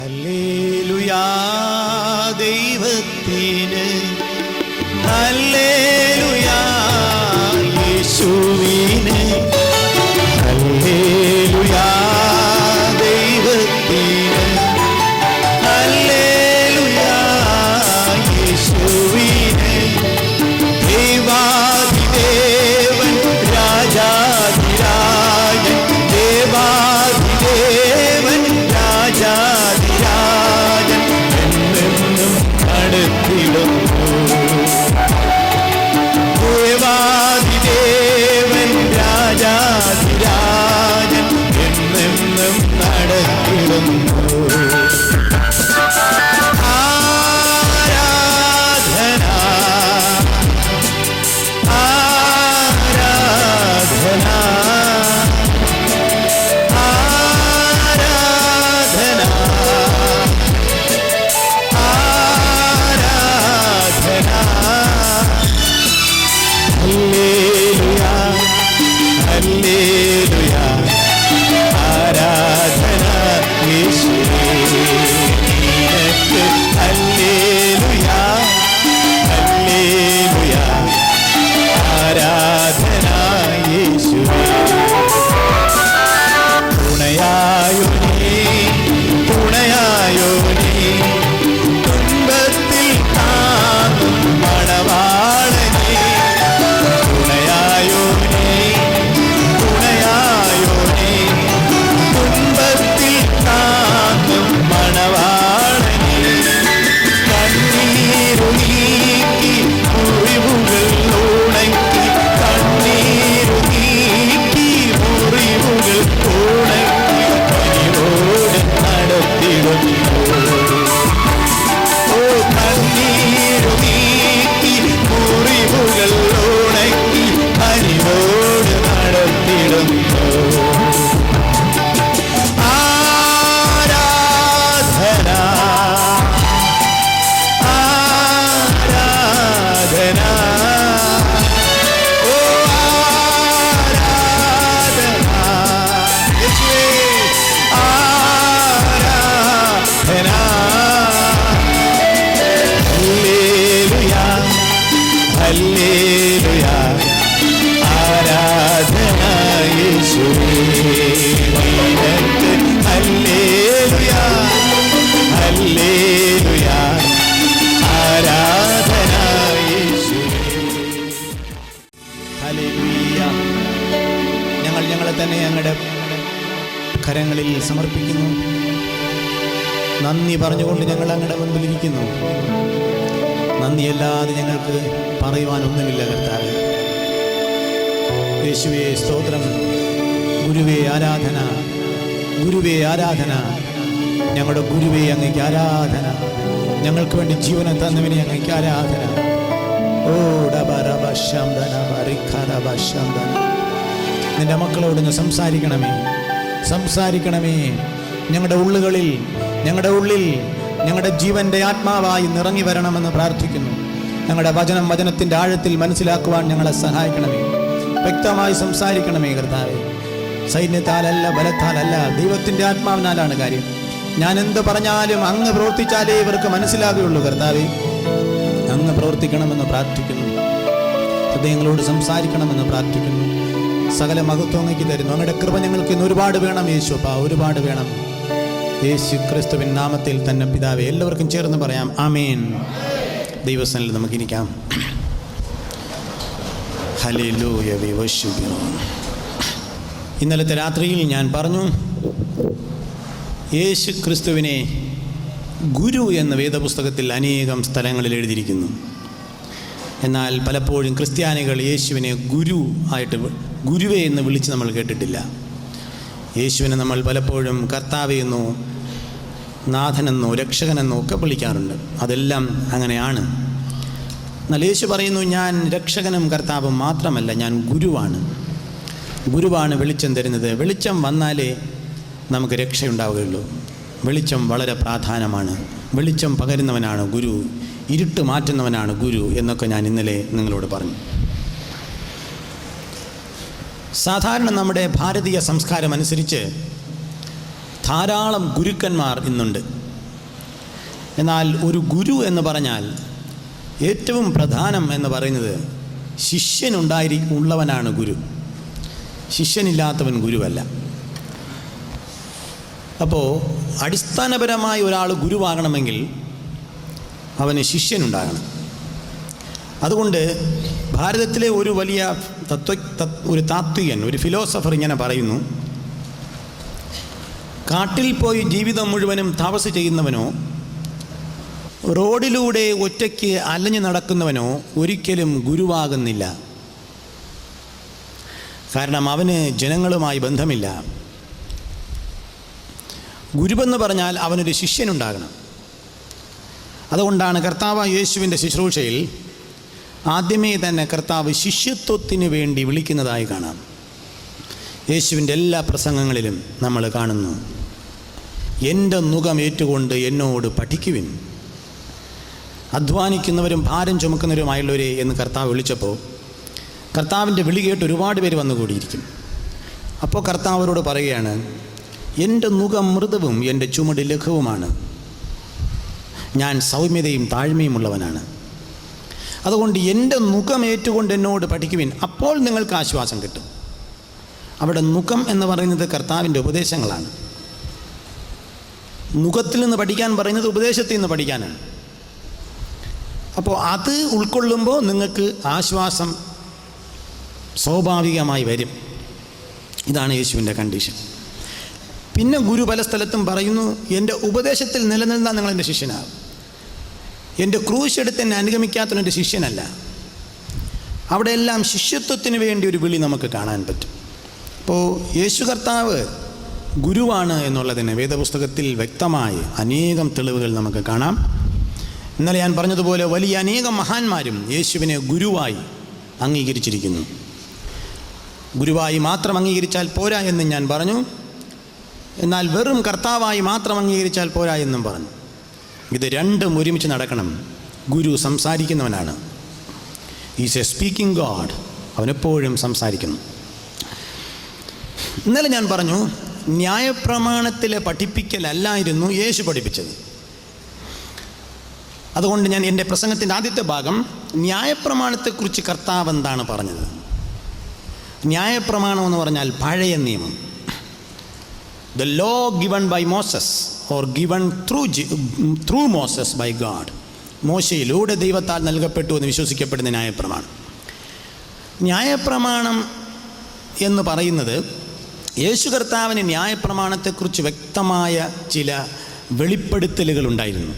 ഹല്ലേലൂയാ ദൈവത്തിന്, ഹല്ലേലൂയാ യേശുവിന്, ഹല്ലേലൂയാ ദൈവത്തിന്, ഹല്ലേലൂയാ യേശുവിന്. ദേവാധിദേവൻ രാജാധിരാജൻ, ദേവാധിദേവൻ രാജാധിരാജൻ എന്നെന്നും നടത്തിടുന്നു. ദേവാധിദേവൻ രാജാധിരാജൻ എന്നെന്നും നടത്തിടുന്നു. ആരാധന ആരാധന ആരാധന ആരാധന. ഹല്ലേലൂയാ ഹല്ലേലൂയാ ആരാധന യേശുവേ നിനക്ക്. ഹല്ലേലൂയാ ഹല്ലേലൂയാ ആരാധന യേശുവേ. തുണയായോനേ തുണയായോനേ, തുன்பത്തിൽ താങ്ങും മണവാളനേ. തുണയായോനേ തുണയായോനേ, തുன்பത്തിൽ താങ്ങും മണവാളനേ. കണ്ണീരു നീക്കി മുറിവുകൾ ഉണക്കി, കണ്ണീരു നീക്കി മുറിവുകൾ ഉണക്കി കനിവോടെ നടത്തിടുന്നു. ഓ കണ്ണീരു നീക്കി മുറിവുകൾ ഉണക്കി കനിവോടെ നടത്തിടുന്നു. ആരാധന ആരാധന ഓ ആരാധന യേശുവേ. ആരാധന ഹല്ലേലൂയാ ഹല്ലേലൂയാ ആരാധന യേശുവേ നിനക്ക്. ഹല്ലേലൂയാ ഹല്ലേലൂയാ ആരാധന യേശുവേ. ഹല്ലേലൂയ. ഞങ്ങൾ ഞങ്ങളെ തന്നെ ഞങ്ങളുടെ കരങ്ങളിൽ സമർപ്പിക്കുന്നു. നന്ദി പറഞ്ഞുകൊണ്ട് ഞങ്ങൾ അങ്ങയുടെ മുൻപിലിരിക്കുന്നു. നന്ദിയല്ലാതെ ഞങ്ങൾക്ക് പറയുവാനൊന്നുമില്ല കർത്താവേ. യേശുവേ സ്തോത്രം. ഗുരുവേ ആരാധന, ഗുരുവേ ആരാധന. ഞങ്ങളുടെ ഗുരുവേ അങ്ങേക്ക് ആരാധന. ഞങ്ങൾക്ക് വേണ്ടി ജീവനം തന്നവനെ അങ്ങേക്ക് ആരാധന. ഓ നിന്റെ മക്കളോടൊന്ന് സംസാരിക്കണമേ, സംസാരിക്കണമേ. ഞങ്ങളുടെ ഉള്ളുകളിൽ, ഞങ്ങളുടെ ഉള്ളിൽ ഞങ്ങളുടെ ജീവന്റെ ആത്മാവായി നിറങ്ങി വരണമെന്ന് പ്രാർത്ഥിക്കുന്നു. ഞങ്ങളുടെ വചനം വചനത്തിൻ്റെ ആഴത്തിൽ മനസ്സിലാക്കുവാൻ ഞങ്ങളെ സഹായിക്കണമേ. വ്യക്തമായി സംസാരിക്കണമേ കർത്താവേ. സൈന്യത്താലല്ല, ബലത്താലല്ല, ദൈവത്തിൻ്റെ ആത്മാവിനാലാണ് കാര്യം. ഞാൻ എന്ത് പറഞ്ഞാലും അങ്ങ് പ്രവർത്തിച്ചാലേ ഇവർക്ക് മനസ്സിലാകുകയുള്ളൂ കർത്താവേ. അങ്ങ് പ്രവർത്തിക്കണമെന്ന് പ്രാർത്ഥിക്കുന്നു. ഹൃദയങ്ങളോട് സംസാരിക്കണമെന്ന് പ്രാർത്ഥിക്കുന്നു. സകല മഹത്വം അങ്ങേക്ക് തരുന്നു. അങ്ങയുടെ കൃപ ഞങ്ങൾക്ക് ഇന്ന് ഒരുപാട് വേണം യേശുപ്പ, ഒരുപാട് വേണം. യേശു ക്രിസ്തുവിൻ നാമത്തിൽ തന്നെ പിതാവേ. എല്ലാവർക്കും ചേർന്ന് പറയാം ആമേൻ. ദൈവസന്നിധിയിൽ നമുക്കിരിക്കാം. Hallelujah we worship you. ഇന്നലത്തെ രാത്രിയിൽ ഞാൻ പറഞ്ഞു, യേശു ക്രിസ്തുവിനെ ഗുരു എന്ന വേദപുസ്തകത്തിൽ അനേകം സ്ഥലങ്ങളിൽ എഴുതിയിരിക്കുന്നു. എന്നാൽ പലപ്പോഴും ക്രിസ്ത്യാനികൾ യേശുവിനെ ഗുരു ആയിട്ട്, ഗുരുവേ എന്ന് വിളിച്ച് നമ്മൾ കേട്ടിട്ടില്ല. യേശുവിനെ നമ്മൾ പലപ്പോഴും കർത്താവെന്നോ നാഥനെന്നോ രക്ഷകനെന്നോ ഒക്കെ വിളിക്കാറുണ്ട്. അതെല്ലാം അങ്ങനെയാണ്. എന്നാൽ യേശു പറയുന്നു, ഞാൻ രക്ഷകനും കർത്താവും മാത്രമല്ല, ഞാൻ ഗുരുവാണ്. ഗുരുവാണ് വെളിച്ചം തരുന്നത്. വെളിച്ചം വന്നാലേ നമുക്ക് രക്ഷയുണ്ടാവുകയുള്ളൂ. വെളിച്ചം വളരെ പ്രാധാന്യമാണ്. വെളിച്ചം പകരുന്നവനാണ് ഗുരു, ഇരുട്ട് മാറ്റുന്നവനാണ് ഗുരു എന്നൊക്കെ ഞാൻ ഇന്നലെ നിങ്ങളോട് പറഞ്ഞു. സാധാരണ നമ്മുടെ ഭാരതീയ സംസ്കാരം അനുസരിച്ച് ധാരാളം ഗുരുക്കന്മാർ ഇന്നുണ്ട്. എന്നാൽ ഒരു ഗുരു എന്ന് പറഞ്ഞാൽ ഏറ്റവും പ്രധാനം എന്ന് പറയുന്നത് ഉള്ളവനാണ് ഗുരു. ശിഷ്യനില്ലാത്തവൻ ഗുരുവല്ല. അപ്പോൾ അടിസ്ഥാനപരമായി ഒരാൾ ഗുരുവാകണമെങ്കിൽ അവന് ശിഷ്യനുണ്ടാകണം. അതുകൊണ്ട് ഭാരതത്തിലെ ഒരു വലിയ ഒരു താത്വികൻ, ഒരു ഫിലോസഫർ ഇങ്ങനെ പറയുന്നു, കാട്ടിൽ പോയി ജീവിതം മുഴുവനും തപസ് ചെയ്യുന്നവനോ റോഡിലൂടെ ഒറ്റയ്ക്ക് അലഞ്ഞു നടക്കുന്നവനോ ഒരിക്കലും ഗുരുവാകുന്നില്ല. കാരണം അവന് ജനങ്ങളുമായി ബന്ധമില്ല. ഗുരുവെന്ന് പറഞ്ഞാൽ അവനൊരു ശിഷ്യനുണ്ടാകണം. അതുകൊണ്ടാണ് കർത്താവ് യേശുവിൻ്റെ ശുശ്രൂഷയിൽ ആദ്യമേ തന്നെ കർത്താവ് ശിഷ്യത്വത്തിന് വേണ്ടി വിളിക്കുന്നതായി കാണാം. യേശുവിൻ്റെ എല്ലാ പ്രസംഗങ്ങളിലും നമ്മൾ കാണുന്നു, എൻ്റെ നുകം ഏറ്റുകൊണ്ട് എന്നോട് പഠിക്കുവിൻ, അധ്വാനിക്കുന്നവരും ഭാരം ചുമക്കുന്നവരുമായുള്ളവരെ എന്ന് കർത്താവ് വിളിച്ചപ്പോൾ കർത്താവിൻ്റെ വിളി കേട്ട് ഒരുപാട് പേര് വന്നുകൂടിയിരിക്കും. അപ്പോൾ കർത്താവരോട് പറയുകയാണ്, എൻ്റെ നുകം മൃദുവും എൻ്റെ ചുമട് ലഘുവുമാണ്, ഞാൻ സൗമ്യതയും താഴ്മയുമുള്ളവനാണ്. അതുകൊണ്ട് എൻ്റെ നുകം ഏറ്റുകൊണ്ട് എന്നോട് പഠിക്കുവിൻ, അപ്പോൾ നിങ്ങൾക്ക് ആശ്വാസം കിട്ടും. അവിടെ നുകം എന്ന് പറയുന്നത് കർത്താവിൻ്റെ ഉപദേശങ്ങളാണ്. നുകത്തിൽ നിന്ന് പഠിക്കാൻ പറയുന്നത് ഉപദേശത്തിൽ നിന്ന് പഠിക്കാനാണ്. അപ്പോൾ അത് ഉൾക്കൊള്ളുമ്പോൾ നിങ്ങൾക്ക് ആശ്വാസം സ്വാഭാവികമായി വരും. ഇതാണ് യേശുവിൻ്റെ കണ്ടീഷൻ. പിന്നെ ഗുരു പല സ്ഥലത്തും പറയുന്നു, എൻ്റെ ഉപദേശത്തിൽ നിലനിന്നാൽ നിങ്ങൾ എൻ്റെ ശിഷ്യനാകും. എൻ്റെ ക്രൂശ് എടുത്ത് എന്നെ അനുഗമിക്കാത്തവൻ്റെ ശിഷ്യനല്ല. അവിടെയെല്ലാം ശിഷ്യത്വത്തിന് വേണ്ടി ഒരു വിളി നമുക്ക് കാണാൻ പറ്റും. അപ്പോൾ യേശു കർത്താവ് ഗുരുവാണ് എന്നുള്ളതിന് വേദപുസ്തകത്തിൽ വ്യക്തമായി അനേകം തെളിവുകൾ നമുക്ക് കാണാം. ഇന്നലെ ഞാൻ പറഞ്ഞതുപോലെ വലിയ അനേകം മഹാന്മാരും യേശുവിനെ ഗുരുവായി അംഗീകരിച്ചിരിക്കുന്നു. ഗുരുവായി മാത്രം അംഗീകരിച്ചാൽ പോരാ എന്നും ഞാൻ പറഞ്ഞു. എന്നാൽ വെറും കർത്താവായി മാത്രം അംഗീകരിച്ചാൽ പോരാ എന്നും പറഞ്ഞു. ഇത് രണ്ടും ഒരുമിച്ച് നടക്കണം. ഗുരു സംസാരിക്കുന്നവനാണ്. Is a speaking God. അവനെപ്പോഴും സംസാരിക്കുന്നു. ഇന്നലെ ഞാൻ പറഞ്ഞു, ന്യായപ്രമാണത്തിലെ പഠിപ്പിക്കലല്ലായിരുന്നു യേശു പഠിപ്പിച്ചത്. അതുകൊണ്ട് ഞാൻ എൻ്റെ പ്രസംഗത്തിൻ്റെ ആദ്യത്തെ ഭാഗം ന്യായപ്രമാണത്തെക്കുറിച്ച് കർത്താവ് എന്താണ് പറഞ്ഞത്. ന്യായപ്രമാണം എന്ന് പറഞ്ഞാൽ പഴയ നിയമം. The law given by Moses or given through Moses by God. മോശയിലൂടെ ദൈവത്താൽ നൽകപ്പെട്ടു എന്ന് വിശ്വസിക്കപ്പെടുന്ന ന്യായപ്രമാണം. ന്യായപ്രമാണം എന്ന് പറയുന്നത് യേശു കർത്താവിന് ന്യായപ്രമാണത്തെക്കുറിച്ച് വ്യക്തമായ ചില വെളിപ്പെടുത്തലുകൾ ഉണ്ടായിരുന്നു.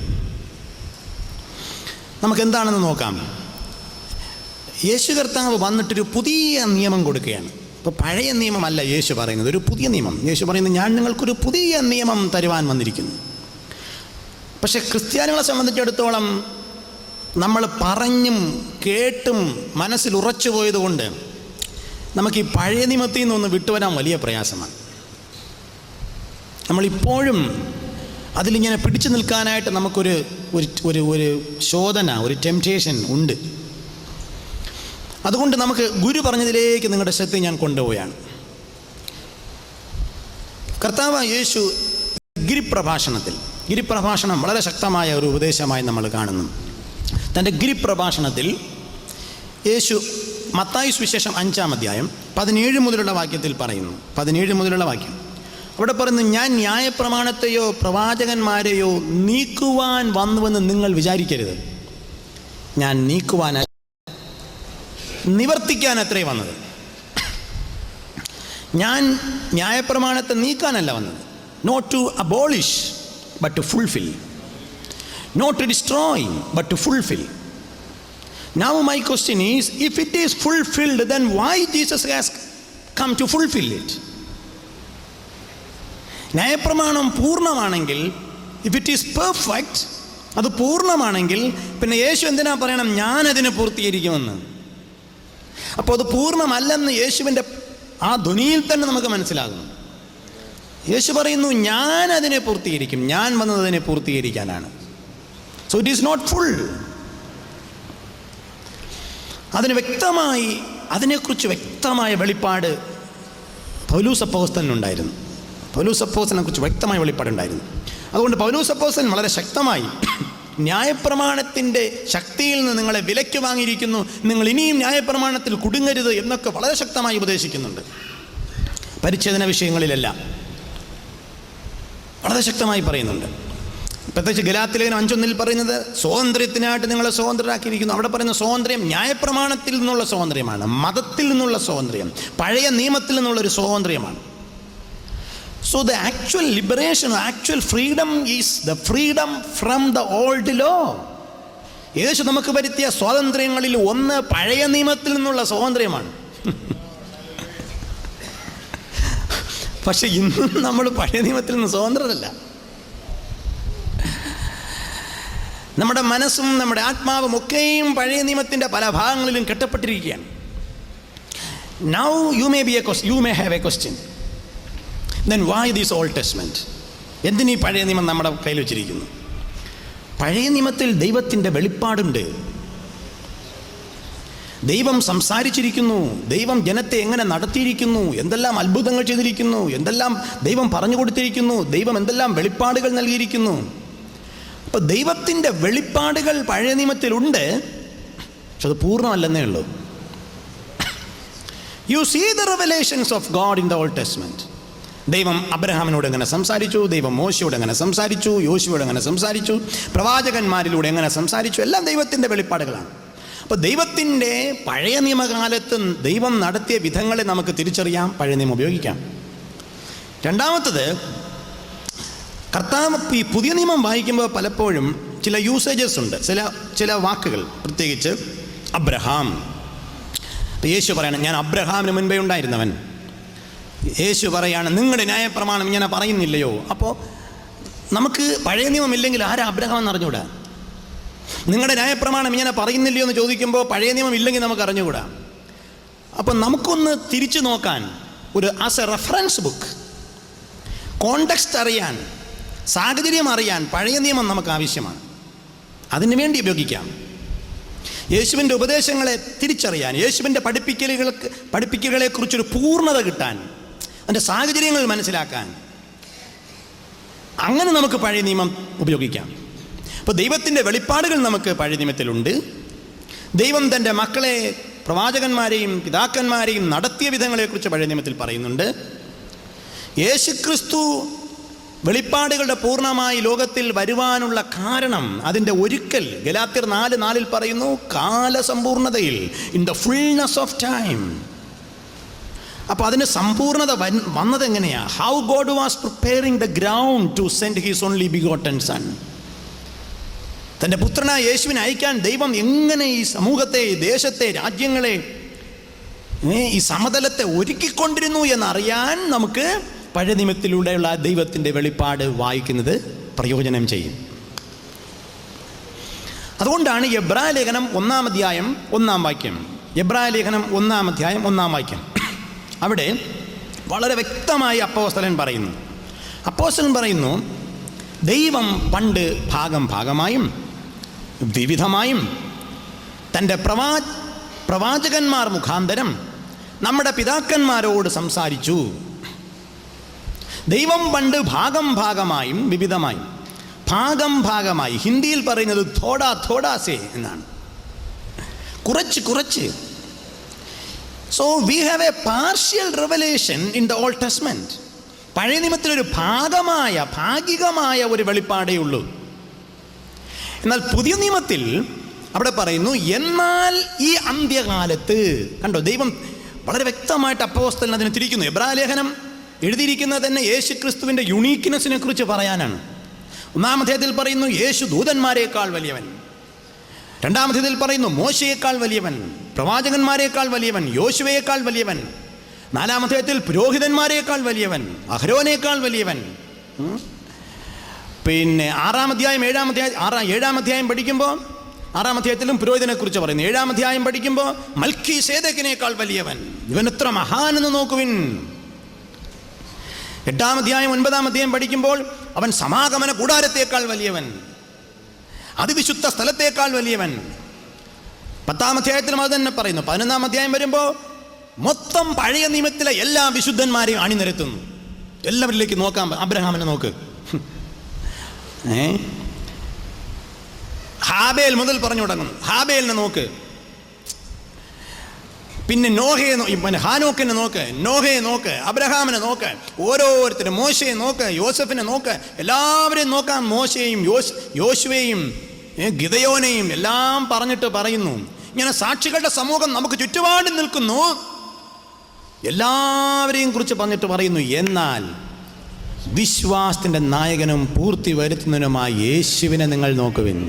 നമുക്കെന്താണെന്ന് നോക്കാം. യേശു കർത്താവ് വന്നിട്ടൊരു പുതിയ നിയമം കൊടുക്കുകയാണ്. ഇപ്പോൾ പഴയ നിയമമല്ല യേശു പറയുന്നത്, ഒരു പുതിയ നിയമം. യേശു പറയുന്നത്, ഞാൻ നിങ്ങൾക്കൊരു പുതിയ നിയമം തരുവാൻ വന്നിരിക്കുന്നു. പക്ഷെ ക്രിസ്ത്യാനികളെ സംബന്ധിച്ചിടത്തോളം നമ്മൾ പറഞ്ഞും കേട്ടും മനസ്സിൽ ഉറച്ചു പോയതുകൊണ്ട് നമുക്ക് ഈ പഴയ നിയമത്തിൽ നിന്നൊന്ന് വിട്ടുവരാൻ വലിയ പ്രയാസമാണ്. നമ്മളിപ്പോഴും അതിലിങ്ങനെ പിടിച്ചു നിൽക്കാനായിട്ട് നമുക്കൊരു ഒരു ശോധന, ഒരു ടെംപ്റ്റേഷൻ ഉണ്ട്. അതുകൊണ്ട് നമുക്ക് ഗുരു പറഞ്ഞതിലേക്ക് നിങ്ങളുടെ ശ്രദ്ധ ഞാൻ കൊണ്ടുപോവുകയാണ്. കർത്താവ് യേശു ഗിരിപ്രഭാഷണം വളരെ ശക്തമായ ഒരു ഉപദേശമായി നമ്മൾ കാണുന്നു. തൻ്റെ ഗിരിപ്രഭാഷണത്തിൽ യേശു മത്തായി സുവിശേഷം 5-ാം അധ്യായം 17 മുതലുള്ള വാക്യത്തിൽ പറയുന്നു. 17 മുതലുള്ള വാക്യം അവിടെ പറയുന്നു, ഞാൻ ന്യായപ്രമാണത്തെയോ പ്രവാചകന്മാരെയോ നീക്കുവാൻ വന്നുവെന്ന് നിങ്ങൾ വിചാരിക്കരുത്. ഞാൻ നീക്കുവാൻ, നിവർത്തിക്കാൻ അത്രേ വന്നത്. ഞാൻ ന്യായപ്രമാണത്തെ നീക്കാനല്ല വന്നത്. Not to abolish but to fulfil, not to destroy but to fulfil. Now my question is, if it is fulfilled, then why Jesus has come to fulfill it? ന്യായപ്രമാണം പൂർണ്ണമാണെങ്കിൽ, if it is perfect, അത് പൂർണ്ണമാണെങ്കിൽ പിന്നെ യേശു എന്തിനാ പറയണം ഞാനതിനെ പൂർത്തീകരിക്കുമെന്ന്? അപ്പോൾ അത് പൂർണ്ണമല്ലെന്ന് യേശുവിൻ്റെ ആ ധ്വനിയിൽ തന്നെ നമുക്ക് മനസ്സിലാകുന്നു. യേശു പറയുന്നു, ഞാനതിനെ പൂർത്തീകരിക്കും, ഞാൻ വന്നത് അതിനെ പൂർത്തീകരിക്കാനാണ്. So it is not full. അതിനെക്കുറിച്ച് വ്യക്തമായ വെളിപ്പാട് പൗലോസ് അപ്പോസ്തലനുണ്ടായിരുന്നു. പൗലോസ് അപ്പോസ്തലനെ കുറിച്ച് വ്യക്തമായ വെളിപ്പാടുണ്ടായിരുന്നു. അതുകൊണ്ട് പൗലോസ് അപ്പോസ്തലൻ വളരെ ശക്തമായി ന്യായപ്രമാണത്തിൻ്റെ ശക്തിയിൽ നിന്ന് നിങ്ങളെ വിലയ്ക്ക് വാങ്ങിയിരിക്കുന്നു, നിങ്ങൾ ഇനിയും ന്യായപ്രമാണത്തിൽ കുടുങ്ങരുത് എന്നൊക്കെ വളരെ ശക്തമായി ഉപദേശിക്കുന്നുണ്ട്. പരിച്ഛേദന വിഷയങ്ങളിലെല്ലാം വളരെ ശക്തമായി പറയുന്നുണ്ട്. പ്രത്യേകിച്ച് ഗലാത്യലേഖനം 5:1 പറയുന്നത് സ്വാതന്ത്ര്യത്തിനായിട്ട് നിങ്ങളെ സ്വതന്ത്രരാക്കിയിരിക്കുന്നു. അവിടെ പറയുന്ന സ്വാതന്ത്ര്യം ന്യായപ്രമാണത്തിൽ നിന്നുള്ള സ്വാതന്ത്ര്യമാണ്, മതത്തിൽ നിന്നുള്ള സ്വാതന്ത്ര്യം, പഴയ നിയമത്തിൽ നിന്നുള്ളൊരു സ്വാതന്ത്ര്യമാണ്. So the actual liberation, actual freedom is the freedom from the old law. യേശു നമുക്ക് വരുത്തിയ സ്വാതന്ത്ര്യങ്ങളിൽ ഒന്ന് പഴയ നിയമത്തിൽ നിന്നുള്ള സ്വാതന്ത്ര്യമാണ്. പക്ഷെ ഇന്നും നമ്മൾ പഴയ നിയമത്തിൽ നിന്ന് സ്വതന്ത്രരല്ല. നമ്മുടെ മനസ്സും നമ്മുടെ ആത്മാവും ഒക്കെയും പഴയ നിയമത്തിൻ്റെ പല ഭാഗങ്ങളിലും കെട്ടപ്പെട്ടിരിക്കുകയാണ്. Now you may have a question. Then why this Old Testament? എന്തിനീ പഴയ നിയമം നമ്മുടെ കയ്യിൽ വെച്ചിരിക്കുന്നു? പഴയ നിയമത്തിൽ ദൈവത്തിൻ്റെ വെളിപ്പാടുണ്ട്. ദൈവം സംസാരിച്ചിരിക്കുന്നു, ദൈവം ജനത്തെ എങ്ങനെ നടത്തിയിരിക്കുന്നു, എന്തെല്ലാം അത്ഭുതങ്ങൾ ചെയ്തിരിക്കുന്നു, എന്തെല്ലാം ദൈവം പറഞ്ഞു കൊടുത്തിരിക്കുന്നു, ദൈവം എന്തെല്ലാം വെളിപ്പാടുകൾ നൽകിയിരിക്കുന്നു. അപ്പോൾ ദൈവത്തിൻ്റെ വെളിപ്പാടുകൾ പഴയ നിയമത്തിലുണ്ട്, പക്ഷെ അത് പൂർണ്ണമല്ലെന്നേ ഉള്ളൂ. You see the revelations of God in the Old Testament. ദൈവം അബ്രഹാമിനോട് എങ്ങനെ സംസാരിച്ചു, ദൈവം മോശയോട് എങ്ങനെ സംസാരിച്ചു, യോശുവയോട് എങ്ങനെ സംസാരിച്ചു, പ്രവാചകന്മാരിലൂടെ എങ്ങനെ സംസാരിച്ചു, എല്ലാം ദൈവത്തിൻ്റെ വെളിപ്പാടുകളാണ്. അപ്പോൾ ദൈവത്തിൻ്റെ പഴയ നിയമകാലത്ത് ദൈവം നടത്തിയ വിധങ്ങളെ നമുക്ക് തിരിച്ചറിയാം, പഴയ നിയമം ഉപയോഗിക്കാം. രണ്ടാമത്തത്, കർത്താവ് ഈ പുതിയ നിയമം വായിക്കുമ്പോൾ പലപ്പോഴും ചില യൂസേജസ് ഉണ്ട്, ചില വാക്കുകൾ, പ്രത്യേകിച്ച് അബ്രഹാം. യേശു പറയണം, ഞാൻ അബ്രഹാമിന് മുൻപേ ഉണ്ടായിരുന്നവൻ. യേശു പറയാണ്, നിങ്ങളുടെ ന്യായപ്രമാണം ഇങ്ങനെ പറയുന്നില്ലയോ? അപ്പോൾ നമുക്ക് പഴയ നിയമം ഇല്ലെങ്കിൽ ആരാ അബ്രഹാം എന്ന് അറിഞ്ഞുകൂടാ. നിങ്ങളുടെ ന്യായപ്രമാണം ഇങ്ങനെ പറയുന്നില്ലയോ എന്ന് ചോദിക്കുമ്പോൾ പഴയ നിയമം ഇല്ലെങ്കിൽ നമുക്ക് അറിഞ്ഞുകൂടാ. അപ്പം നമുക്കൊന്ന് തിരിച്ചു നോക്കാൻ, ഒരു as A reference book, context അറിയാൻ, സാഹചര്യം അറിയാൻ പഴയ നിയമം നമുക്ക് ആവശ്യമാണ്. അതിനു വേണ്ടി ഉപയോഗിക്കാം. യേശുവിൻ്റെ ഉപദേശങ്ങളെ തിരിച്ചറിയാൻ, യേശുവിൻ്റെ പഠിപ്പിക്കലുകളെക്കുറിച്ചൊരു പൂർണ്ണത കിട്ടാൻ, അതിൻ്റെ സാഹചര്യങ്ങൾ മനസ്സിലാക്കാൻ, അങ്ങനെ നമുക്ക് പഴയ നിയമം ഉപയോഗിക്കാം. അപ്പോൾ ദൈവത്തിൻ്റെ വെളിപ്പാടുകൾ നമുക്ക് പഴയ നിയമത്തിലുണ്ട്. ദൈവം തൻ്റെ മക്കളെ, പ്രവാചകന്മാരെയും പിതാക്കന്മാരെയും നടത്തിയ വിധങ്ങളെക്കുറിച്ച് പഴയ നിയമത്തിൽ പറയുന്നുണ്ട്. യേശുക്രിസ്തു വെളിപ്പാടുകളുടെ പൂർണ്ണമായി ലോകത്തിൽ വരുവാനുള്ള കാരണം, അതിൻ്റെ ഒരുക്കൽ, ഗലാത്യർ 4:4 പറയുന്നു, കാലസമ്പൂർണതയിൽ, in the fullness of time. അപ്പോൾ അതിന് സമ്പൂർണത വന്നത് എങ്ങനെയാണ്? How God was preparing the ground to send his only begotten son. തൻ്റെ പുത്രനായ യേശുവിനെ അയക്കാൻ ദൈവം എങ്ങനെ ഈ സമൂഹത്തെ, ഈ ദേശത്തെ, രാജ്യങ്ങളെ, ഈ സമതലത്തെ ഒരുക്കിക്കൊണ്ടിരുന്നു എന്നറിയാൻ നമുക്ക് പഴയ നിയമത്തിലൂടെയുള്ള ദൈവത്തിൻ്റെ വെളിപ്പാട് വായിക്കുന്നത് പ്രയോജനം ചെയ്യും. അതുകൊണ്ടാണ് എബ്രായ ലേഖനം 1-ാം അധ്യായം 1-ാം വാക്യം, എബ്രായ ലേഖനം 1-ാം അധ്യായം 1-ാം വാക്യം, അവിടെ വളരെ വ്യക്തമായി അപ്പോസ്തലൻ പറയുന്നു, ദൈവം പണ്ട് ഭാഗം ഭാഗമായും വിവിധമായും തൻ്റെ പ്രവാചകന്മാർ മുഖാന്തരം നമ്മുടെ പിതാക്കന്മാരോട് സംസാരിച്ചു. ദൈവം പണ്ട് ഭാഗം ഭാഗമായും വിവിധമായും, ഭാഗമായി ഹിന്ദിയിൽ പറയുന്നത് തോടാസേ എന്നാണ്, കുറച്ച്. So we have A partial revelation in the Old testament. പഴയ നിയമത്തിലൊരു ഭാഗികമായ ഒരു വെളിപ്പാടേ ഉള്ളൂ. എന്നാൽ പുതിയ നിയമത്തിൽ അവിടെ പറയുന്നു, എന്നാൽ ഈ അന്ത്യകാലത്ത്, കണ്ടോ, ദൈവം വളരെ വ്യക്തമായിട്ട് അപ്പോസ്തലൻ അതിനെ തിരിക്കുന്നു. എബ്രായ ലേഖനം എഴുതിയിരിക്കുന്നത് തന്നെ യേശു ക്രിസ്തുവിൻ്റെ യുണീക്ക്നെസ്സിനെ കുറിച്ച് പറയാനാണ്. 1-ാം അധ്യായത്തിൽ പറയുന്നു, യേശു ദൂതന്മാരെക്കാൾ വലിയവൻ. 2-ാം അധ്യായത്തിൽ പറയുന്നു, മോശയേക്കാൾ വലിയവൻ, പ്രവാചകന്മാരെക്കാൾ വലിയവൻ, യോശുവയേക്കാൾ വലിയവൻ. 4-ാം അധ്യായത്തിൽ പുരോഹിതന്മാരെക്കാൾ വലിയവൻ, അഹരോനേക്കാൾ വലിയവൻ. പിന്നെ 6-ാം അധ്യായം 7-ാം അധ്യായം പഠിക്കുമ്പോൾ 6-ാം അധ്യായത്തിലും പുരോഹിതനെ കുറിച്ച് പറയുന്നു. 7-ാം അധ്യായം പഠിക്കുമ്പോൾ മൽക്കീസേദെക്കിനേക്കാൾ വലിയവൻ, ഇവൻ എത്ര മഹാനെന്ന് നോക്കുവിൻ. 8-ാം അധ്യായം 9-ാം അധ്യായം പഠിക്കുമ്പോൾ അവൻ സമാഗമന കൂടാരത്തേക്കാൾ വലിയവൻ, അതിവിശുദ്ധ സ്ഥലത്തേക്കാൾ വലിയവൻ. 10-ാം അധ്യായത്തിലും അത് തന്നെ പറയുന്നു. 11-ാം അധ്യായം വരുമ്പോൾ മൊത്തം പഴയ നിയമത്തിലെ എല്ലാ വിശുദ്ധന്മാരെയും അണിനിരത്തുന്നു. എല്ലാവരിലേക്ക് നോക്കാം. അബ്രഹാമിനെ നോക്ക്, ഹാബേൽ മുതൽ പറഞ്ഞു തുടങ്ങുന്നു. ഹാബേലിനെ നോക്ക്, പിന്നെ നോഹയെ, പിന്നെ ഹാനോക്കിനെ നോക്ക്, നോഹയെ നോക്ക്, അബ്രഹാമിനെ നോക്ക്, ഓരോരുത്തരും, മോശയെ നോക്ക്, യോസഫിനെ നോക്ക്, എല്ലാവരെയും നോക്കാം. മോശയെയും യോശുവയെയും ഗിദയോനെയും എല്ലാം പറഞ്ഞിട്ട് പറയുന്നു, ഇങ്ങനെ സാക്ഷികളുടെ സമൂഹം നമുക്ക് ചുറ്റുപാട് നിൽക്കുന്നു, എല്ലാവരെയും കുറിച്ച് പറഞ്ഞിട്ട് പറയുന്നു, എന്നാൽ വിശ്വാസത്തിൻ്റെ നായകനും പൂർത്തി വരുത്തുന്നതിനുമായ യേശുവിനെ നിങ്ങൾ നോക്കുവിൻ.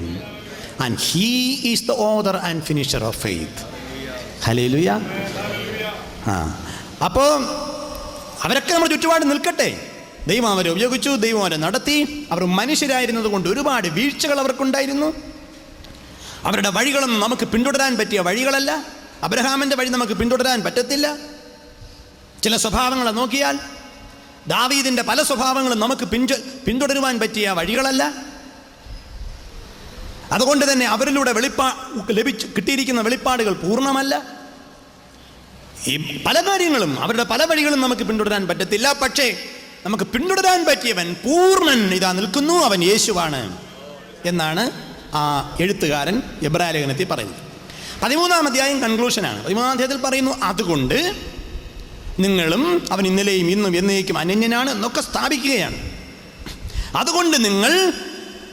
And he is the author and finisher of faith. Hallelujah. അപ്പോൾ അവരൊക്കെ നമ്മൾ ചുറ്റുപാട് നിൽക്കട്ടെ. ദൈവം അവരെ ഉപയോഗിച്ചു, ദൈവം അവരെ നടത്തി. അവർ മനുഷ്യരായിരുന്നത് കൊണ്ട് ഒരുപാട് വീഴ്ചകൾ അവർക്കുണ്ടായിരുന്നു. അവരുടെ വഴികളൊന്നും നമുക്ക് പിന്തുടരാൻ പറ്റിയ വഴികളല്ല. അബ്രഹാമിൻ്റെ വഴി നമുക്ക് പിന്തുടരാൻ പറ്റത്തില്ല. ചില സ്വഭാവങ്ങളെ നോക്കിയാൽ ദാവീദിൻ്റെ പല സ്വഭാവങ്ങളും നമുക്ക് പിന്തുടരുവാൻ പറ്റിയ വഴികളല്ല. അതുകൊണ്ട് തന്നെ അവരിലൂടെ കിട്ടിയിരിക്കുന്ന വെളിപ്പാടുകൾ പൂർണ്ണമല്ല. ഈ പല കാര്യങ്ങളും, അവരുടെ പല വഴികളും നമുക്ക് പിന്തുടരാൻ പറ്റത്തില്ല. പക്ഷേ നമുക്ക് പിന്തുടരാൻ പറ്റിയവൻ പൂർണ്ണൻ ഇതാ നിൽക്കുന്നു, അവൻ യേശുവാണ് എന്നാണ് ആ എഴുത്തുകാരൻ എബ്രായ ലേഖനത്തിൽ പറയുന്നത്. 13-ാം അധ്യായം കൺക്ലൂഷനാണ്. 13-ാം അധ്യായത്തിൽ പറയുന്നു, അതുകൊണ്ട് നിങ്ങളും അവൻ ഇന്നലെയും ഇന്നും എന്നേക്കും അനന്യനാണ് എന്നൊക്കെ സ്ഥാപിക്കുകയാണ്. അതുകൊണ്ട് നിങ്ങൾ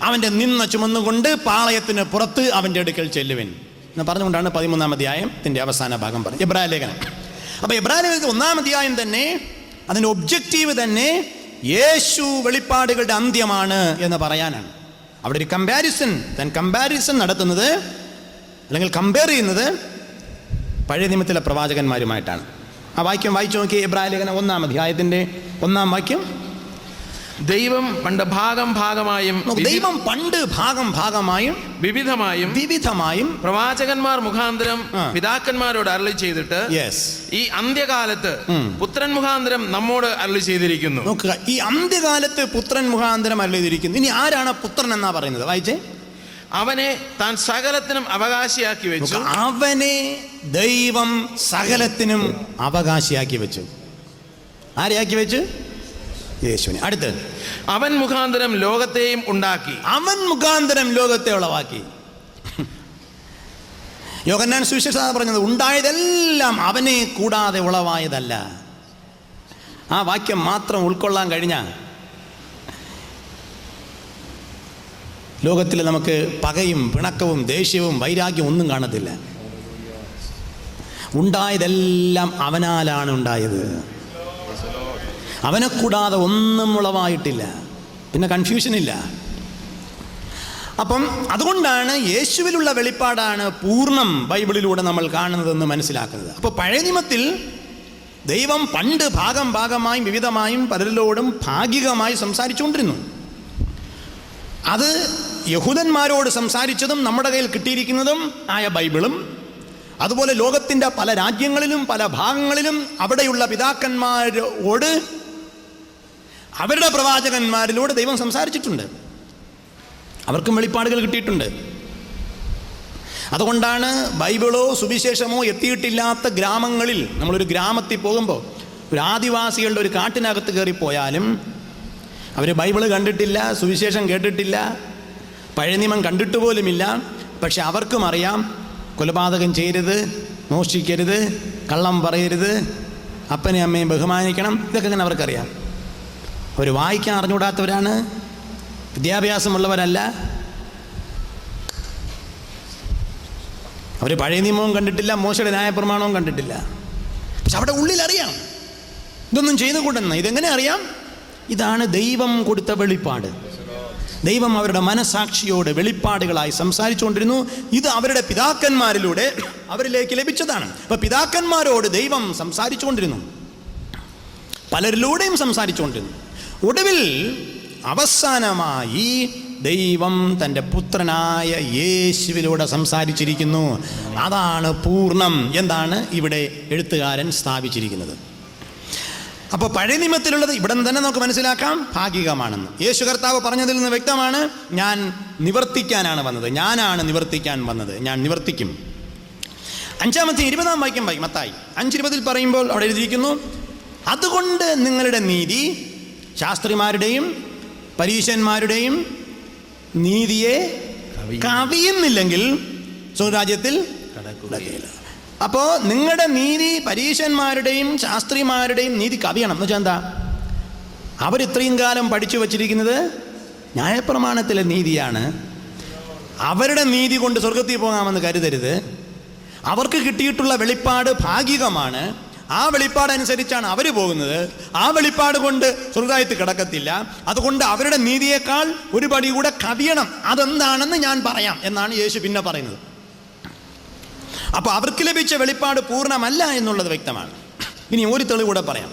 അവൻ്റെ നിന്ന ചുമന്നുകൊണ്ട് പാളയത്തിന് പുറത്ത് അവൻ്റെ അടുക്കൽ ചെല്ലുവിൻ എന്ന് പറഞ്ഞുകൊണ്ടാണ് 13-ാം അധ്യായത്തിൻ്റെ അവസാന ഭാഗം പറഞ്ഞത്, എബ്രായ ലേഖനം. അപ്പോൾ എബ്രായ ലേഖനത്തിൽ 1-ാം അധ്യായം തന്നെ അതിൻ്റെ ഒബ്ജക്റ്റീവ് തന്നെ യേശു വെളിപ്പാടുകളുടെ അന്ത്യമാണ് എന്ന് പറയാനാണ്. അവിടെ ഒരു കമ്പാരിസൺ നടത്തുന്നത്, അല്ലെങ്കിൽ കമ്പയർ ചെയ്യുന്നത് പഴയ നിയമത്തിലെ പ്രവാചകന്മാരുമായിട്ടാണ്. ആ വാക്യം വായിച്ചു നോക്കി. എബ്രായ ലേഖനം 1-ാം അധ്യായത്തിൻ്റെ 1-ാം വാക്യം. ദൈവം പണ്ട് ഭാഗമായും വിവിധമായും പ്രവാചകന്മാർ മുഖാന്തരം പിതാക്കന്മാരോട് അരുളി ചെയ്തിട്ട് ഈ അന്ത്യകാലത്ത് പുത്രൻ മുഖാന്തരം നമ്മോട് അരുളി ചെയ്തിരിക്കുന്നു. നോക്കുക, ഈ അന്ത്യകാലത്ത് പുത്രൻ മുഖാന്തരം അരുളി ചെയ്തിരിക്കുന്നു. ഇനി ആരാണ് പുത്രൻ എന്നാ പറയുന്നത്? വായിച്ചേ. അവനെ താൻ സകലത്തിനും അവകാശിയാക്കി വെച്ചു. അവനെ ദൈവം സകലത്തിനും അവകാശിയാക്കി വെച്ചു. ആരെയാക്കി വെച്ചു? യേശുവിനെ. അടുത്ത്, അവൻ മുഖാന്തരം ലോകത്തെയും ഉണ്ടാക്കി. അവൻ മുഖാന്തരം ലോകത്തെ ഉളവാക്കി. യോഹന്നാൻ സുവിശേഷകൻ പറഞ്ഞത് ഉണ്ടായതെല്ലാം അവനെ കൂടാതെ ഉളവായതല്ല. ആ വാക്യം മാത്രം ഉൾക്കൊള്ളാൻ കഴിഞ്ഞാൽ ലോകത്തിൽ നമുക്ക് പകയും പിണക്കവും ദേഷ്യവും വൈരാഗ്യവും ഒന്നും കാണത്തില്ല. ഉണ്ടായതെല്ലാം അവനാലാണ് ഉണ്ടായത്. അവനെ കൂടാതെ ഒന്നും ഉളവായിട്ടില്ല. പിന്നെ കൺഫ്യൂഷനില്ല. അപ്പം അതുകൊണ്ടാണ് യേശുവിലുള്ള വെളിപ്പാടാണ് പൂർണ്ണം ബൈബിളിലൂടെ നമ്മൾ കാണുന്നതെന്ന് മനസ്സിലാക്കുന്നത്. അപ്പോൾ പഴയ നിയമത്തിൽ ദൈവം പണ്ട് ഭാഗമായും വിവിധമായും പലരിലോടും ഭാഗികമായി സംസാരിച്ചുകൊണ്ടിരുന്നു. അത് യഹൂദന്മാരോട് സംസാരിച്ചതും നമ്മുടെ കയ്യിൽ കിട്ടിയിരിക്കുന്നതും ആയ ബൈബിളും, അതുപോലെ ലോകത്തിൻ്റെ പല രാജ്യങ്ങളിലും പല ഭാഗങ്ങളിലും അവിടെയുള്ള പിതാക്കന്മാരോട് അവരുടെ പ്രവാചകന്മാരിലൂടെ ദൈവം സംസാരിച്ചിട്ടുണ്ട്. അവർക്കും വെളിപ്പാടുകൾ കിട്ടിയിട്ടുണ്ട്. അതുകൊണ്ടാണ് ബൈബിളോ സുവിശേഷമോ എത്തിയിട്ടില്ലാത്ത ഗ്രാമങ്ങളിൽ, നമ്മളൊരു ഗ്രാമത്തിൽ പോകുമ്പോൾ ഒരു ആദിവാസികളുടെ ഒരു കാട്ടിനകത്ത് കയറിപ്പോയാലും അവർ ബൈബിള് കണ്ടിട്ടില്ല, സുവിശേഷം കേട്ടിട്ടില്ല, പഴയ നിയമം കണ്ടിട്ട് പോലുമില്ല. പക്ഷെ അവർക്കും അറിയാം കൊലപാതകം ചെയ്യരുത്, മോഷ്ടിക്കരുത്, കള്ളം പറയരുത്, അപ്പനെയും അമ്മയും ബഹുമാനിക്കണം. ഇതൊക്കെ അങ്ങനെ അവർക്കറിയാം. അവർ വായിക്കാൻ അറിഞ്ഞുകൂടാത്തവരാണ്, വിദ്യാഭ്യാസമുള്ളവരല്ല. അവർ പഴയ നിയമവും കണ്ടിട്ടില്ല, മോശയുടെ ന്യായപ്രമാണവും കണ്ടിട്ടില്ല. പക്ഷെ അവിടെ ഉള്ളിലറിയാം ഇതൊന്നും ചെയ്തുകൂടെന്ന്. ഇതെങ്ങനെ അറിയാം? ഇതാണ് ദൈവം കൊടുത്ത വെളിപ്പാട്. ദൈവം അവരുടെ മനസാക്ഷിയോട് വെളിപ്പാടുകളായി സംസാരിച്ചുകൊണ്ടിരുന്നു. ഇത് അവരുടെ പിതാക്കന്മാരിലൂടെ അവരിലേക്ക് ലഭിച്ചതാണ്. അപ്പോൾ പിതാക്കന്മാരോട് ദൈവം സംസാരിച്ചുകൊണ്ടിരുന്നു, പലരിലൂടെയും സംസാരിച്ചുകൊണ്ടിരുന്നു. ഒടുവിൽ അവസാനമായി ദൈവം തൻ്റെ പുത്രനായ യേശുവിലൂടെ സംസാരിച്ചിരിക്കുന്നു. അതാണ് പൂർണ്ണം. എന്താണ് ഇവിടെ എഴുത്തുകാരൻ സ്ഥാപിച്ചിരിക്കുന്നത്? അപ്പോൾ പഴയ നിയമത്തിലുള്ളത് ഇവിടെ തന്നെ നമുക്ക് മനസ്സിലാക്കാം ഭാഗികമാണെന്ന്. യേശു കർത്താവ് പറഞ്ഞതിൽ നിന്ന് വ്യക്തമാണ്, ഞാൻ നിവർത്തിക്കാനാണ് വന്നത്, ഞാനാണ് നിവർത്തിക്കാൻ വന്നത്, ഞാൻ നിവർത്തിക്കും. 5-ാമത്തെ 20-ാം വാക്യം മത്തായി 5:20 പറയുമ്പോൾ അവിടെ എഴുതിയിരിക്കുന്നു, അതുകൊണ്ട് നിങ്ങളുടെ നീതി ശാസ്ത്രിമാരുടെയും പരീശന്മാരുടെയും നീതിയെ കവിയുന്നില്ലെങ്കിൽ സ്വർഗ്ഗരാജ്യത്തിൽ കടക്കുകയില്ല. അപ്പോൾ നിങ്ങളുടെ നീതി പരീശന്മാരുടെയും ശാസ്ത്രിമാരുടെയും നീതി കവിയണം. എന്ന് വെച്ചാൽ എന്താ? അവരിത്രയും കാലം പഠിച്ചു വച്ചിരിക്കുന്നത് ന്യായപ്രമാണത്തിലെ നീതിയാണ്. അവരുടെ നീതി കൊണ്ട് സ്വർഗത്തിൽ പോകാമെന്ന് കരുതരുത്. അവർക്ക് കിട്ടിയിട്ടുള്ള വെളിപ്പാട് ഭാഗികമാണ്. ആ വെളിപ്പാടനുസരിച്ചാണ് അവർ പോകുന്നത്. ആ വെളിപ്പാട് കൊണ്ട് സ്വർഗ്ഗത്തിൽ കിടക്കത്തില്ല. അതുകൊണ്ട് അവരുടെ നീതിയേക്കാൾ ഒരു പടി കൂടെ കവിയണം. അതെന്താണെന്ന് ഞാൻ പറയാം എന്നാണ് യേശു പിന്നെ പറയുന്നത്. അപ്പോൾ അവർക്ക് ലഭിച്ച വെളിപ്പാട് പൂർണ്ണമല്ല എന്നുള്ളത് വ്യക്തമാണ്. ഇനി ഒരു തെളിവ് കൂടെ പറയാം,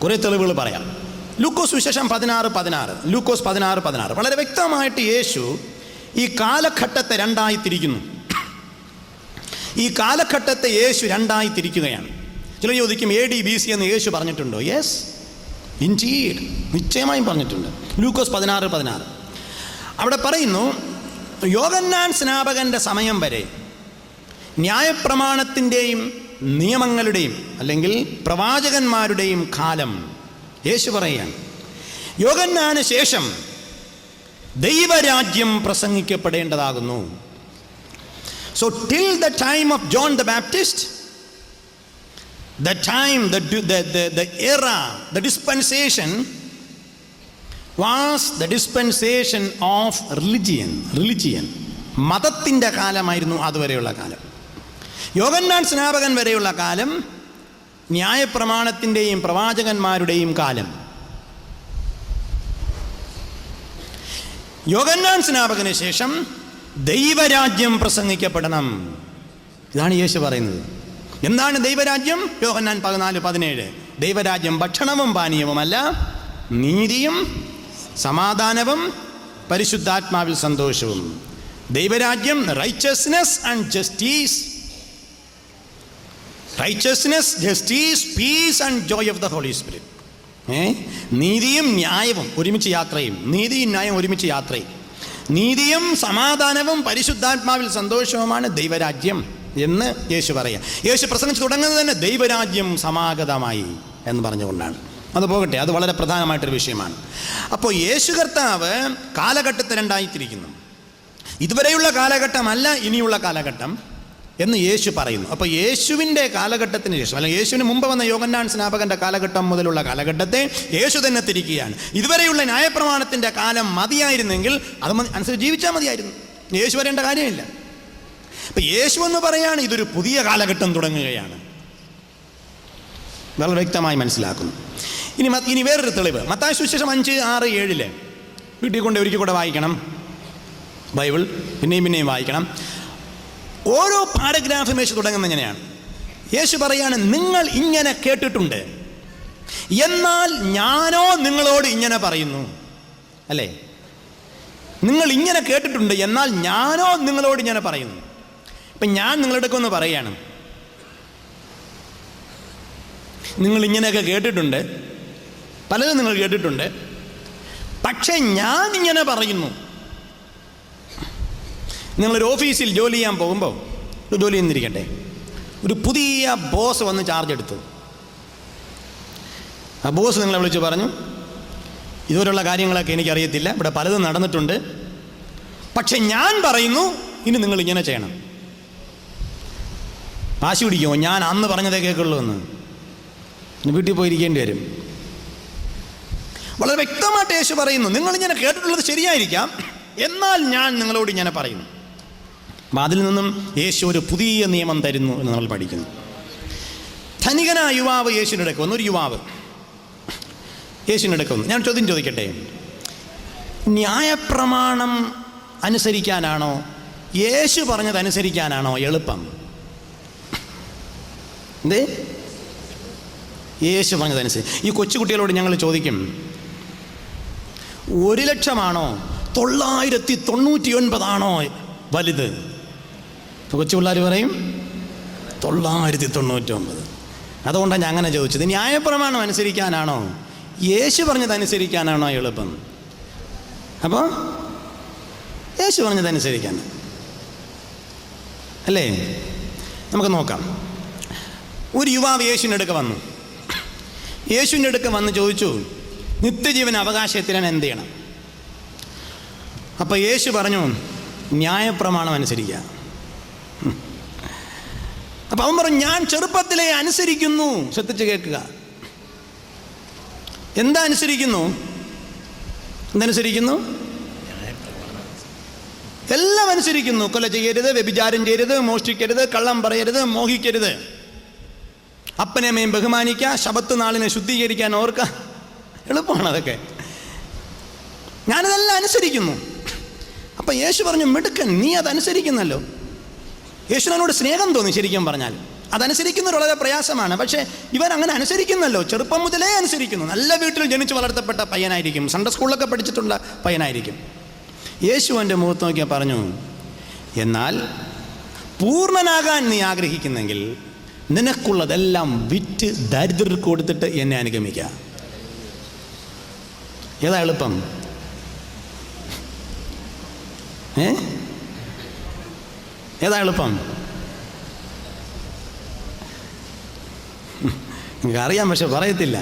കുറേ തെളിവുകൾ പറയാം. ലൂക്കോസ് വിശേഷം 16:16, ലൂക്കോസ് 16:16 വളരെ വ്യക്തമായിട്ട് യേശു ഈ കാലഘട്ടത്തെ രണ്ടായി തിരിക്കുന്നു. ഈ കാലഘട്ടത്തെ യേശു രണ്ടായി തിരിക്കുകയാണ്. ചിലർ ചോദിക്കും AD BC എന്ന് യേശു പറഞ്ഞിട്ടുണ്ടോ? യെസ്, ഇൻഡീഡ്, നിശ്ചയമായും പറഞ്ഞിട്ടുണ്ട്. ലൂക്കോസ് 16:16 അവിടെ പറയുന്നു, യോഹന്നാൻ സ്നാപകന്റെ സമയം വരെ ന്യായപ്രമാണത്തിൻ്റെയും നിയമങ്ങളുടെയും അല്ലെങ്കിൽ പ്രവാചകന്മാരുടെയും കാലം. യേശു പറയുകയാണ്, യോഹന്നാന് ശേഷം ദൈവരാജ്യം പ്രസംഗിക്കപ്പെടേണ്ടതാകുന്നു. So till the time of John the Baptist, the time, the era, the dispensation was the dispensation of religion. മതത്തിൻ്റെ കാലമായിരുന്നു അതുവരെയുള്ള കാലം. യോഹന്നാൻ സ്നാപകൻ വരെയുള്ള കാലം ന്യായപ്രമാണത്തിൻ്റെയും പ്രവാചകന്മാരുടെയും കാലം. യോഹന്നാൻ സ്നാപകന് ശേഷം ദൈവരാജ്യം പ്രസംഗിക്കപ്പെടണം. ഇതാണ് യേശു പറയുന്നത്. എന്താണ് ദൈവരാജ്യം? യോഹന്നാൻ 14:17 ദൈവരാജ്യം ഭക്ഷണവും പാനീയവുമല്ല, നീതിയും സമാധാനവും പരിശുദ്ധാത്മാവിൽ സന്തോഷവും. ദൈവരാജ്യം righteousness and justice, righteousness, justice, peace and joy of the Holy Spirit. നീതിയും ന്യായവും ഒരുമിച്ച് യാത്രയും, നീതിയും ന്യായം ഒരുമിച്ച് യാത്രയും, നീതിയും സമാധാനവും പരിശുദ്ധാത്മാവിൽ സന്തോഷവുമാണ് ദൈവരാജ്യം എന്ന് യേശു പറയാം. യേശു പ്രസംഗിച്ച് തുടങ്ങുന്നത് തന്നെ ദൈവരാജ്യം സമാഗതമായി എന്ന് പറഞ്ഞുകൊണ്ടാണ്. അത് പോകട്ടെ, അത് വളരെ പ്രധാനമായിട്ടൊരു വിഷയമാണ്. അപ്പോൾ യേശു കർത്താവ് കാലഘട്ടത്തെ രണ്ടായിത്തിരിക്കുന്നു. ഇതുവരെയുള്ള കാലഘട്ടമല്ല ഇനിയുള്ള കാലഘട്ടം എന്ന് യേശു പറയുന്നു. അപ്പോൾ യേശുവിൻ്റെ കാലഘട്ടത്തിന് ശേഷം, അല്ലെങ്കിൽ യേശുവിന് മുമ്പ് വന്ന യോഹന്നാൻ സ്നാപകൻ്റെ കാലഘട്ടം മുതലുള്ള കാലഘട്ടത്തെ യേശു തന്നെ തിരിക്കുകയാണ്. ഇതുവരെയുള്ള ന്യായപ്രമാണത്തിൻ്റെ കാലം മതിയായിരുന്നെങ്കിൽ അത് അനുസരിച്ച് ജീവിച്ചാൽ മതിയായിരുന്നു, യേശു വരേണ്ട കാര്യമില്ല. അപ്പം യേശു എന്ന് പറയാണ് ഇതൊരു പുതിയ കാലഘട്ടം തുടങ്ങുകയാണ്. വളരെ വ്യക്തമായി മനസ്സിലാക്കുന്നു. ഇനി വേറൊരു തെളിവ്, മത്തായി സുവിശേഷം 5:6-7 വീട്ടിൽ കൊണ്ട് ഒരിക്കൽ കൂടെ വായിക്കണം ബൈബിൾ, പിന്നെയും വായിക്കണം. ഓരോ പാരഗ്രാഫും യേശു തുടങ്ങുന്നത് എങ്ങനെയാണ്? യേശു പറയാണ്, നിങ്ങൾ ഇങ്ങനെ കേട്ടിട്ടുണ്ട്, എന്നാൽ ഞാനോ നിങ്ങളോട് ഇങ്ങനെ പറയുന്നു. അല്ലേ? നിങ്ങൾ ഇങ്ങനെ കേട്ടിട്ടുണ്ട്, എന്നാൽ ഞാനോ നിങ്ങളോട് ഇങ്ങനെ പറയുന്നു. ഇപ്പം ഞാൻ നിങ്ങളുടെ ഒന്ന് പറയാണ്, നിങ്ങൾ ഇങ്ങനെയൊക്കെ കേട്ടിട്ടുണ്ട്, പലതും നിങ്ങൾ കേട്ടിട്ടുണ്ട്, പക്ഷെ ഞാൻ ഇങ്ങനെ പറയുന്നു. നിങ്ങളൊരു ഓഫീസിൽ ജോലി ചെയ്യാൻ പോകുമ്പോൾ, ജോലി ചെയ്യുന്നിരിക്കട്ടെ, ഒരു പുതിയ ബോസ് വന്ന് ചാർജ് എടുത്തു. ആ ബോസ് നിങ്ങളെ വിളിച്ച് പറഞ്ഞു, ഇതുവരെയുള്ള കാര്യങ്ങളൊക്കെ എനിക്കറിയത്തില്ല, ഇവിടെ പലതും നടന്നിട്ടുണ്ട്, പക്ഷെ ഞാൻ പറയുന്നു ഇനി നിങ്ങൾ ഇങ്ങനെ ചെയ്യണം. വാശി പിടിക്കുമോ? ഞാൻ അന്ന് പറഞ്ഞതേ കേൾക്കുള്ളൂ എന്ന്. വീട്ടിൽ പോയിരിക്കേണ്ടി വരും. വളരെ വ്യക്തമായിട്ട് യേശു പറയുന്നു, നിങ്ങളിങ്ങനെ കേട്ടിട്ടുള്ളത് ശരിയായിരിക്കാം, എന്നാൽ ഞാൻ നിങ്ങളോട് ഇങ്ങനെ പറയുന്നു. അപ്പം അതിൽ നിന്നും യേശു ഒരു പുതിയ നിയമം തരുന്നു എന്ന് നമ്മൾ പഠിക്കുന്നു. ധനികനായ യുവാവ് യേശുവിൻ്റെ അടുക്കൽ വന്നു. ഒരു യുവാവ് യേശുവിൻ്റെ അടുക്കൽ വന്നു. ഞാൻ ചോദ്യം ചോദിക്കട്ടെ, ന്യായപ്രമാണം അനുസരിക്കാനാണോ യേശു പറഞ്ഞതനുസരിക്കാനാണോ എളുപ്പം? എന്തേ? യേശു പറഞ്ഞതനുസരിച്ച്. ഈ കൊച്ചുകുട്ടികളോട് ഞങ്ങൾ ചോദിക്കും, 1,00,000 999 വലുത്? കൊച്ചു പിള്ളേർ പറയും 999. അതുകൊണ്ടാണ് ഞാൻ അങ്ങനെ ചോദിച്ചത്. ന്യായപ്രമാണം അനുസരിക്കാനാണോ യേശു പറഞ്ഞതനുസരിക്കാനാണോ എളുപ്പം? അപ്പോൾ യേശു പറഞ്ഞതനുസരിക്കാൻ അല്ലേ? നമുക്ക് നോക്കാം. ഒരു യുവാവ് യേശുവിൻ്റെ അടുക്ക വന്നു. യേശുവിൻ്റെ അടുക്ക വന്ന് ചോദിച്ചു, നിത്യജീവൻ അവകാശത്തിന് എന്ത് ചെയ്യണം? അപ്പം യേശു പറഞ്ഞു, ന്യായപ്രമാണം അനുസരിക്കുക. അപ്പം അവൻ പറഞ്ഞു, ഞാൻ ചെറുപ്പത്തിലേ അനുസരിക്കുന്നു. ശ്രദ്ധിച്ച് കേൾക്കുക. എന്താ അനുസരിക്കുന്നു? എന്തനുസരിക്കുന്നു? എല്ലാം അനുസരിക്കുന്നു. കൊല ചെയ്യരുത്, വ്യഭിചാരം ചെയ്യരുത്, മോഷ്ടിക്കരുത്, കള്ളം പറയരുത്, മോഹിക്കരുത്, അപ്പനെമ്മയും ബഹുമാനിക്കുക, ശബത്ത് നാളിനെ ശുദ്ധീകരിക്കാൻ ഓർക്കുക. എളുപ്പമാണ് അതൊക്കെ. ഞാനതെല്ലാം അനുസരിക്കുന്നു. അപ്പം യേശു പറഞ്ഞു, മിടുക്കൻ, നീ അതനുസരിക്കുന്നല്ലോ. യേശുവിനോട് സ്നേഹം തോന്നി. ശരിക്കും പറഞ്ഞാൽ അതനുസരിക്കുന്നത് വളരെ പ്രയാസമാണ്. പക്ഷേ ഇവൻ അങ്ങനെ അനുസരിക്കുന്നല്ലോ, ചെറുപ്പം മുതലേ അനുസരിക്കുന്നു. നല്ല വീട്ടിൽ ജനിച്ച് വളർത്തപ്പെട്ട പയ്യനായിരിക്കും, സൺഡേ സ്കൂളിലൊക്കെ പഠിച്ചിട്ടുള്ള പയ്യനായിരിക്കും. യേശു എൻ്റെ മുഖത്ത് നോക്കിയാൽ പറഞ്ഞു, എന്നാൽ പൂർണ്ണനാകാൻ നീ ആഗ്രഹിക്കുന്നെങ്കിൽ നിനക്കുള്ളതെല്ലാം വിറ്റ് ദരിദ്രർക്ക് കൊടുത്തിട്ട് എന്നെ അനുഗമിക്കുക. ഏതാ എളുപ്പം? ഏതാ എളുപ്പം? നിങ്ങൾക്ക് അറിയാം, പക്ഷെ പറയത്തില്ല.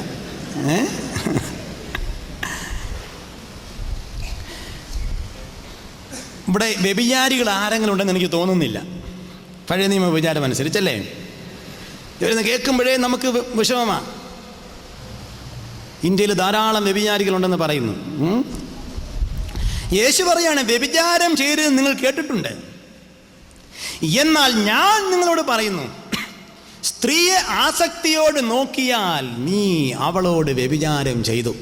ഇവിടെ വ്യഭിചാരികൾ ആരെങ്കിലും ഉണ്ടെന്ന് എനിക്ക് തോന്നുന്നില്ല, പഴയ നിയമ വിചാരം അനുസരിച്ചല്ലേ. ഇവരെന്ന് കേൾക്കുമ്പോഴേ നമുക്ക് വിഷമമാണ്. ഇന്ത്യയിൽ ധാരാളം വ്യഭിചാരികളുണ്ടെന്ന് പറയുന്നു. യേശു പറയാണ്, വ്യഭിചാരം ചെയ്തത് നിങ്ങൾ കേട്ടിട്ടുണ്ട്, എന്നാൽ ഞാൻ നിങ്ങളോട് പറയുന്നു, സ്ത്രീയെ ആസക്തിയോട് നോക്കിയാൽ നീ അവളോട് വ്യഭിചാരം ചെയ്തു.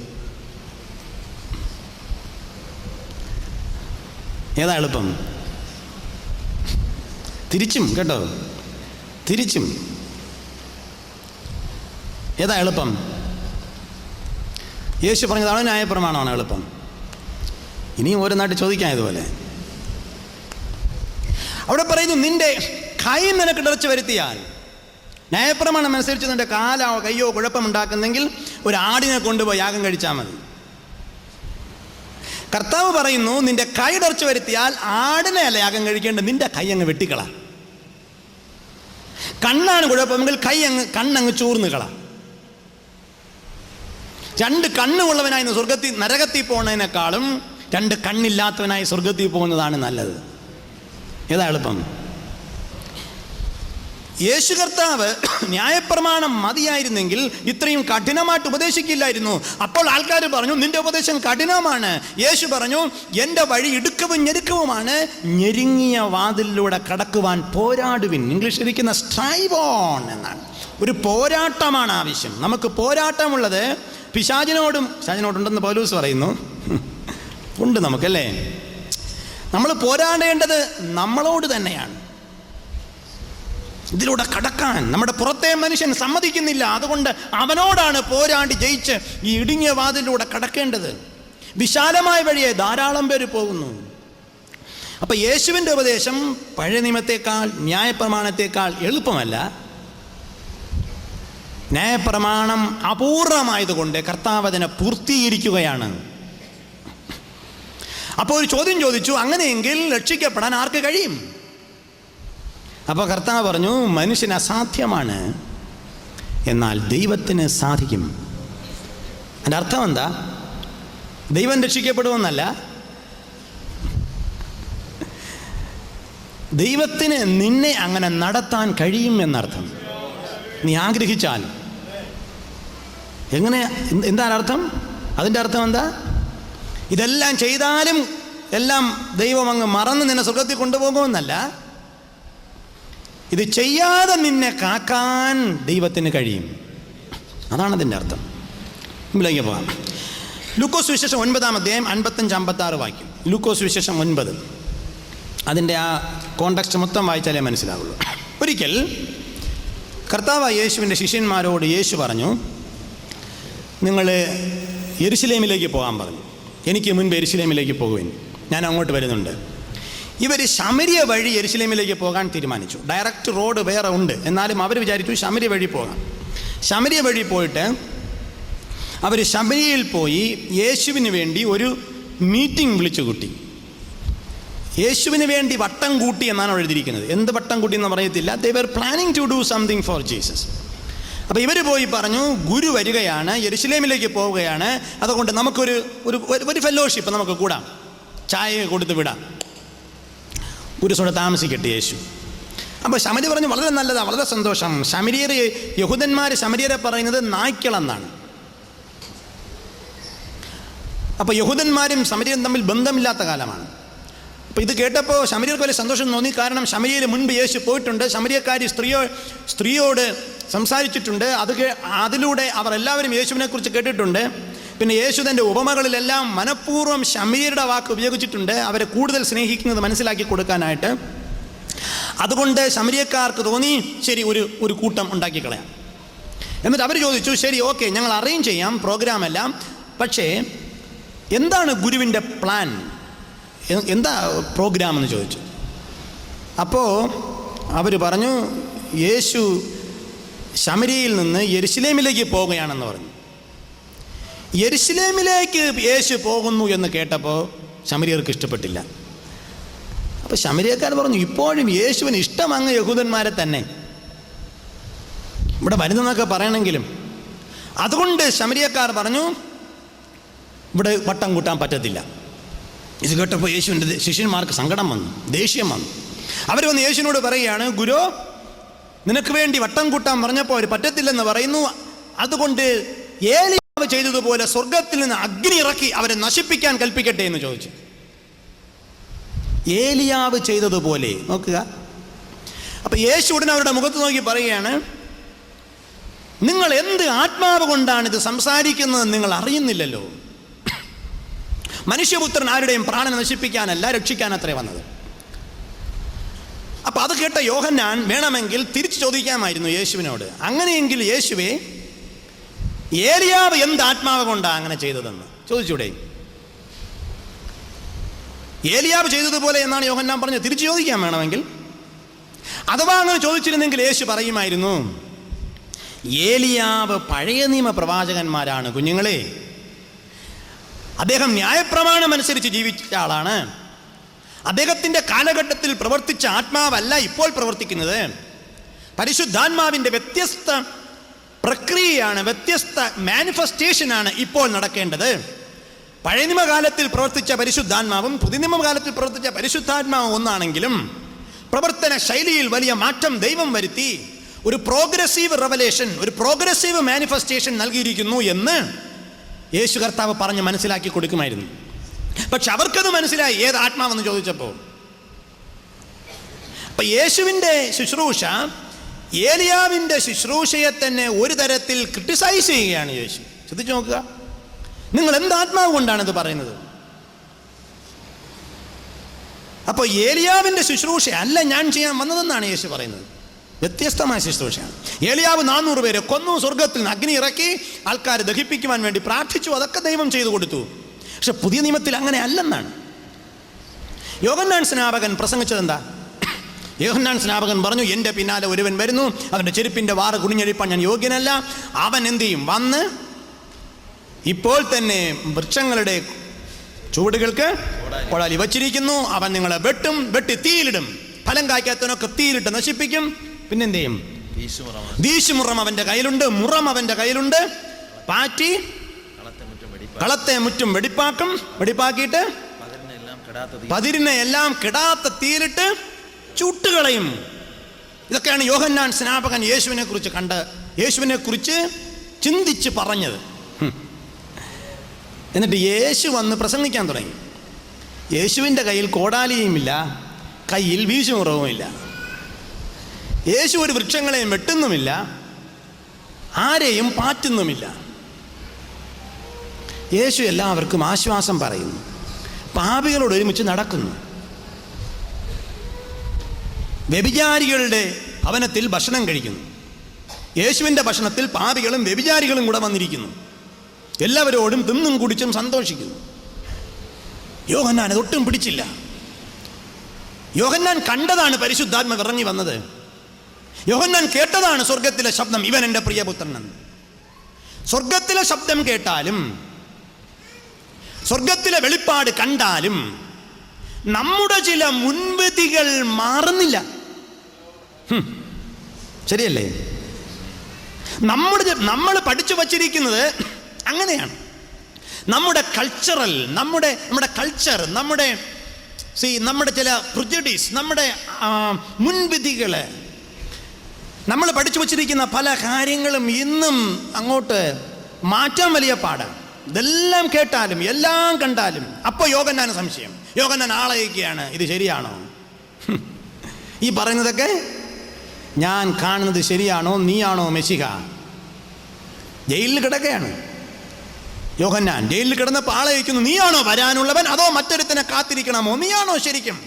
ഏതാ എളുപ്പം? തിരിച്ചും കേട്ടോ, തിരിച്ചും. ഏതാ എളുപ്പം? യേശു പറഞ്ഞതാണ് ന്യായപ്രമാണമാണ് എളുപ്പം. ഇനിയും ഓരോ നാട്ടിൽ ചോദിക്കാം ഇതുപോലെ. അവിടെ പറയുന്നു, നിന്റെ കൈ നിനക്ക് ഇടർച്ച വരുത്തിയാൽ, ന്യായപ്രമാണം അനുസരിച്ച് നിന്റെ കാലോ കയ്യോ കുഴപ്പമുണ്ടാക്കുന്നെങ്കിൽ ഒരു ആടിനെ കൊണ്ടുപോയി യാഗം കഴിച്ചാൽ മതി. കർത്താവ് പറയുന്നു, നിന്റെ കൈ ഇടർച്ച വരുത്തിയാൽ ആടിനെ അല്ല യാഗം കഴിക്കേണ്ടത്, നിന്റെ കൈ അങ്ങ് വെട്ടിക്കള. കണ്ണാണ് കുഴപ്പമെങ്കിൽ കണ്ണങ്ങ് ചൂർന്ന് കള. രണ്ട് കണ്ണുള്ളവനായി സ്വർഗത്തിൽ നരകത്തിൽ പോകുന്നതിനേക്കാളും രണ്ട് കണ്ണില്ലാത്തവനായി സ്വർഗത്തിൽ പോകുന്നതാണ് നല്ലത്. ഏതാ എളുപ്പം? യേശു കർത്താവ് ന്യായപ്രമാണം മതിയായിരുന്നെങ്കിൽ ഇത്രയും കഠിനമായിട്ട് ഉപദേശിക്കില്ലായിരുന്നു. അപ്പോൾ ആൾക്കാർ പറഞ്ഞു, നിന്റെ ഉപദേശം കഠിനമാണ്. യേശു പറഞ്ഞു, എൻ്റെ വഴി ഇടുക്കവും ഞെരുക്കവുമാണ്, ഞെരുങ്ങിയ വാതിലിലൂടെ കടക്കുവാൻ പോരാടുവിൻ. ഇംഗ്ലീഷ് ഇരിക്കുന്ന സ്ട്രൈവ് ഓൺ എന്നാണ്. ഒരു പോരാട്ടമാണ് ആവശ്യം. നമുക്ക് പോരാട്ടമുള്ളത് പിശാചിനോടുണ്ടെന്ന് പൗലോസ് പറയുന്നു. ഉണ്ട് നമുക്കല്ലേ. നമ്മൾ പോരാടേണ്ടത് നമ്മളോട് തന്നെയാണ്. ഇതിലൂടെ കടക്കാൻ നമ്മുടെ പുറത്തെ മനുഷ്യൻ സമ്മതിക്കുന്നില്ല. അതുകൊണ്ട് അവനോടാണ് പോരാടി ജയിച്ച് ഈ ഇടുങ്ങിയ വാതിലൂടെ കടക്കേണ്ടത്. വിശാലമായ വഴിയെ ധാരാളം പേര് പോകുന്നു. അപ്പം യേശുവിൻ്റെ ഉപദേശം പഴയ നിയമത്തേക്കാൾ ന്യായപ്രമാണത്തേക്കാൾ എളുപ്പമല്ല. ന്യായപ്രമാണം അപൂർണമായതുകൊണ്ട് കർത്താവ് അതിനെ പൂർത്തീകരിക്കുകയാണ്. അപ്പോൾ ഒരു ചോദ്യം ചോദിച്ചു, അങ്ങനെയെങ്കിൽ രക്ഷിക്കപ്പെടാൻ ആർക്ക് കഴിയും? അപ്പോൾ കർത്താവ് പറഞ്ഞു, മനുഷ്യന് അസാധ്യമാണ്, എന്നാൽ ദൈവത്തിന് സാധിക്കും. അതിൻ്റെ അർത്ഥം എന്താ? ദൈവം രക്ഷിക്കപ്പെടുമെന്നല്ല, ദൈവത്തിന് നിന്നെ അങ്ങനെ നടത്താൻ കഴിയും എന്നർത്ഥം. നീ ആഗ്രഹിച്ചാൽ. എങ്ങനെ? എന്താണ് അർത്ഥം? അതിൻ്റെ അർത്ഥം എന്താ? ഇതെല്ലാം ചെയ്താലും എല്ലാം ദൈവം അങ്ങ് മറന്ന് നിന്നെ സ്വർഗത്തിൽ കൊണ്ടുപോകുമെന്നല്ല, ഇത് ചെയ്യാതെ നിന്നെ കാക്കാൻ ദൈവത്തിന് കഴിയും. അതാണ് അതിൻ്റെ അർത്ഥം. മുമ്പിലേക്ക് പോകാം. ലൂക്കോസ് വിശേഷം 9-ാം അധ്യായം 55-56 വാക്യം. ലൂക്കോസ് വിശേഷം 9, അതിൻ്റെ ആ കോണ്ടെക്സ്റ്റ് മൊത്തം വായിച്ചാലേ മനസ്സിലാവുള്ളൂ. ഒരിക്കൽ കർത്താവ് യേശുവിൻ്റെ ശിഷ്യന്മാരോട് യേശു പറഞ്ഞു, നിങ്ങൾ യെരുശലേമിലേക്ക് പോകാൻ പറഞ്ഞു. എനിക്ക് മുൻപ് യെരുശലേമിലേക്ക് പോകുവിൻ, ഞാൻ അങ്ങോട്ട് വരുന്നുണ്ട്. ഇവർ ശമരിയ വഴി യെരുശലേമിലേക്ക് പോകാൻ തീരുമാനിച്ചു. ഡയറക്റ്റ് റോഡ് വേറെ ഉണ്ട്, എന്നാലും അവർ വിചാരിച്ചു ശമരിയ വഴി പോകാം. ശമരിയ വഴി പോയിട്ട് അവർ ശമരിയയിൽ പോയി യേശുവിന് വേണ്ടി ഒരു മീറ്റിംഗ് വിളിച്ചു കൂട്ടി. യേശുവിന് വേണ്ടി വട്ടം കൂട്ടി എന്നാണ് എഴുതിയിരിക്കുന്നത്. എന്ത് വട്ടം കൂട്ടി എന്ന് പറയത്തില്ല. They were planning to do something for Jesus. അപ്പോൾ ഇവർ പോയി പറഞ്ഞു, ഗുരു വരികയാണ്, യെരുശലേമിലേക്ക് പോവുകയാണ്, അതുകൊണ്ട് നമുക്കൊരു ഫെലോഷിപ്പ് നമുക്ക് കൂടാം. ചായ കൊടുത്ത് വിടാം, ഒരു ദിവസം താമസിക്കട്ടെ യേശു. അപ്പോൾ ശമരി പറഞ്ഞു വളരെ നല്ലതാണ്, വളരെ സന്തോഷം. ശമരിയർ, യഹൂദന്മാർ ശമരിയരെ പറയുന്നത് നായ്ക്കളെന്നാണ്. അപ്പോൾ യഹൂദന്മാരും ശമരിയരും തമ്മിൽ ബന്ധമില്ലാത്ത കാലമാണ്. അപ്പോൾ ഇത് കേട്ടപ്പോൾ ശമരിയർക്ക് വലിയ സന്തോഷം തോന്നി. കാരണം ശമരിയയിൽ മുൻപ് യേശു പോയിട്ടുണ്ട്, ശമരിയക്കാരി സ്ത്രീയോട് സംസാരിച്ചിട്ടുണ്ട്. അതിലൂടെ അവർ എല്ലാവരും യേശുവിനെ കുറിച്ച് കേട്ടിട്ടുണ്ട്. പിന്നെ യേശു തൻ്റെ ഉപമകളിലെല്ലാം മനഃപൂർവ്വം ശമരിയരുടെ വാക്ക് ഉപയോഗിച്ചിട്ടുണ്ട്, അവരെ കൂടുതൽ സ്നേഹിക്കുന്നത് മനസ്സിലാക്കി കൊടുക്കാനായിട്ട്. അതുകൊണ്ട് ശമരിയക്കാർക്ക് തോന്നി ശരി ഒരു കൂട്ടം ഉണ്ടാക്കി കളയാം. എന്നിട്ട് അവർ ചോദിച്ചു, ശരി ഓക്കെ, ഞങ്ങൾ അറേഞ്ച് ചെയ്യാം പ്രോഗ്രാമെല്ലാം, പക്ഷേ എന്താണ് ഗുരുവിൻ്റെ പ്ലാൻ, എന്താ പ്രോഗ്രാം എന്ന് ചോദിച്ചു. അപ്പോൾ അവർ പറഞ്ഞു, യേശു ശമരിയയിൽ നിന്ന് യെരുശലേമിലേക്ക് പോവുകയാണെന്ന് പറഞ്ഞു. യെരുശലേമിലേക്ക് യേശു പോകുന്നു എന്ന് കേട്ടപ്പോൾ ശമരിയർക്ക് ഇഷ്ടപ്പെട്ടില്ല. അപ്പോൾ ശമരിയക്കാർ പറഞ്ഞു, ഇപ്പോഴും യേശുവിന് ഇഷ്ടം അങ്ങ് യഹൂദന്മാരെ തന്നെ ഇവിടെ വരുന്നെന്നൊക്കെ പറയണമെങ്കിലും. അതുകൊണ്ട് ശമരിയക്കാർ പറഞ്ഞു, ഇവിടെ വട്ടം കൂട്ടാൻ പറ്റത്തില്ല. ഇത് കേട്ടപ്പോൾ യേശുവിൻ്റെ ശിഷ്യന്മാർക്ക് സങ്കടം വന്നു, ദേഷ്യം വന്നു. അവർ വന്ന് യേശുവിനോട് പറയുകയാണ്, ഗുരു, നിനക്ക് വേണ്ടി വട്ടം കൂട്ടാൻ പറഞ്ഞപ്പോൾ അവർ പറ്റത്തില്ലെന്ന് പറയുന്നു. അതുകൊണ്ട് ഏലിയാവ് ചെയ്തതുപോലെ സ്വർഗത്തിൽ നിന്ന് അഗ്നി ഇറക്കി അവരെ നശിപ്പിക്കാൻ കൽപ്പിക്കട്ടെ എന്ന് ചോദിച്ചു. ഏലിയാവ് ചെയ്തതുപോലെ നോക്കുക. അപ്പം യേശു ഉടനെ അവരുടെ മുഖത്ത് നോക്കി പറയുകയാണ്, നിങ്ങൾ എന്ത് ആത്മാവ് കൊണ്ടാണ് ഇത് സംസാരിക്കുന്നത് നിങ്ങൾ അറിയുന്നില്ലല്ലോ. മനുഷ്യപുത്രൻ ആരുടെയും പ്രാണനെ നശിപ്പിക്കാനല്ല, രക്ഷിക്കാനത്രേ വന്നത്. അപ്പം അത് കേട്ട യോഹന്നാൻ വേണമെങ്കിൽ തിരിച്ചു ചോദിക്കാമായിരുന്നു യേശുവിനോട്, അങ്ങനെയെങ്കിൽ യേശുവേ, ഏലിയാവ് എന്ത് ആത്മാവ് കൊണ്ടാണ് അങ്ങനെ ചെയ്തതെന്ന് ചോദിച്ചൂടെ? ഏലിയാവ് ചെയ്തതുപോലെ എന്നാണ് യോഹന്നാൻ പറഞ്ഞത്, തിരിച്ചു ചോദിക്കാൻ വേണമെങ്കിൽ. അഥവാ അങ്ങനെ ചോദിച്ചിരുന്നെങ്കിൽ യേശു പറയുമായിരുന്നു, ഏലിയാവ് പഴയ നിയമ പ്രവാചകന്മാരാണ് കുഞ്ഞുങ്ങളെ. അദ്ദേഹം ന്യായപ്രമാണം അനുസരിച്ച് ജീവിച്ച ആളാണ്. അദ്ദേഹത്തിൻ്റെ കാലഘട്ടത്തിൽ പ്രവർത്തിച്ച ആത്മാവല്ല ഇപ്പോൾ പ്രവർത്തിക്കുന്നത്. പരിശുദ്ധാത്മാവിൻ്റെ വ്യത്യസ്ത പ്രക്രിയയാണ്, വ്യത്യസ്ത മാനിഫെസ്റ്റേഷനാണ് ഇപ്പോൾ നടക്കേണ്ടത്. പഴയ നിയമകാലത്തിൽ പ്രവർത്തിച്ച പരിശുദ്ധാത്മാവും പുതിയ നിയമകാലത്തിൽ പ്രവർത്തിച്ച പരിശുദ്ധാത്മാവും ഒന്നാണെങ്കിലും പ്രവർത്തന ശൈലിയിൽ വലിയ മാറ്റം ദൈവം വരുത്തി ഒരു പ്രോഗ്രസീവ് റെവലേഷൻ, ഒരു പ്രോഗ്രസീവ് മാനിഫെസ്റ്റേഷൻ നൽകിയിരിക്കുന്നു എന്ന് യേശു കർത്താവ് പറഞ്ഞ് മനസ്സിലാക്കി കൊടുക്കുമായിരുന്നു. പക്ഷെ അവർക്കത് മനസ്സിലായി ഏത് ആത്മാവെന്ന് ചോദിച്ചപ്പോൾ. അപ്പൊ യേശുവിൻ്റെ ശുശ്രൂഷ ഏലിയാവിൻ്റെ ശുശ്രൂഷയെ തന്നെ ഒരു തരത്തിൽ ക്രിട്ടിസൈസ് ചെയ്യുകയാണ് യേശു. ശ്രദ്ധിച്ചു നോക്കുക, നിങ്ങൾ എന്ത് ആത്മാവ് കൊണ്ടാണ് ഇത് പറയുന്നത്? അപ്പോൾ ഏലിയാവിൻ്റെ ശുശ്രൂഷ അല്ല ഞാൻ ചെയ്യാൻ വന്നതെന്നാണ് യേശു പറയുന്നത്. വ്യത്യസ്തമായ ശുശ്രൂഷയാണ്. ഏലിയാവ് 400 പേരെ കൊന്നു, സ്വർഗത്തിൽ നിന്ന് അഗ്നി ഇറക്കി ആൾക്കാരെ ദഹിപ്പിക്കുവാൻ വേണ്ടി പ്രാർത്ഥിച്ചു, അതൊക്കെ ദൈവം ചെയ്തു കൊടുത്തു. പക്ഷെ പുതിയ നിയമത്തിൽ അങ്ങനെ അല്ലെന്നാണ്. യോഹന്നാൻ സ്നാപകൻ പ്രസംഗിച്ചത് എന്താ? യോഹന്നാൻ സ്നാപകൻ പറഞ്ഞു, എൻ്റെ പിന്നാലെ ഒരുവൻ വരുന്നു, അവൻ്റെ ചെരുപ്പിൻ്റെ വാറ് കുനിഞ്ഞഴിപ്പാൻ ഞാൻ യോഗ്യനല്ല. അവൻ എന്ത് ചെയ്യും? വന്ന് ഇപ്പോൾ തന്നെ വൃക്ഷങ്ങളുടെ ചുവടുകൾക്ക് കൊടാലി വച്ചിരിക്കുന്നു, അവൻ നിങ്ങളെ വെട്ടി തീയിലിടും, ഫലം കായ്ക്കാത്തവനൊക്കെ തീയിലിട്ട് നശിപ്പിക്കും. പിന്നെന്ത് ചെയ്യും? വീശുമുറം അവൻ്റെ കയ്യിലുണ്ട്, മുറം അവൻ്റെ കയ്യിലുണ്ട്, പാറ്റി കളത്തെ മുറ്റും വെടിപ്പാക്കിയിട്ട് പതിരിനെ എല്ലാം കെടാത്ത തീയിലിട്ട് ചുട്ടുകളയും. ഇതൊക്കെയാണ് യോഹന്നാൻ സ്നാപകൻ യേശുവിനെ കുറിച്ച് ചിന്തിച്ച് പറഞ്ഞത്. എന്നിട്ട് യേശു വന്ന് പ്രസംഗിക്കാൻ തുടങ്ങി. യേശുവിൻ്റെ കയ്യിൽ കോടാലിയുമില്ല, കയ്യിൽ വീശുമുറവുമില്ല. യേശു ഒരു വൃക്ഷങ്ങളെയും വെട്ടുന്നുമില്ല, ആരെയും പാറ്റുന്നുമില്ല. യേശു എല്ലാവർക്കും ആശ്വാസം പറയുന്നു, പാപികളോട് ഒരുമിച്ച് നടക്കുന്നു. വ്യഭിചാരികളുടെ ഭവനത്തിൽ ഭക്ഷണം കഴിക്കുന്നു. യേശുവിൻ്റെ ഭക്ഷണത്തിൽ പാപികളും വ്യഭിചാരികളും കൂടെ വന്നിരിക്കുന്നു. എല്ലാവരോടും തിന്നും കുടിച്ചും സന്തോഷിക്കുന്നു. യോഹന്നാൻ അതൊട്ടും പിടിച്ചില്ല. യോഹന്നാൻ കണ്ടതാണ് പരിശുദ്ധാത്മ ഇറങ്ങി വന്നത്. യോഹന്നാൻ കേട്ടതാണ് സ്വർഗത്തിലെ ശബ്ദം, ഇവൻ എൻ്റെ പ്രിയപുത്രനെന്ന്. സ്വർഗത്തിലെ ശബ്ദം കേട്ടാലും സ്വർഗത്തിലെ വെളിപ്പാട് കണ്ടാലും നമ്മുടെ ചില മുൻവിധികൾ മാറുന്നില്ല. ശരിയല്ലേ? നമ്മൾ പഠിച്ചു വച്ചിരിക്കുന്നത് അങ്ങനെയാണ്. നമ്മുടെ കൾച്ചറൽ, നമ്മുടെ കൾച്ചർ, നമ്മുടെ ചില പ്രിജുഡീസ്, നമ്മുടെ മുൻവിധികൾ, നമ്മൾ പഠിച്ചു വച്ചിരിക്കുന്ന പല കാര്യങ്ങളും ഇന്നും അങ്ങോട്ട് മാറ്റാൻ വലിയ പാടാണ്. ഇതെല്ലാം കേട്ടാലും എല്ലാം കണ്ടാലും അപ്പോൾ യോഹന്നാന് സംശയം. യോഹന്നാൻ ആളയക്കുകയാണ്, ഇത് ശരിയാണോ, ഈ പറയുന്നതൊക്കെ ഞാൻ കാണുന്നത് ശരിയാണോ, നീയാണോ മെശിഹ? ജയിലിൽ കിടക്കുകയാണ് യോഹന്നാൻ. ജയിലിൽ കിടന്നപ്പോൾ ആളയക്കുന്നു, നീയാണോ വരാനുള്ളവൻ, അതോ മറ്റൊരുത്തനെ കാത്തിരിക്കണമോ? നീയാണോ ശരിക്കും?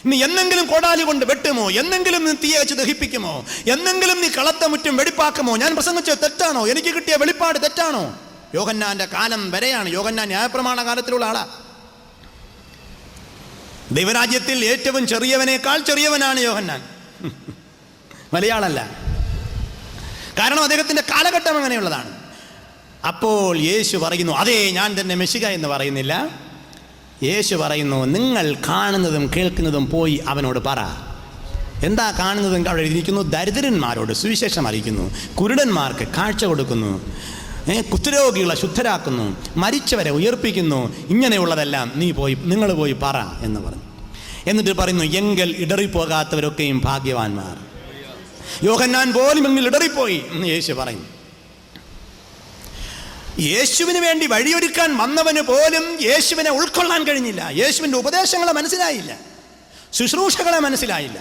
നീ എന്നെങ്കിലും കോടാലി കൊണ്ട് വെട്ടുമോ? എന്നെങ്കിലും നീ തീയെ വെച്ച് ദഹിപ്പിക്കുമോ? എന്നെങ്കിലും നീ കളത്തമുറ്റും വെടിപ്പാക്കുമോ? ഞാൻ പ്രസംഗിച്ചത് തെറ്റാണോ? എനിക്ക് കിട്ടിയ വെളിപ്പാട് തെറ്റാണോ? യോഹന്നാന്റെ കാലം വരെയാണ്. യോഹന്നാൻ ന്യായപ്രമാണ കാലത്തിലുള്ള ആളാ. ദൈവരാജ്യത്തിൽ ഏറ്റവും ചെറിയവനേക്കാൾ ചെറിയവനാണ് യോഹന്നാൻ. വലിയ ആളല്ല, കാരണം അദ്ദേഹത്തിന്റെ കാലഘട്ടം അങ്ങനെയുള്ളതാണ്. അപ്പോൾ യേശു പറയുന്നു, അതേ ഞാൻ തന്നെ മെശിഹ എന്ന് പറയുന്നില്ല. യേശു പറയുന്നു, നിങ്ങൾ കാണുന്നതും കേൾക്കുന്നതും പോയി അവനോട് പറ. എന്താ കാണുന്നതും? അവിടെ എഴുതിയിരിക്കുന്നു, ദരിദ്രന്മാരോട് സുവിശേഷം അറിയിക്കുന്നു, കുരുടന്മാർക്ക് കാഴ്ച കൊടുക്കുന്നു, കുഷ്ഠരോഗികളെ ശുദ്ധരാക്കുന്നു, മരിച്ചവരെ ഉയർപ്പിക്കുന്നു, ഇങ്ങനെയുള്ളതെല്ലാം നിങ്ങൾ പോയി പറ എന്ന് പറഞ്ഞു. എന്നിട്ട് പറയുന്നു, എങ്കിൽ ഇടറിപ്പോകാത്തവരൊക്കെയും ഭാഗ്യവാന്മാർ. യോഹന്നാൻ പോലും എങ്കിൽ ഇടറിപ്പോയി എന്ന് യേശു പറയും. യേശുവിന് വേണ്ടി വഴിയൊരുക്കാൻ വന്നവന് പോലും യേശുവിനെ ഉൾക്കൊള്ളാൻ കഴിഞ്ഞില്ല. യേശുവിൻ്റെ ഉപദേശങ്ങളെ മനസ്സിലായില്ല, ശുശ്രൂഷകളെ മനസ്സിലായില്ല.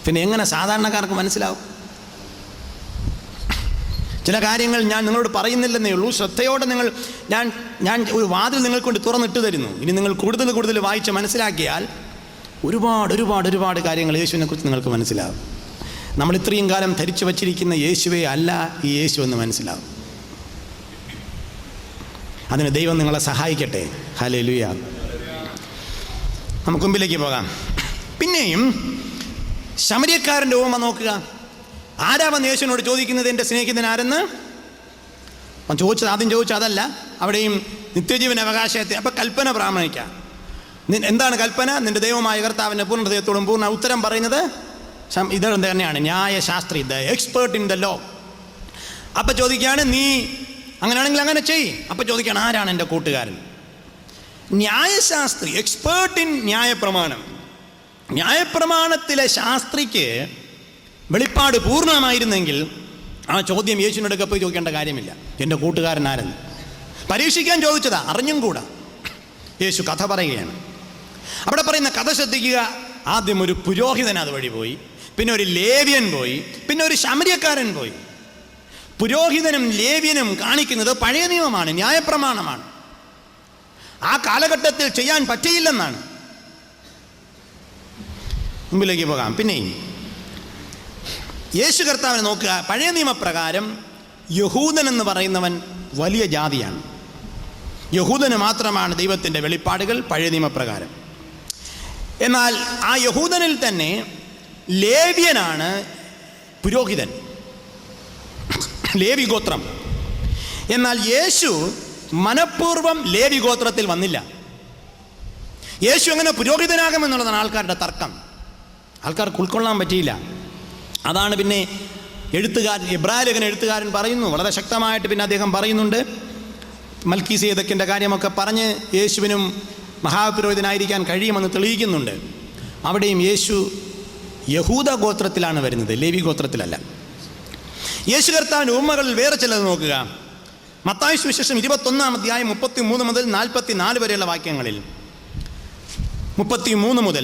പിന്നെ എങ്ങനെ സാധാരണക്കാർക്ക് മനസ്സിലാവും? ചില കാര്യങ്ങൾ ഞാൻ നിങ്ങളോട് പറയുന്നില്ലെന്നേ ഉള്ളൂ. ശ്രദ്ധയോടെ ഞാൻ ഒരു വാതിൽ നിങ്ങൾക്ക് കൊണ്ട് തുറന്നിട്ട് തരുന്നു. ഇനി നിങ്ങൾ കൂടുതൽ വായിച്ച് മനസ്സിലാക്കിയാൽ ഒരുപാട് കാര്യങ്ങൾ യേശുവിനെ കുറിച്ച് നിങ്ങൾക്ക് മനസ്സിലാവും. നമ്മൾ ഇത്രയും കാലം ധരിച്ചു വച്ചിരിക്കുന്ന യേശുവേ അല്ല ഈ യേശു എന്ന് മനസ്സിലാവും. അതിന് ദൈവം നിങ്ങളെ സഹായിക്കട്ടെ. ഹല്ലേലൂയ. നമുക്ക് മുമ്പിലേക്ക് പോകാം. പിന്നെയും ശമര്യക്കാരൻ്റെ ഉപമ നോക്കുക. ആരാ വന്ന് യേശുവിനോട് ചോദിക്കുന്നത്, എൻ്റെ സ്നേഹിതൻ ആരെന്ന്? ആദ്യം ചോദിച്ചത് അതല്ല, അവിടെയും നിത്യജീവൻ അവകാശത്തെ. അപ്പം കൽപ്പന പ്രാമാണിക്കാം. എന്താണ് കൽപ്പന? നിന്റെ ദൈവമായ കർത്താവിൻ്റെ പൂർണ്ണ ഹൃദയത്തോടും പൂർണ്ണ ഉത്തരം പറയുന്നത് ഇത് തന്നെയാണ്. ന്യായശാസ്ത്രി, the expert in the law. അപ്പം ചോദിക്കുകയാണ്, നീ അങ്ങനെയാണെങ്കിൽ അങ്ങനെ ചെയ്യ്. അപ്പം ചോദിക്കുകയാണ്, ആരാണ് എൻ്റെ കൂട്ടുകാരൻ? ന്യായശാസ്ത്രി, എക്സ്പേർട്ട് ഇൻ ന്യായപ്രമാണം. ന്യായപ്രമാണത്തിലെ ശാസ്ത്രിക്ക് വെളിപ്പാട് പൂർണ്ണമായിരുന്നെങ്കിൽ ആ ചോദ്യം യേശുവിനോടൊക്കെ പോയി ചോദിക്കേണ്ട കാര്യമില്ല. എൻ്റെ കൂട്ടുകാരൻ ആരെന്ന് പരീക്ഷിക്കാൻ ചോദിച്ചതാ, അറിഞ്ഞും കൂടാ. യേശു കഥ പറയുകയാണ്. അവിടെ പറയുന്ന കഥ ശ്രദ്ധിക്കുക. ആദ്യം ഒരു പുരോഹിതൻ അതുവഴി പോയി, പിന്നെ ഒരു ലേവ്യൻ പോയി, പിന്നെ ഒരു ശമര്യക്കാരൻ പോയി. പുരോഹിതനും ലേവ്യനും കാണിക്കുന്നത് പഴയ നിയമമാണ്, ന്യായപ്രമാണമാണ്. ആ കാലഘട്ടത്തിൽ ചെയ്യാൻ പറ്റിയില്ലെന്നാണ്. മുമ്പിലേക്ക് പോകാം. പിന്നെയും യേശു കർത്താവിനെ നോക്കുക. പഴയ നിയമപ്രകാരം യഹൂദൻ എന്ന് പറയുന്നവൻ വലിയ ജാതിയാണ്. യഹൂദന് മാത്രമാണ് ദൈവത്തിൻ്റെ വെളിപ്പാടുകൾ പഴയ നിയമപ്രകാരം. എന്നാൽ ആ യഹൂദനിൽ തന്നെ ലേവ്യനാണ് പുരോഹിതൻ, ലേവി ഗോത്രം. എന്നാൽ യേശു മനഃപൂർവ്വം ലേവി ഗോത്രത്തിൽ വന്നില്ല. യേശു എങ്ങനെ പുരോഹിതനാകുമെന്നുള്ളതാണ് ആൾക്കാരുടെ തർക്കം. ആൾക്കാർക്ക് ഉൾക്കൊള്ളാൻ പറ്റിയില്ല. അതാണ് പിന്നെ എബ്രായ എഴുത്തുകാരൻ പറയുന്നു വളരെ ശക്തമായിട്ട്. പിന്നെ അദ്ദേഹം പറയുന്നുണ്ട്, മൽക്കീസേദക്കിൻ്റെ കാര്യമൊക്കെ പറഞ്ഞ് യേശുവിനും മഹാപുരോഹിതനായിരിക്കാൻ കഴിയുമെന്ന് തെളിയിക്കുന്നുണ്ട്. അവിടെയും യേശു യഹൂദ ഗോത്രത്തിലാണ് വരുന്നത്, ലേവി ഗോത്രത്തിലല്ല. യേശു കർത്താവിൻ്റെ ഉപമകളിൽ വേറെ ചിലത് നോക്കുക. മത്തായി സുവിശേഷം 21-ാം അധ്യായം 33 മുതൽ 44 വരെയുള്ള വാക്യങ്ങളിൽ, 33 മുതൽ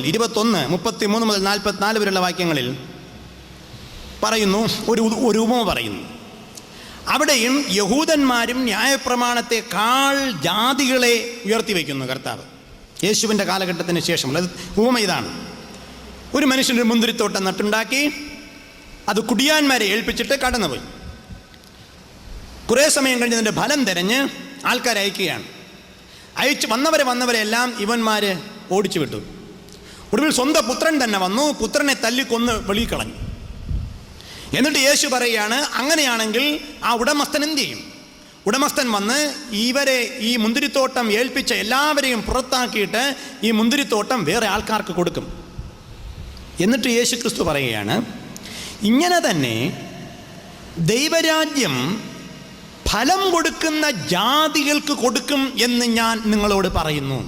44 വരെയുള്ള വാക്യങ്ങളിൽ പറയുന്നു, ഒരു ഉപമ പറയുന്നു. അവിടെയും യഹൂദന്മാരും ന്യായപ്രമാണത്തെക്കാൾ ജാതികളെ ഉയർത്തി വയ്ക്കുന്നു കർത്താവ് യേശുവിൻ്റെ കാലഘട്ടത്തിന് ശേഷം. ഉപമ ഇതാണ്: ഒരു മനുഷ്യൻ്റെ മുന്തിരിത്തോട്ടം നട്ടുണ്ടാക്കി അത് കുടിയാന്മാരെ ഏൽപ്പിച്ചിട്ട് കടന്നുപോയി. കുറേ സമയം കഴിഞ്ഞ് അതിൻ്റെ ഫലം തിരഞ്ഞ് ആൾക്കാരെ അയക്കുകയാണ്. വന്നവരെ എല്ലാം ഇവന്മാർ ഓടിച്ചു വിട്ടു. ഒടുവിൽ സ്വന്തം പുത്രൻ തന്നെ വന്നു, പുത്രനെ തല്ലിക്കൊന്ന് വെളിയിൽ കളഞ്ഞു. എന്നിട്ട് യേശു പറയുകയാണ്, അങ്ങനെയാണെങ്കിൽ ആ ഉടമസ്ഥൻ എന്ത് ചെയ്യും? ഉടമസ്ഥൻ വന്ന് ഇവരെ ഈ മുന്തിരിത്തോട്ടം ഏൽപ്പിച്ച എല്ലാവരെയും പുറത്താക്കിയിട്ട് ഈ മുന്തിരിത്തോട്ടം വേറെ ആൾക്കാർക്ക് കൊടുക്കും. എന്നിട്ട് യേശു ക്രിസ്തു പറയുകയാണ്, ഇങ്ങനെ തന്നെ ദൈവരാജ്യം ഫലം കൊടുക്കുന്ന ജാതികൾക്ക് കൊടുക്കും എന്ന് ഞാൻ നിങ്ങളോട് പറയുന്നു.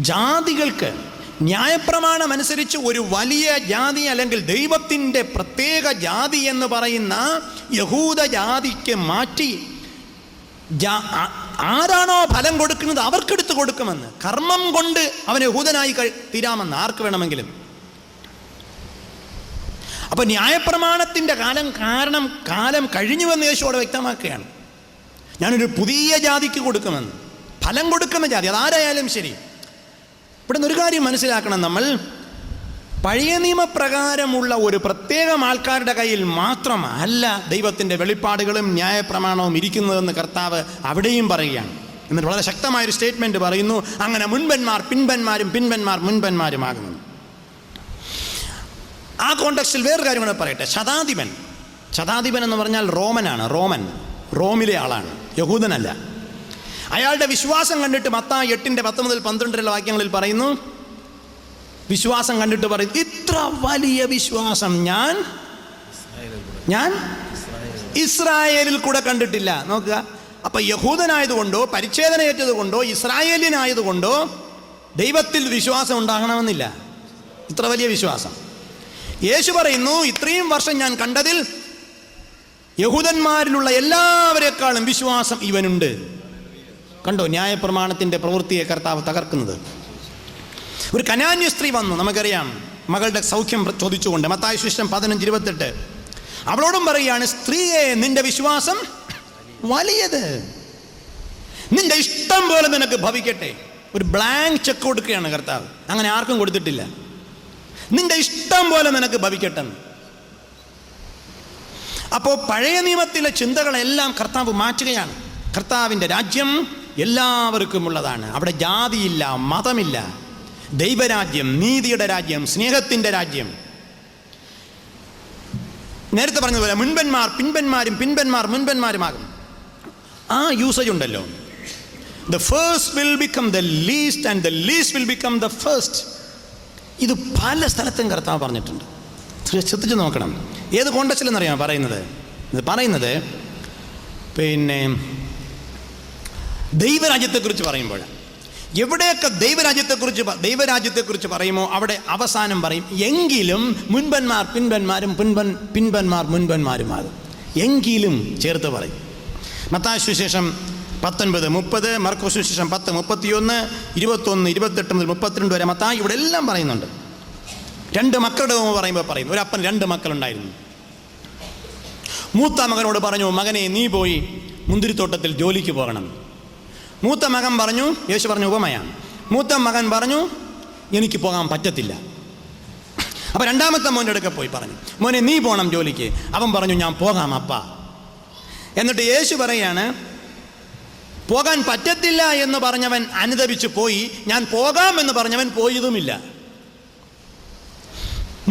ജാതികൾക്ക് ന്യായപ്രമാണം അനുസരിച്ച് ഒരു വലിയ ജാതി അല്ലെങ്കിൽ ദൈവത്തിൻ്റെ പ്രത്യേക ജാതി എന്ന് പറയുന്ന യഹൂദ ജാതിക്ക് മാറ്റി ആരാണോ ഫലം കൊടുക്കുന്നത് അവർക്കെടുത്ത് കൊടുക്കുമെന്ന്. കർമ്മം കൊണ്ട് അവൻ യഹൂദനായി തീരാമെന്ന് ആർക്ക് വേണമെങ്കിലും. അപ്പൊ ന്യായപ്രമാണത്തിൻ്റെ കാലം കഴിഞ്ഞുവെന്ന് യേശുവോട് വ്യക്തമാക്കുകയാണ്. ഞാനൊരു പുതിയ ജാതിക്ക് കൊടുക്കുമെന്ന്, ഫലം കൊടുക്കുന്ന ജാതി, അതാരായാലും ശരി. ഇവിടെ നിന്ന് ഒരു കാര്യം മനസ്സിലാക്കണം, നമ്മൾ പഴയ നിയമപ്രകാരമുള്ള ഒരു പ്രത്യേകം ആൾക്കാരുടെ കയ്യിൽ മാത്രമല്ല ദൈവത്തിൻ്റെ വെളിപ്പാടുകളും ന്യായപ്രമാണവും ഇരിക്കുന്നതെന്ന് കർത്താവ് അവിടെയും പറയുകയാണ്. എന്നിട്ട് വളരെ ശക്തമായൊരു സ്റ്റേറ്റ്മെൻറ്റ് പറയുന്നു, അങ്ങനെ മുൻപന്മാർ പിൻപന്മാരും പിൻപന്മാർ മുൻപന്മാരുമാകുന്നു. ആ കോണ്ടെക്സ്റ്റിൽ വേറൊരു കാര്യം കൂടെ പറയട്ടെ. ശതാധിപൻ എന്ന് പറഞ്ഞാൽ റോമനാണ്. റോമിലെ ആളാണ്, യഹൂദനല്ല. അയാളുടെ വിശ്വാസം കണ്ടിട്ട് മത്തായി 8:10 മുതൽ 12 വാക്യങ്ങളിൽ പറയുന്നു, വിശ്വാസം കണ്ടിട്ട് പറയും, ഇത്ര വലിയ വിശ്വാസം ഞാൻ ഇസ്രായേലിൽ കൂടെ കണ്ടിട്ടില്ല. നോക്കുക, അപ്പൊ യഹൂദനായതുകൊണ്ടോ പരിച്ഛേദനയേറ്റതുകൊണ്ടോ ഇസ്രായേലിനായതുകൊണ്ടോ ദൈവത്തിൽ വിശ്വാസം ഉണ്ടാകണമെന്നില്ല. ഇത്ര വലിയ വിശ്വാസം. യേശു പറയുന്നു, ഇത്രയും വർഷം ഞാൻ കണ്ടതിൽ യഹൂദന്മാരിലുള്ള എല്ലാവരെക്കാളും വിശ്വാസം ഇവനുണ്ട്. കണ്ടോ ന്യായപ്രമാണത്തിൻ്റെ പ്രവൃത്തിയെ കർത്താവ് തകർക്കുന്നത്. ഒരു കനാന്യ സ്ത്രീ വന്നു, നമുക്കറിയാം, മകളുടെ സൗഖ്യം ചോദിച്ചുകൊണ്ട്. മത്തായി സുവിശേഷം 15:28. അവളോടും പറയുകയാണ്, സ്ത്രീയെ നിന്റെ വിശ്വാസം വലിയത്, നിന്റെ ഇഷ്ടം പോലെ നിനക്ക് ഭവിക്കട്ടെ. ഒരു ബ്ലാങ്ക് ചെക്ക് കൊടുക്കുകയാണ് കർത്താവ്. അങ്ങനെ ആർക്കും കൊടുത്തിട്ടില്ല. നിന്റെ ഇഷ്ടം പോലെ നിനക്ക് ഭവിക്കട്ടെ. അപ്പോൾ പഴയ നിയമത്തിലെ ചിന്തകളെല്ലാം കർത്താവ് മാറ്റുകയാണ്. കർത്താവിൻ്റെ രാജ്യം എല്ലാവർക്കും ഉള്ളതാണ്. അവിടെ ജാതിയില്ല, മതമില്ല. ദൈവരാജ്യം, നീതിയുടെ രാജ്യം, സ്നേഹത്തിൻ്റെ രാജ്യം. നേരത്തെ പറഞ്ഞതുപോലെ മുൻപന്മാർ പിൻപന്മാരും പിൻപന്മാർ മുൻപന്മാരുമാകും. ആ യൂസേജ് ഉണ്ടല്ലോ. The first will become the least and the least will become the first. ഇത് പല സ്ഥലത്തും കർത്താവ് പറഞ്ഞിട്ടുണ്ട്. ശ്രദ്ധിച്ച് നോക്കണം. ഏത് കോണ്ടക്സ്റ്റിലെന്നറിയാമോ പറയുന്നത്? പിന്നെ ദൈവരാജ്യത്തെക്കുറിച്ച് പറയുമ്പോൾ എവിടെയൊക്കെ ദൈവരാജ്യത്തെക്കുറിച്ച് പറയുമോ അവിടെ അവസാനം പറയും, എങ്കിലും മുൻപന്മാർ പിൻപന്മാരും പിൻപന്മാർ മുൻപന്മാരുമാകും. എങ്കിലും ചേർത്ത് പറയും. മത്തായി സുവിശേഷം 19:30, മർക്കോസ് സുവിശേഷം 10:31, 21, 28 മുതൽ 32 വരെ മത്തായി ഇവിടെ എല്ലാം പറയുന്നുണ്ട്. 2 മക്കളുടെ പറയുമ്പോൾ പറയുന്നു, ഒരു അപ്പൻ 2 മക്കളുണ്ടായിരുന്നു. മൂത്ത മകനോട് പറഞ്ഞു, മകനെ നീ പോയി മുന്തിരിത്തോട്ടത്തിൽ ജോലിക്ക് പോകണം. മൂത്ത മകൻ പറഞ്ഞു, യേശു പറഞ്ഞു ഉപമയാണ്. മൂത്ത മകൻ പറഞ്ഞു, എനിക്ക് പോകാൻ പറ്റത്തില്ല. അപ്പം രണ്ടാമത്തെ മോൻ്റെ അടുക്ക പോയി പറഞ്ഞു, മോനെ നീ പോകണം ജോലിക്ക്. അവൻ പറഞ്ഞു, ഞാൻ പോകാം അപ്പ. എന്നിട്ട് യേശു പറയാണ്, പോകാൻ പറ്റത്തില്ല എന്ന് പറഞ്ഞവൻ അനുദപിച്ച് പോയി, ഞാൻ പോകാം എന്ന് പറഞ്ഞവൻ പോയതുമില്ല.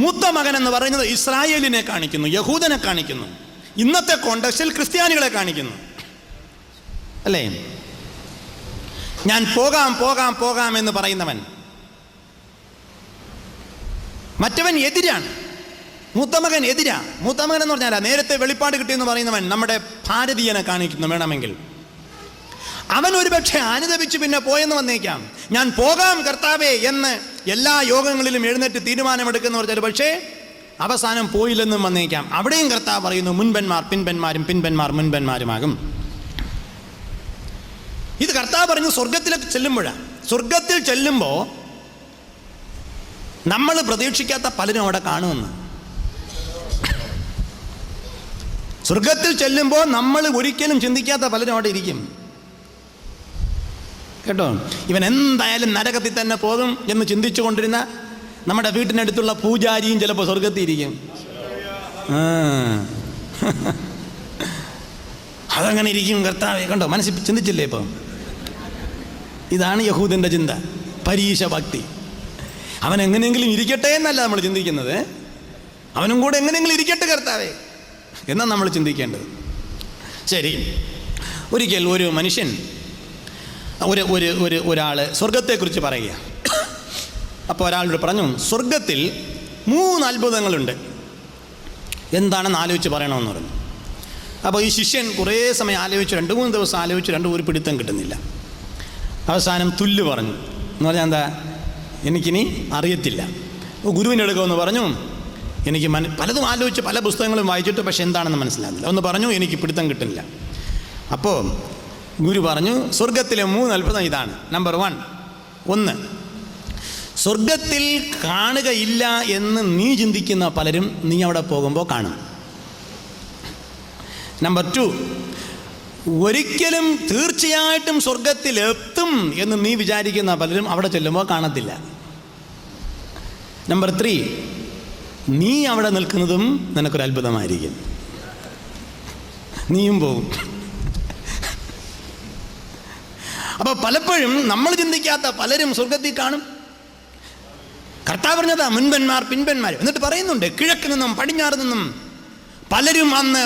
മൂത്ത മകൻ എന്ന് പറയുന്നത് ഇസ്രായേലിനെ കാണിക്കുന്നു, യഹൂദനെ കാണിക്കുന്നു. ഇന്നത്തെ കോണ്ടക്സ്റ്റിൽ ക്രിസ്ത്യാനികളെ കാണിക്കുന്നു, അല്ലേ? ഞാൻ പോകാം എന്ന് പറയുന്നവൻ. മറ്റവൻ എതിരാണ്. മൂത്തമകൻ എതിരാ. മൂത്തമകൻ എന്ന് പറഞ്ഞാൽ നേരത്തെ വെളിപ്പാട് കിട്ടിയെന്ന് പറയുന്നവൻ നമ്മുടെ ഭാരതീയനെ കാണിക്കുന്നു. വേണമെങ്കിൽ അവൻ ഒരുപക്ഷെ അനുദപിച്ച് പിന്നെ പോയെന്ന് വന്നേക്കാം. ഞാൻ പോകാം കർത്താവേ എന്ന് എല്ലാ യോഗങ്ങളിലും എഴുന്നേറ്റ് തീരുമാനമെടുക്കുന്നവർ ചില പക്ഷേ അവസാനം പോയില്ലെന്നും വന്നേക്കാം. അവിടെയും കർത്താവ് പറയുന്നു, മുൻപന്മാർ പിൻപന്മാരും പിൻപന്മാർ മുൻപന്മാരുമാകും. ഇത് കർത്താവ് പറഞ്ഞു സ്വർഗത്തിലേക്ക് ചെല്ലുമ്പോഴാണ്. സ്വർഗത്തിൽ ചെല്ലുമ്പോൾ നമ്മൾ പ്രതീക്ഷിക്കാത്ത പലരും അവിടെ കാണുമെന്ന്. സ്വർഗത്തിൽ ചെല്ലുമ്പോൾ നമ്മൾ ഒരിക്കലും ചിന്തിക്കാത്ത പലരും അവിടെ ഇരിക്കും. കേട്ടോ, ഇവൻ എന്തായാലും നരകത്തിൽ തന്നെ പോകും എന്ന് ചിന്തിച്ചു കൊണ്ടിരുന്ന നമ്മുടെ വീട്ടിനടുത്തുള്ള പൂജാരിയും ചിലപ്പോൾ സ്വർഗത്തിൽ ഇരിക്കും. അതങ്ങനെ ഇരിക്കും. കർത്താവേ, കണ്ടോ, മനസ്സിൽ ചിന്തിച്ചില്ലേ? ഇപ്പം ഇതാണ് യഹൂദൻ്റെ ചിന്ത, പരീക്ഷ ഭക്തി. അവൻ എങ്ങനെയെങ്കിലും ഇരിക്കട്ടെ എന്നല്ല നമ്മൾ ചിന്തിക്കുന്നത്, അവനും കൂടെ എങ്ങനെയെങ്കിലും ഇരിക്കട്ടെ കർത്താവേ എന്നാണ് നമ്മൾ ചിന്തിക്കേണ്ടത്. ശരി, ഒരിക്കൽ ഒരു മനുഷ്യൻ ഒരാൾ സ്വർഗത്തെക്കുറിച്ച് പറയുക. അപ്പോൾ ഒരാളോട് പറഞ്ഞു, സ്വർഗത്തിൽ 3 അത്ഭുതങ്ങളുണ്ട്, എന്താണെന്ന് ആലോചിച്ച് പറയണമെന്ന് പറഞ്ഞു. അപ്പോൾ ഈ ശിഷ്യൻ കുറേ സമയം ആലോചിച്ചു, 2-3 ദിവസം ആലോചിച്ചു, ഒരു പിടുത്തം കിട്ടുന്നില്ല. അവസാനം തുല്ല് പറഞ്ഞു. എന്ന് പറഞ്ഞാൽ എന്താ, എനിക്കിനി അറിയത്തില്ല. ഗുരുവിൻ്റെ അടുക്കമെന്ന് പറഞ്ഞു, എനിക്ക് പലതും ആലോചിച്ച് പല പുസ്തകങ്ങളും വായിച്ചിട്ട് പക്ഷെ എന്താണെന്ന് മനസ്സിലാകുന്നില്ല. ഒന്ന് പറഞ്ഞു, എനിക്ക് പിടുത്തം കിട്ടുന്നില്ല. അപ്പോൾ ഗുരു പറഞ്ഞു, സ്വർഗത്തിലെ 3 അത്ഭുതം ഇതാണ്. നമ്പർ 1, സ്വർഗത്തിൽ കാണുകയില്ല എന്ന് നീ ചിന്തിക്കുന്ന പലരും നീ അവിടെ പോകുമ്പോൾ കാണും. നമ്പർ 2, ഒരിക്കലും തീർച്ചയായിട്ടും സ്വർഗത്തിലെത്തും എന്ന് നീ വിചാരിക്കുന്ന പലരും അവിടെ ചെല്ലുമ്പോൾ കാണത്തില്ല. നമ്പർ 3, നീ അവിടെ നിൽക്കുന്നതും നിനക്കൊരു അത്ഭുതമായിരിക്കും, നീയും പോകും. അപ്പോൾ പലപ്പോഴും നമ്മൾ ചിന്തിക്കാത്ത പലരും സ്വർഗത്തിൽ കാണും. കർത്താവ് പറഞ്ഞതാ, മുൻപന്മാർ പിൻപന്മാർ. എന്നിട്ട് പറയുന്നുണ്ട്, കിഴക്ക് നിന്നും പടിഞ്ഞാറ് നിന്നും പലരും അന്ന്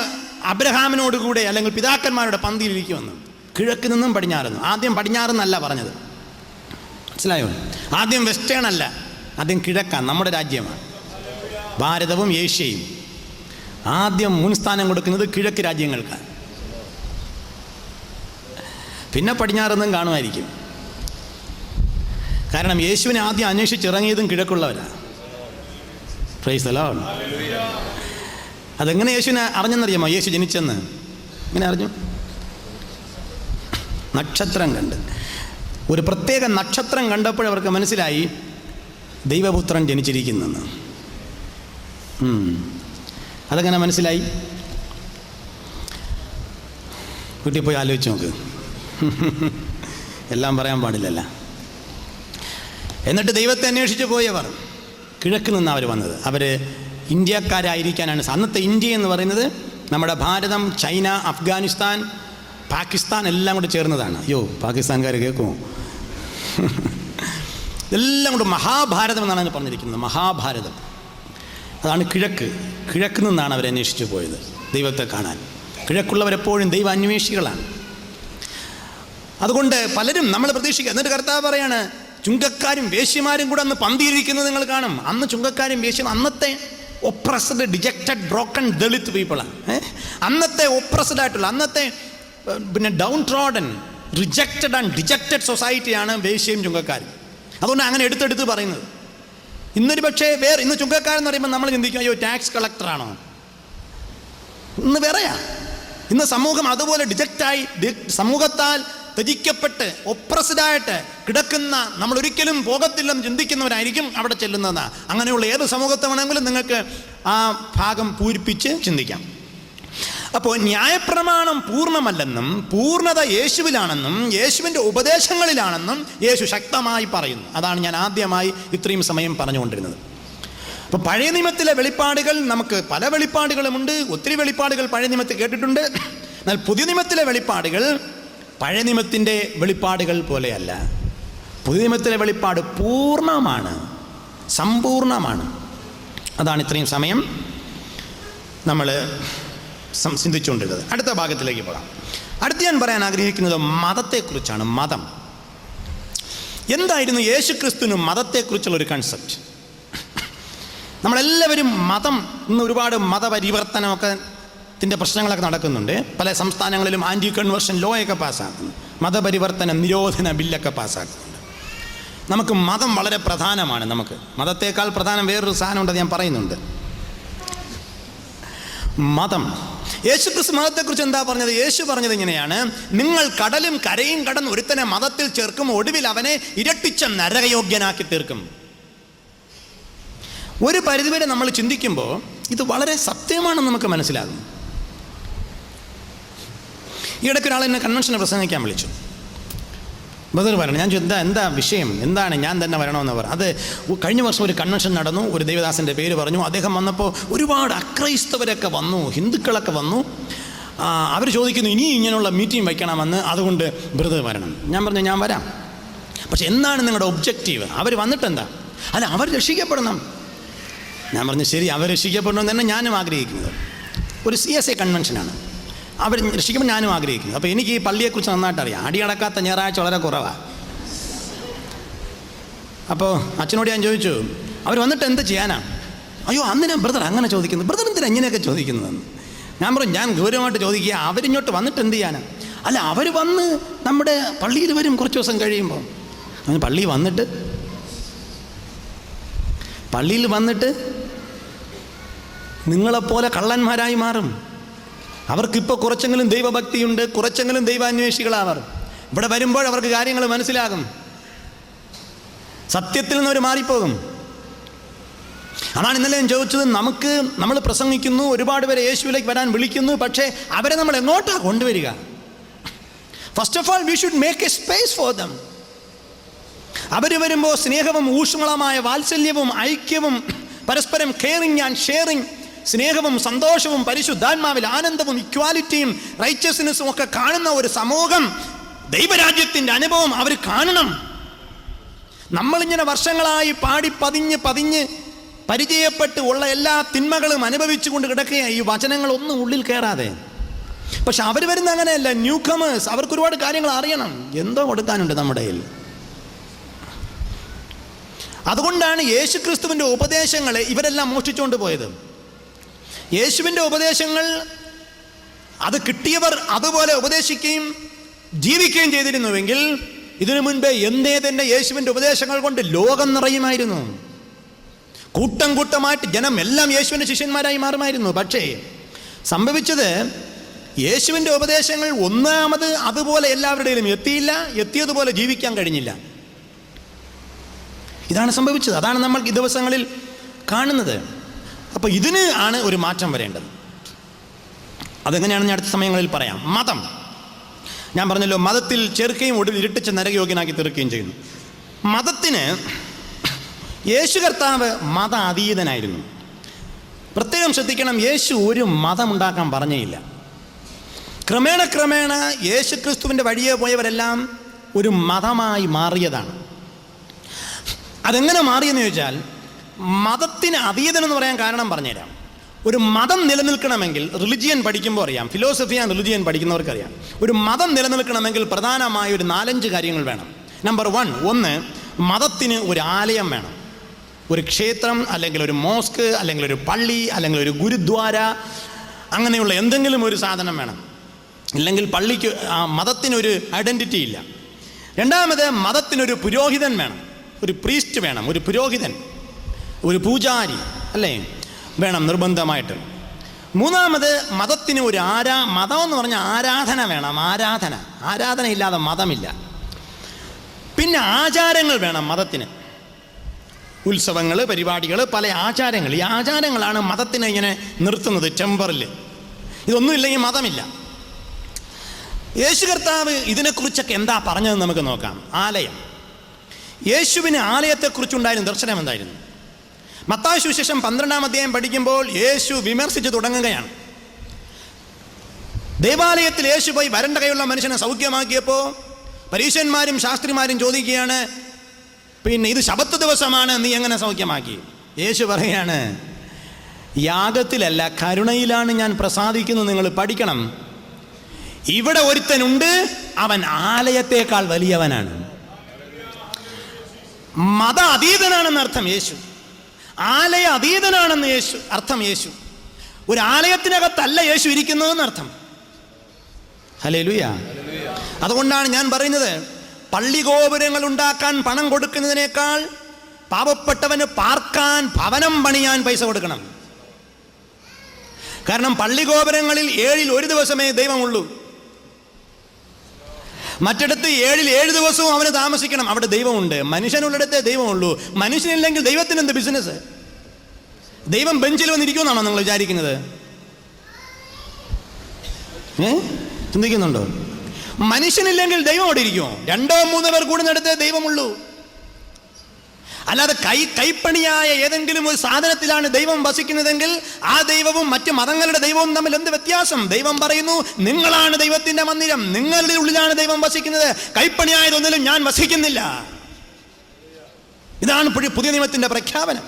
അബ്രഹാമിനോടുകൂടെ അല്ലെങ്കിൽ പിതാക്കന്മാരുടെ പന്തിയിലിരിക്കുമെന്ന്. കിഴക്ക് നിന്നും പടിഞ്ഞാറ് നിന്നും. ആദ്യം പടിഞ്ഞാറെന്നല്ല പറഞ്ഞത്, മനസ്സിലായോ? ആദ്യം വെസ്റ്റേൺ അല്ല, ആദ്യം കിഴക്കാണ്. നമ്മുടെ രാജ്യമാണ് ഭാരതവും ഏഷ്യയും. ആദ്യം മുൻസ്ഥാനം കൊടുക്കുന്നത് കിഴക്ക് രാജ്യങ്ങൾക്കാണ്. പിന്നെ പടിഞ്ഞാറെന്നും കാണുമായിരിക്കും. കാരണം യേശുവിനെ ആദ്യം അന്വേഷിച്ചിറങ്ങിയതും കിഴക്കുള്ളവരാണ്. Praise the Lord. അതെങ്ങനെ യേശുവിനെ അറിഞ്ഞെന്നറിയാമോ? യേശു ജനിച്ചെന്ന് എങ്ങനെ അറിഞ്ഞു? നക്ഷത്രം കണ്ട്. ഒരു പ്രത്യേക നക്ഷത്രം കണ്ടപ്പോഴവർക്ക് മനസ്സിലായി ദൈവപുത്രൻ ജനിച്ചിരിക്കുന്നെന്ന്. അതെങ്ങനെ മനസ്സിലായി? വീട്ടിൽ പോയി ആലോചിച്ച് നോക്ക്. എല്ലാം പറയാൻ പാടില്ലല്ലോ. എന്നിട്ട് ദൈവത്തെ അന്വേഷിച്ച് പോയവർ കിഴക്ക് നിന്നാണ് അവർ വന്നത്. അവർ ഇന്ത്യക്കാരായിരിക്കാനാണ്. അന്നത്തെ ഇന്ത്യ എന്ന് പറയുന്നത് നമ്മുടെ ഭാരതം, ചൈന, അഫ്ഗാനിസ്ഥാൻ, പാകിസ്ഥാൻ എല്ലാം കൂടി ചേർന്നതാണ്. അയ്യോ, പാകിസ്ഥാൻകാർ കേൾക്കുമോ? ഇതെല്ലാം കൊണ്ട് മഹാഭാരതം എന്നാണ് അതിന് പറഞ്ഞിരിക്കുന്നത്. മഹാഭാരതം, അതാണ് കിഴക്ക്. കിഴക്ക് നിന്നാണ് അവർ അന്വേഷിച്ച് പോയത് ദൈവത്തെ കാണാൻ. കിഴക്കുള്ളവരെപ്പോഴും ദൈവ അന്വേഷികളാണ്. അതുകൊണ്ട് പലരും നമ്മൾ പ്രതീക്ഷിക്കുക. എന്നിട്ട് കർത്താവ് പറയാണ്, ചുങ്കക്കാരും വേശ്യമാരും കൂടെ അന്ന് പന്തിയിരിക്കുന്നത് നിങ്ങൾ കാണും. അന്ന് ചുങ്കക്കാരും വേശ്യം അന്നത്തെ ഒപ്രസ്ഡ്, ഡിജക്റ്റഡ്, ബ്രോക്കൺ, ദളിത് പീപ്പിളാണ്. അന്നത്തെ ഒപ്രസ്ഡ് ആയിട്ടുള്ള, അന്നത്തെ പിന്നെ downtrodden, rejected and dejected സൊസൈറ്റിയാണ് വേശ്യയും ചുങ്കക്കാരും. അതുകൊണ്ട് അങ്ങനെ എടുത്തെടുത്ത് പറയുന്നത്. ഇന്നൊരു പക്ഷേ ഇന്ന് ചുങ്കക്കാരെന്ന് പറയുമ്പോൾ നമ്മൾ ചിന്തിക്കും, അയ്യോ ടാക്സ് കളക്ടറാണോ? ഇന്ന് വേറെയാ. ഇന്ന് സമൂഹം അതുപോലെ ഡിജക്റ്റായി, സമൂഹത്താൽ ത്യജിക്കപ്പെട്ട് ഒപ്രസ്ഡായിട്ട് കിടക്കുന്ന, നമ്മൾ ഒരിക്കലും പോകത്തില്ലെന്ന് ചിന്തിക്കുന്നവരായിരിക്കും അവിടെ ചെല്ലുന്നതെന്ന്. അങ്ങനെയുള്ള ഏത് സമൂഹത്തെ വേണമെങ്കിലും നിങ്ങൾക്ക് ആ ഭാഗം പൂരിപ്പിച്ച് ചിന്തിക്കാം. അപ്പോൾ ന്യായപ്രമാണം പൂർണ്ണമല്ലെന്നും പൂർണ്ണത യേശുവിലാണെന്നും യേശുവിൻ്റെ ഉപദേശങ്ങളിലാണെന്നും യേശു ശക്തമായി പറയുന്നു. അതാണ് ഞാൻ ആദ്യമായി ഇത്രയും സമയം പറഞ്ഞുകൊണ്ടിരുന്നത്. അപ്പോൾ പഴയ നിയമത്തിലെ വെളിപ്പാടുകൾ, നമുക്ക് പല വെളിപ്പാടുകളുമുണ്ട്. ഒത്തിരി വെളിപ്പാടുകൾ പഴയ നിയമത്തിൽ കേട്ടിട്ടുണ്ട്. എന്നാൽ പുതിയ നിയമത്തിലെ വെളിപ്പാടുകൾ പഴയ നിയമത്തിൻ്റെ വെളിപ്പാടുകൾ പോലെയല്ല. പുതിയ നിയമത്തിലെ വെളിപ്പാട് പൂർണ്ണമാണ്, സമ്പൂർണ്ണമാണ്. അതാണ് ഇത്രയും സമയം നമ്മൾ ചിന്തിച്ചുകൊണ്ടിരുന്നത്. അടുത്ത ഭാഗത്തിലേക്ക് പോകാം. അടുത്ത് ഞാൻ പറയാൻ ആഗ്രഹിക്കുന്നത് മതത്തെക്കുറിച്ചാണ്. മതം എന്തായിരുന്നു? യേശുക്രിസ്തുവിന് മതത്തെക്കുറിച്ചുള്ളൊരു കൺസെപ്റ്റ്. നമ്മളെല്ലാവരും മതം, ഇന്ന് ഒരുപാട് മതപരിവർത്തനമൊക്കെ പ്രശ്നങ്ങളൊക്കെ നടക്കുന്നുണ്ട്. പല സംസ്ഥാനങ്ങളിലും ആൻറ്റി കൺവേർഷൻ ലോ ഒക്കെ പാസ്സാക്കുന്നു, മതപരിവർത്തന നിരോധന ബില്ലൊക്കെ പാസ്സാക്കുന്നുണ്ട്. നമുക്ക് മതം വളരെ പ്രധാനമാണ്. നമുക്ക് മതത്തേക്കാൾ പ്രധാനം വേറൊരു സാധനമുണ്ടെന്ന് ഞാൻ പറയുന്നുണ്ട്, മതം. യേശുക്രിസ്തു മതത്തെക്കുറിച്ച് എന്താ പറഞ്ഞത്? യേശു പറഞ്ഞത് ഇങ്ങനെയാണ്, നിങ്ങൾ കടലും കരയും കടന്ന് ഒരുത്തനെ മതത്തിൽ ചേർക്കും, ഒടുവിൽ അവനെ ഇരട്ടിച്ച നരകയോഗ്യനാക്കി തീർക്കും. ഒരു പരിധിവരെ നമ്മൾ ചിന്തിക്കുമ്പോൾ ഇത് വളരെ സത്യമാണെന്ന് നമുക്ക് മനസ്സിലാകും. ഈ ഇടയ്ക്ക് ഒരാൾ എന്നെ കൺവെൻഷനെ പ്രസംഗിക്കാൻ വിളിച്ചു. ബദർ പറഞ്ഞു. ഞാൻ എന്താ വിഷയം, എന്താണ്? ഞാൻ തന്നെ വരണമെന്ന് പറഞ്ഞു. അത് കഴിഞ്ഞ വർഷം ഒരു കൺവെൻഷൻ നടന്നു. ഒരു ദേവദാസൻ്റെ പേര് പറഞ്ഞു. അദ്ദേഹം വന്നപ്പോൾ ഒരുപാട് അക്രൈസ്തവരൊക്കെ വന്നു, ഹിന്ദുക്കളൊക്കെ വന്നു. അവർ ചോദിക്കുന്നു ഇനി ഇങ്ങനെയുള്ള മീറ്റിംഗ് വയ്ക്കണമെന്ന്, അതുകൊണ്ട് ബ്രദർ വരണം. ഞാൻ പറഞ്ഞു ഞാൻ വരാം, പക്ഷെ എന്താണ് നിങ്ങളുടെ ഒബ്ജക്റ്റീവ്? അവർ വന്നിട്ടെന്താ? അല്ല, അവർ രക്ഷിക്കപ്പെടണം. ഞാൻ പറഞ്ഞു ശരി, അവർ രക്ഷിക്കപ്പെടണമെന്ന് തന്നെ ഞാനും ആഗ്രഹിക്കുന്നത്. ഒരു CSA കൺവെൻഷനാണ്, അവർ രക്ഷിക്കുമ്പോൾ ഞാനും ആഗ്രഹിക്കുന്നു. അപ്പോൾ എനിക്ക് ഈ പള്ളിയെക്കുറിച്ച് നന്നായിട്ട് അറിയാം. അടിയടക്കാത്ത ഞായറാഴ്ച വളരെ കുറവാണ്. അപ്പോൾ അച്ഛനോട് ഞാൻ ചോദിച്ചു, അവർ വന്നിട്ട് എന്ത് ചെയ്യാനാണ്? അയ്യോ അന്ന് ഞാൻ ബ്രദർ അങ്ങനെ ചോദിക്കുന്നു, ബ്രദർ എന്തിനാ ഇങ്ങനെയൊക്കെ ചോദിക്കുന്നതെന്ന്. ഞാൻ പറഞ്ഞു, ഞാൻ ഗൗരവമായിട്ട് ചോദിക്കുക, അവരിങ്ങോട്ട് വന്നിട്ട് എന്ത് ചെയ്യാനാ? അല്ല, അവർ വന്ന് നമ്മുടെ പള്ളിയിൽ വരും കുറച്ച് ദിവസം കഴിയുമ്പോൾ. പള്ളിയിൽ വന്നിട്ട് നിങ്ങളെപ്പോലെ കള്ളന്മാരായി മാറും. അവർക്കിപ്പോൾ കുറച്ചെങ്കിലും ദൈവഭക്തിയുണ്ട്, കുറച്ചെങ്കിലും ദൈവാന്വേഷികളാവർ. ഇവിടെ വരുമ്പോൾ അവർക്ക് കാര്യങ്ങൾ മനസ്സിലാകും, സത്യത്തിൽ നിന്ന് അവർ മാറിപ്പോകും. അതാണ് ഇന്നലെ ഞാൻ ചോദിച്ചത്. നമ്മൾ പ്രസംഗിക്കുന്നു, ഒരുപാട് പേരെ യേശുവിലേക്ക് വരാൻ വിളിക്കുന്നു, പക്ഷേ അവരെ നമ്മൾ എങ്ങോട്ടാണ് കൊണ്ടുവരിക? First of all we should make a space for them. അവർ വരുമ്പോൾ സ്നേഹവും ഊഷ്മളമായ വാത്സല്യവും ഐക്യവും പരസ്പരം കെയറിങ് ആൻഡ് ഷെയറിങ്, സ്നേഹവും സന്തോഷവും പരിശുദ്ധാത്മാവിൽ ആനന്ദവും ഇക്വാലിറ്റിയും റൈച്ചസ്നെസ്സും ഒക്കെ കാണുന്ന ഒരു സമൂഹം, ദൈവരാജ്യത്തിൻ്റെ അനുഭവം അവർ കാണണം. നമ്മളിങ്ങനെ വർഷങ്ങളായി പാടി പതിഞ്ഞ് പരിചയപ്പെട്ട് ഉള്ള എല്ലാ തിന്മകളും അനുഭവിച്ചുകൊണ്ട് കിടക്കുകയാണ്, ഈ വചനങ്ങളൊന്നും ഉള്ളിൽ കയറാതെ. പക്ഷെ അവർ വരുന്ന അങ്ങനെയല്ല, ന്യൂ കമേഴ്സ്. അവർക്ക് ഒരുപാട് കാര്യങ്ങൾ അറിയണം, എന്തോ കൊടുക്കാനുണ്ട് നമ്മുടെ കയ്യിൽ. അതുകൊണ്ടാണ് യേശു ക്രിസ്തുവിൻ്റെ ഉപദേശങ്ങളെ ഇവരെല്ലാം മോഷ്ടിച്ചുകൊണ്ട് പോയത്. യേശുവിൻ്റെ ഉപദേശങ്ങൾ അത് കിട്ടിയവർ അതുപോലെ ഉപദേശിക്കുകയും ജീവിക്കുകയും ചെയ്തിരുന്നുവെങ്കിൽ ഇതിനു മുൻപേ എന്തേ തന്നെ യേശുവിൻ്റെ ഉപദേശങ്ങൾ കൊണ്ട് ലോകം നിറയുമായിരുന്നു. കൂട്ടം കൂട്ടമായിട്ട് ജനം എല്ലാം യേശുവിൻ്റെ ശിഷ്യന്മാരായി മാറുമായിരുന്നു. പക്ഷേ സംഭവിച്ചത്, യേശുവിൻ്റെ ഉപദേശങ്ങൾ ഒന്നാമത് അതുപോലെ എല്ലാവരുടെയും എത്തിയില്ല, എത്തിയതുപോലെ ജീവിക്കാൻ കഴിഞ്ഞില്ല. ഇതാണ് സംഭവിച്ചത്. അതാണ് നമ്മൾ ഈ ദിവസങ്ങളിൽ കാണുന്നത്. അപ്പോൾ ഇതിന് ആണ് ഒരു മാറ്റം വരേണ്ടത്. അതെങ്ങനെയാണെന്ന് അടുത്ത സമയങ്ങളിൽ പറയാം. മതം, ഞാൻ പറഞ്ഞല്ലോ, മതത്തിൽ ചേർക്കുകയും ഒടുവിൽ ഇരുട്ടിച്ച് നരകയോഗ്യനാക്കി തീർക്കുകയും ചെയ്യുന്നു. മതത്തിന് യേശു കർത്താവ് മത അതീതനായിരുന്നു. പ്രത്യേകം ശ്രദ്ധിക്കണം, യേശു ഒരു മതമുണ്ടാക്കാൻ പറഞ്ഞേയില്ല. ക്രമേണ യേശു ക്രിസ്തുവിൻ്റെ വഴിയെ പോയവരെല്ലാം ഒരു മതമായി മാറിയതാണ്. അതെങ്ങനെ മാറിയെന്ന് ചോദിച്ചാൽ, മതത്തിന് അതീതനെന്ന് പറയാൻ കാരണം പറഞ്ഞുതരാം. ഒരു മതം നിലനിൽക്കണമെങ്കിൽ, റിലിജിയൻ പഠിക്കുമ്പോൾ അറിയാം, ഫിലോസഫി ആൻഡ് റിലിജിയൻ പഠിക്കുന്നവർക്കറിയാം, ഒരു മതം നിലനിൽക്കണമെങ്കിൽ പ്രധാനമായ ഒരു 4-5 കാര്യങ്ങൾ വേണം. നമ്പർ 1, ഒന്ന്, മതത്തിന് ഒരു ആലയം വേണം. ഒരു ക്ഷേത്രം, അല്ലെങ്കിൽ ഒരു മോസ്ക്, അല്ലെങ്കിൽ ഒരു പള്ളി, അല്ലെങ്കിൽ ഒരു ഗുരുദ്വാര, അങ്ങനെയുള്ള എന്തെങ്കിലും ഒരു സാധനം വേണം. ഇല്ലെങ്കിൽ പള്ളിക്ക്, മതത്തിനൊരു ഐഡൻറ്റിറ്റി ഇല്ല. രണ്ടാമത്, മതത്തിനൊരു പുരോഹിതൻ വേണം, ഒരു പ്രീസ്റ്റ് വേണം, ഒരു പുരോഹിതൻ, ഒരു പൂജാരി അല്ലേ വേണം നിർബന്ധമായിട്ട്. മൂന്നാമത്, മതത്തിന് ഒരു മതം എന്ന് പറഞ്ഞാൽ ആരാധന വേണം. ആരാധന ഇല്ലാതെ മതമില്ല. പിന്നെ ആചാരങ്ങൾ വേണം മതത്തിന്. ഉത്സവങ്ങൾ, പരിപാടികൾ, പല ആചാരങ്ങൾ. ഈ ആചാരങ്ങളാണ് മതത്തിനെ ഇങ്ങനെ നിർത്തുന്നത് ടെമ്പറിൽ. ഇതൊന്നും ഇല്ലെങ്കിൽ മതമില്ല. യേശു കർത്താവ് ഇതിനെക്കുറിച്ചൊക്കെ എന്താ പറഞ്ഞതെന്ന് നമുക്ക് നോക്കാം. ആലയം. യേശുവിന് ആലയത്തെക്കുറിച്ചുണ്ടായിരുന്ന ദർശനം എന്തായിരുന്നു? മത്തായി സുവിശേഷം 12-ാം അധ്യായം പഠിക്കുമ്പോൾ യേശു വിമർശിച്ച് തുടങ്ങുകയാണ്. ദേവാലയത്തിൽ യേശു പോയി വരണ്ട കൈയുള്ള മനുഷ്യനെ സൗഖ്യമാക്കിയപ്പോൾ പരീശന്മാരും ശാസ്ത്രിമാരും ചോദിക്കുകയാണ്, പിന്നെ ഇത് ശബത്ത് ദിവസമാണ്, നീ എങ്ങനെ സൗഖ്യമാക്കി? യേശു പറയാണ്, യാഗത്തിലല്ല കരുണയിലാണ് ഞാൻ പ്രസാദിക്കുന്നത്. നിങ്ങൾ പഠിക്കണം. ഇവിടെ ഒരുത്തനുണ്ട്, അവൻ ആലയത്തേക്കാൾ വലിയവനാണ്. മത അതീതനാണെന്ന് അർത്ഥം യേശു. ആലയ അതീതനാണെന്ന് അർത്ഥം യേശു. ഒരു ആലയത്തിനകത്തല്ല യേശു ഇരിക്കുന്നതെന്ന് അർത്ഥം. ഹല്ലേലൂയ. അതുകൊണ്ടാണ് ഞാൻ പറയുന്നത്, പള്ളി ഗോപുരങ്ങൾ ഉണ്ടാക്കാൻ പണം കൊടുക്കുന്നതിനേക്കാൾ പാവപ്പെട്ടവന് പാർക്കാൻ, ഭവനം പണിയാൻ പൈസ കൊടുക്കണം. കാരണം പള്ളി ഗോപുരങ്ങളിൽ 7-ൽ 1 ദിവസമേ ദൈവമുള്ളൂ. മറ്റിടത്ത് 7-ൽ 7 ദിവസവും അവന് താമസിക്കണം. അവിടെ ദൈവമുണ്ട്. മനുഷ്യനുള്ളിടത്തെ ദൈവമുള്ളൂ. മനുഷ്യനില്ലെങ്കിൽ ദൈവത്തിന് എന്ത് ബിസിനസ്? ദൈവം ബെഞ്ചിൽ വന്നിരിക്കുമെന്നാണോ നിങ്ങൾ വിചാരിക്കുന്നത്? ചിന്തിക്കുന്നുണ്ടോ? മനുഷ്യനില്ലെങ്കിൽ ദൈവം അവിടെ ഇരിക്കുമോ? 2-3 പേർ കൂടുന്നിടത്തേ ദൈവമുള്ളൂ. അല്ലാതെ കൈപ്പണിയായ ഏതെങ്കിലും ഒരു സാധനത്തിലാണ് ദൈവം വസിക്കുന്നതെങ്കിൽ ആ ദൈവവും മറ്റ് മതങ്ങളുടെ ദൈവവും തമ്മിൽ എന്ത് വ്യത്യാസം? ദൈവം പറയുന്നു, നിങ്ങളാണ് ദൈവത്തിന്റെ മന്ദിരം, നിങ്ങളുടെ ഉള്ളിലാണ് ദൈവം വസിക്കുന്നത്, കൈപ്പണിയായതൊന്നിലും ഞാൻ വസിക്കുന്നില്ല. ഇതാണ് പുതിയ നിയമത്തിന്റെ പ്രഖ്യാപനം.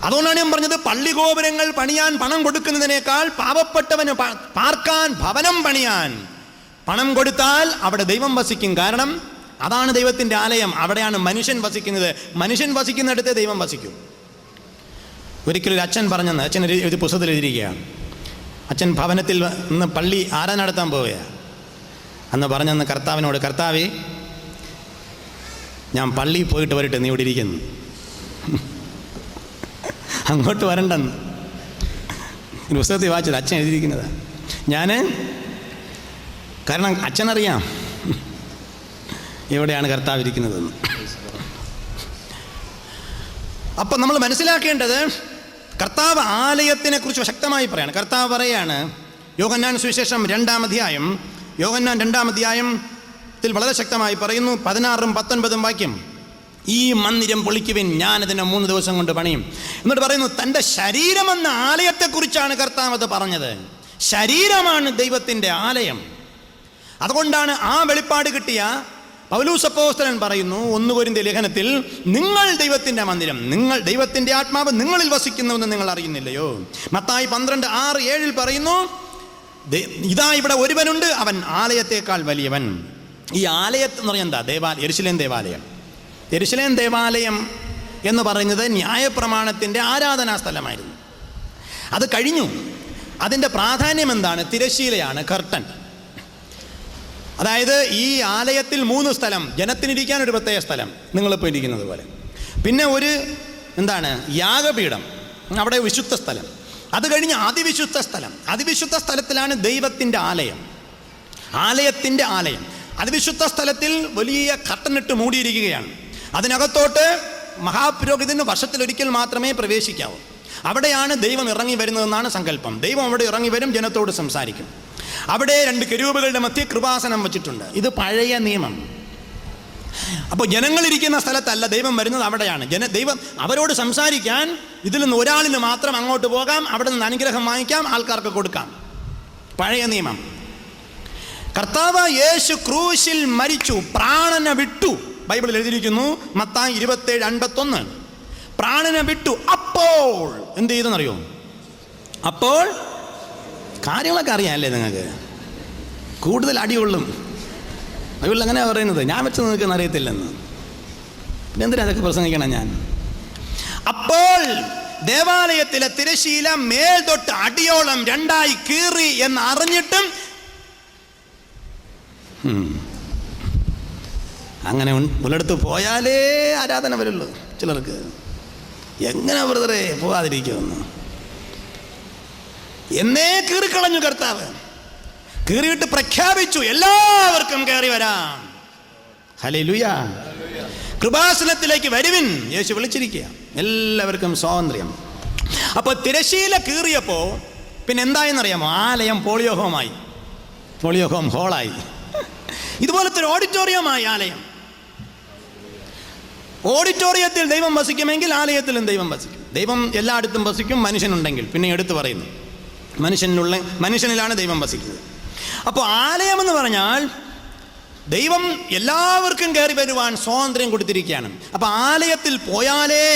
അതുകൊണ്ടാണ് ഞാൻ പറഞ്ഞത്, പള്ളി ഗോപുരങ്ങൾ പണിയാൻ പണം കൊടുക്കുന്നതിനേക്കാൾ പാവപ്പെട്ടവന് പാർക്കാൻ, ഭവനം പണിയാൻ പണം കൊടുത്താൽ അവിടെ ദൈവം വസിക്കും. കാരണം അതാണ് ദൈവത്തിൻ്റെ ആലയം. അവിടെയാണ് മനുഷ്യൻ വസിക്കുന്നത്. മനുഷ്യൻ വസിക്കുന്നിടത്ത് ദൈവം വസിക്കും. ഒരിക്കലൊരു അച്ഛൻ പറഞ്ഞെന്ന്, അച്ഛൻ ഒരു പുസ്തകത്തിൽ എഴുതിയിരിക്കുകയാണ്. അച്ഛൻ ഭവനത്തിൽ നിന്ന് പള്ളി ആരാധന നടത്താൻ പോവുകയാണ്. അന്ന് പറഞ്ഞെന്ന് കർത്താവിനോട്, കർത്താവേ, ഞാൻ പള്ളിയിൽ പോയിട്ട് വരട്ടെ, നീ ഇവിടെ ഇരിക്കുന്നു, അങ്ങോട്ട് വരണ്ടെന്ന്. ഒരു പുസ്തകത്തിൽ വായിച്ചത് അച്ഛൻ എഴുതിയിരിക്കുന്നതാണ്. കാരണം അച്ഛനറിയാം എവിടെയാണ് കർത്താവ് ഇരിക്കുന്നതെന്ന്. അപ്പം നമ്മൾ മനസ്സിലാക്കേണ്ടത്, കർത്താവ് ആലയത്തിനെ കുറിച്ച് ശക്തമായി പറയാണ്. കർത്താവ് പറയാണ്, യോഹന്നാൻ സുവിശേഷം 2-ാം അധ്യായം, യോഹന്നാൻ 2-ാം അധ്യായത്തിൽ വളരെ ശക്തമായി പറയുന്നു, 16-ഉം 19-ഉം വാക്യം, ഈ മന്ദിരം പൊളിക്കുവിൻ, ഞാനതിനെ 3 ദിവസം കൊണ്ട് പണിയും. എന്നിട്ട് പറയുന്നു, തൻ്റെ ശരീരമെന്ന ആലയത്തെക്കുറിച്ചാണ് കർത്താവ് അത് പറഞ്ഞത്. ശരീരമാണ് ദൈവത്തിൻ്റെ ആലയം. അതുകൊണ്ടാണ് ആ വെളിപ്പാട് കിട്ടിയ പൗലോസ് അപ്പോസ്തലൻ പറയുന്നു 1 കൊരിന്ത്യർ ലേഖനത്തിൽ, നിങ്ങൾ ദൈവത്തിൻ്റെ മന്ദിരം, നിങ്ങൾ ദൈവത്തിൻ്റെ ആത്മാവ് നിങ്ങളിൽ വസിക്കുന്നുവെന്ന് നിങ്ങൾ അറിയുന്നില്ലയോ. മത്തായി 12:6-7 പറയുന്നു, ഇതാ ഇവിടെ ഒരുവനുണ്ട്, അവൻ ആലയത്തേക്കാൾ വലിയവൻ. ഈ ആലയത്തെന്ന് പറഞ്ഞാൽ എന്താ? യെരുശലേം ദേവാലയം. യെരുശലേം ദേവാലയം എന്ന് പറയുന്നത് ന്യായപ്രമാണത്തിൻ്റെ ആരാധനാ സ്ഥലമായിരുന്നു. അത് കഴിഞ്ഞു. അതിൻ്റെ പ്രാധാന്യം എന്താണ്? തിരശ്ശീലയാണ്, കർട്ടൻ. അതായത് ഈ ആലയത്തിൽ 3 സ്ഥലം, ജനത്തിനിരിക്കാൻ ഒരു പ്രത്യേക സ്ഥലം, നിങ്ങളിപ്പോൾ ഇരിക്കുന്നത് പോലെ. പിന്നെ ഒരു യാഗപീഠം, അവിടെ വിശുദ്ധ സ്ഥലം. അത് കഴിഞ്ഞ് അതിവിശുദ്ധ സ്ഥലം. അതിവിശുദ്ധ സ്ഥലത്തിലാണ് ദൈവത്തിൻ്റെ ആലയം, ആലയത്തിൻ്റെ ആലയം. അതിവിശുദ്ധ സ്ഥലത്തിൽ വലിയ കർട്ടനിട്ട് മൂടിയിരിക്കുകയാണ്. അതിനകത്തോട്ട് മഹാപുരോഹിതന് വർഷത്തിലൊരിക്കൽ മാത്രമേ പ്രവേശിക്കാവൂ. അവിടെയാണ് ദൈവം ഇറങ്ങി വരുന്നതെന്നാണ് സങ്കല്പം. ദൈവം അവിടെ ഇറങ്ങി വരും, ജനത്തോട് സംസാരിക്കും. അവിടെ 2 കെരൂബുകളുടെ മധ്യേ കൃപാസനം വെച്ചിട്ടുണ്ട്. ഇത് പഴയ നിയമം. അപ്പോൾ ജനങ്ങളിരിക്കുന്ന സ്ഥലത്തല്ല ദൈവം വരുന്നത്, അവിടെയാണ്. ദൈവം അവരോട് സംസാരിക്കാൻ ഇതിൽ നിന്ന് ഒരാളിന് മാത്രം അങ്ങോട്ട് പോകാം, അവിടെ നിന്ന് അനുഗ്രഹം വാങ്ങിക്കാം, ആൾക്കാർക്ക് കൊടുക്കാം. പഴയ നിയമം. കർത്താവ് യേശു ക്രൂശിൽ മരിച്ചു, പ്രാണനെ വിട്ടു. ബൈബിളിൽ എഴുതിയിരിക്കുന്നു, മത്തായി 27:51, പ്രാണനെ വിട്ടു. അപ്പോൾ എന്ത് ചെയ്തെന്നറിയോ? അപ്പോൾ കാര്യങ്ങളൊക്കെ അറിയാമല്ലേ നിങ്ങൾക്ക്? കൂടുതൽ അടികൊള്ളും. ബൈബിളിൽ അങ്ങനെ പറയുന്നത്. ഞാൻ വെച്ച് നിൽക്കുന്ന അറിയത്തില്ലെന്ന്. പിന്നെ എന്തിനാ അതൊക്കെ പ്രസംഗിക്കണം ഞാൻ? അപ്പോൾ ദേവാലയത്തിലെ തിരശീല മേൽ തൊട്ട് അടിയോളം 2ആയി കീറി എന്ന് അറിഞ്ഞിട്ടും അങ്ങനെ ഉള്ളിടത്ത് പോയാലേ ആരാധന വരുള്ളൂ ചിലർക്ക്. എങ്ങനെ ബ്രദറെ പോവാതിരിക്കുമെന്ന് എന്നേ കീറിക്കളഞ്ഞു കർത്താവ്. കീറിയിട്ട് പ്രഖ്യാപിച്ചു, എല്ലാവർക്കും കയറി വരാം. ഹല്ലേലൂയ. കൃപാസനത്തിലേക്ക് വരുവിൻ, യേശു വിളിച്ചിരിക്കുക. എല്ലാവർക്കും സ്വാതന്ത്ര്യം. അപ്പോൾ തിരശീല കീറിയപ്പോ പിന്നെ എന്തായെന്നറിയാമോ? ആലയം പോളിയോഹോമായി, പോളിയോഹോം ഹോളായി. ഇതുപോലത്തെ ഒരു ഓഡിറ്റോറിയമായി ആലയം. ഓഡിറ്റോറിയത്തിൽ ദൈവം വസിക്കുമെങ്കിൽ ആലയത്തിലും ദൈവം വസിക്കും. ദൈവം എല്ലായിടത്തും വസിക്കും, മനുഷ്യനുണ്ടെങ്കിൽ. പിന്നെ എടുത്തു പറയുന്നു, മനുഷ്യനിലാണ് ദൈവം വസിക്കുന്നത്. അപ്പോൾ ആലയമെന്ന് പറഞ്ഞാൽ ദൈവം എല്ലാവർക്കും കയറി വരുവാൻ സ്വാതന്ത്ര്യം കൊടുത്തിരിക്കുകയാണ്. അപ്പോൾ ആലയത്തിൽ പോയാലേ,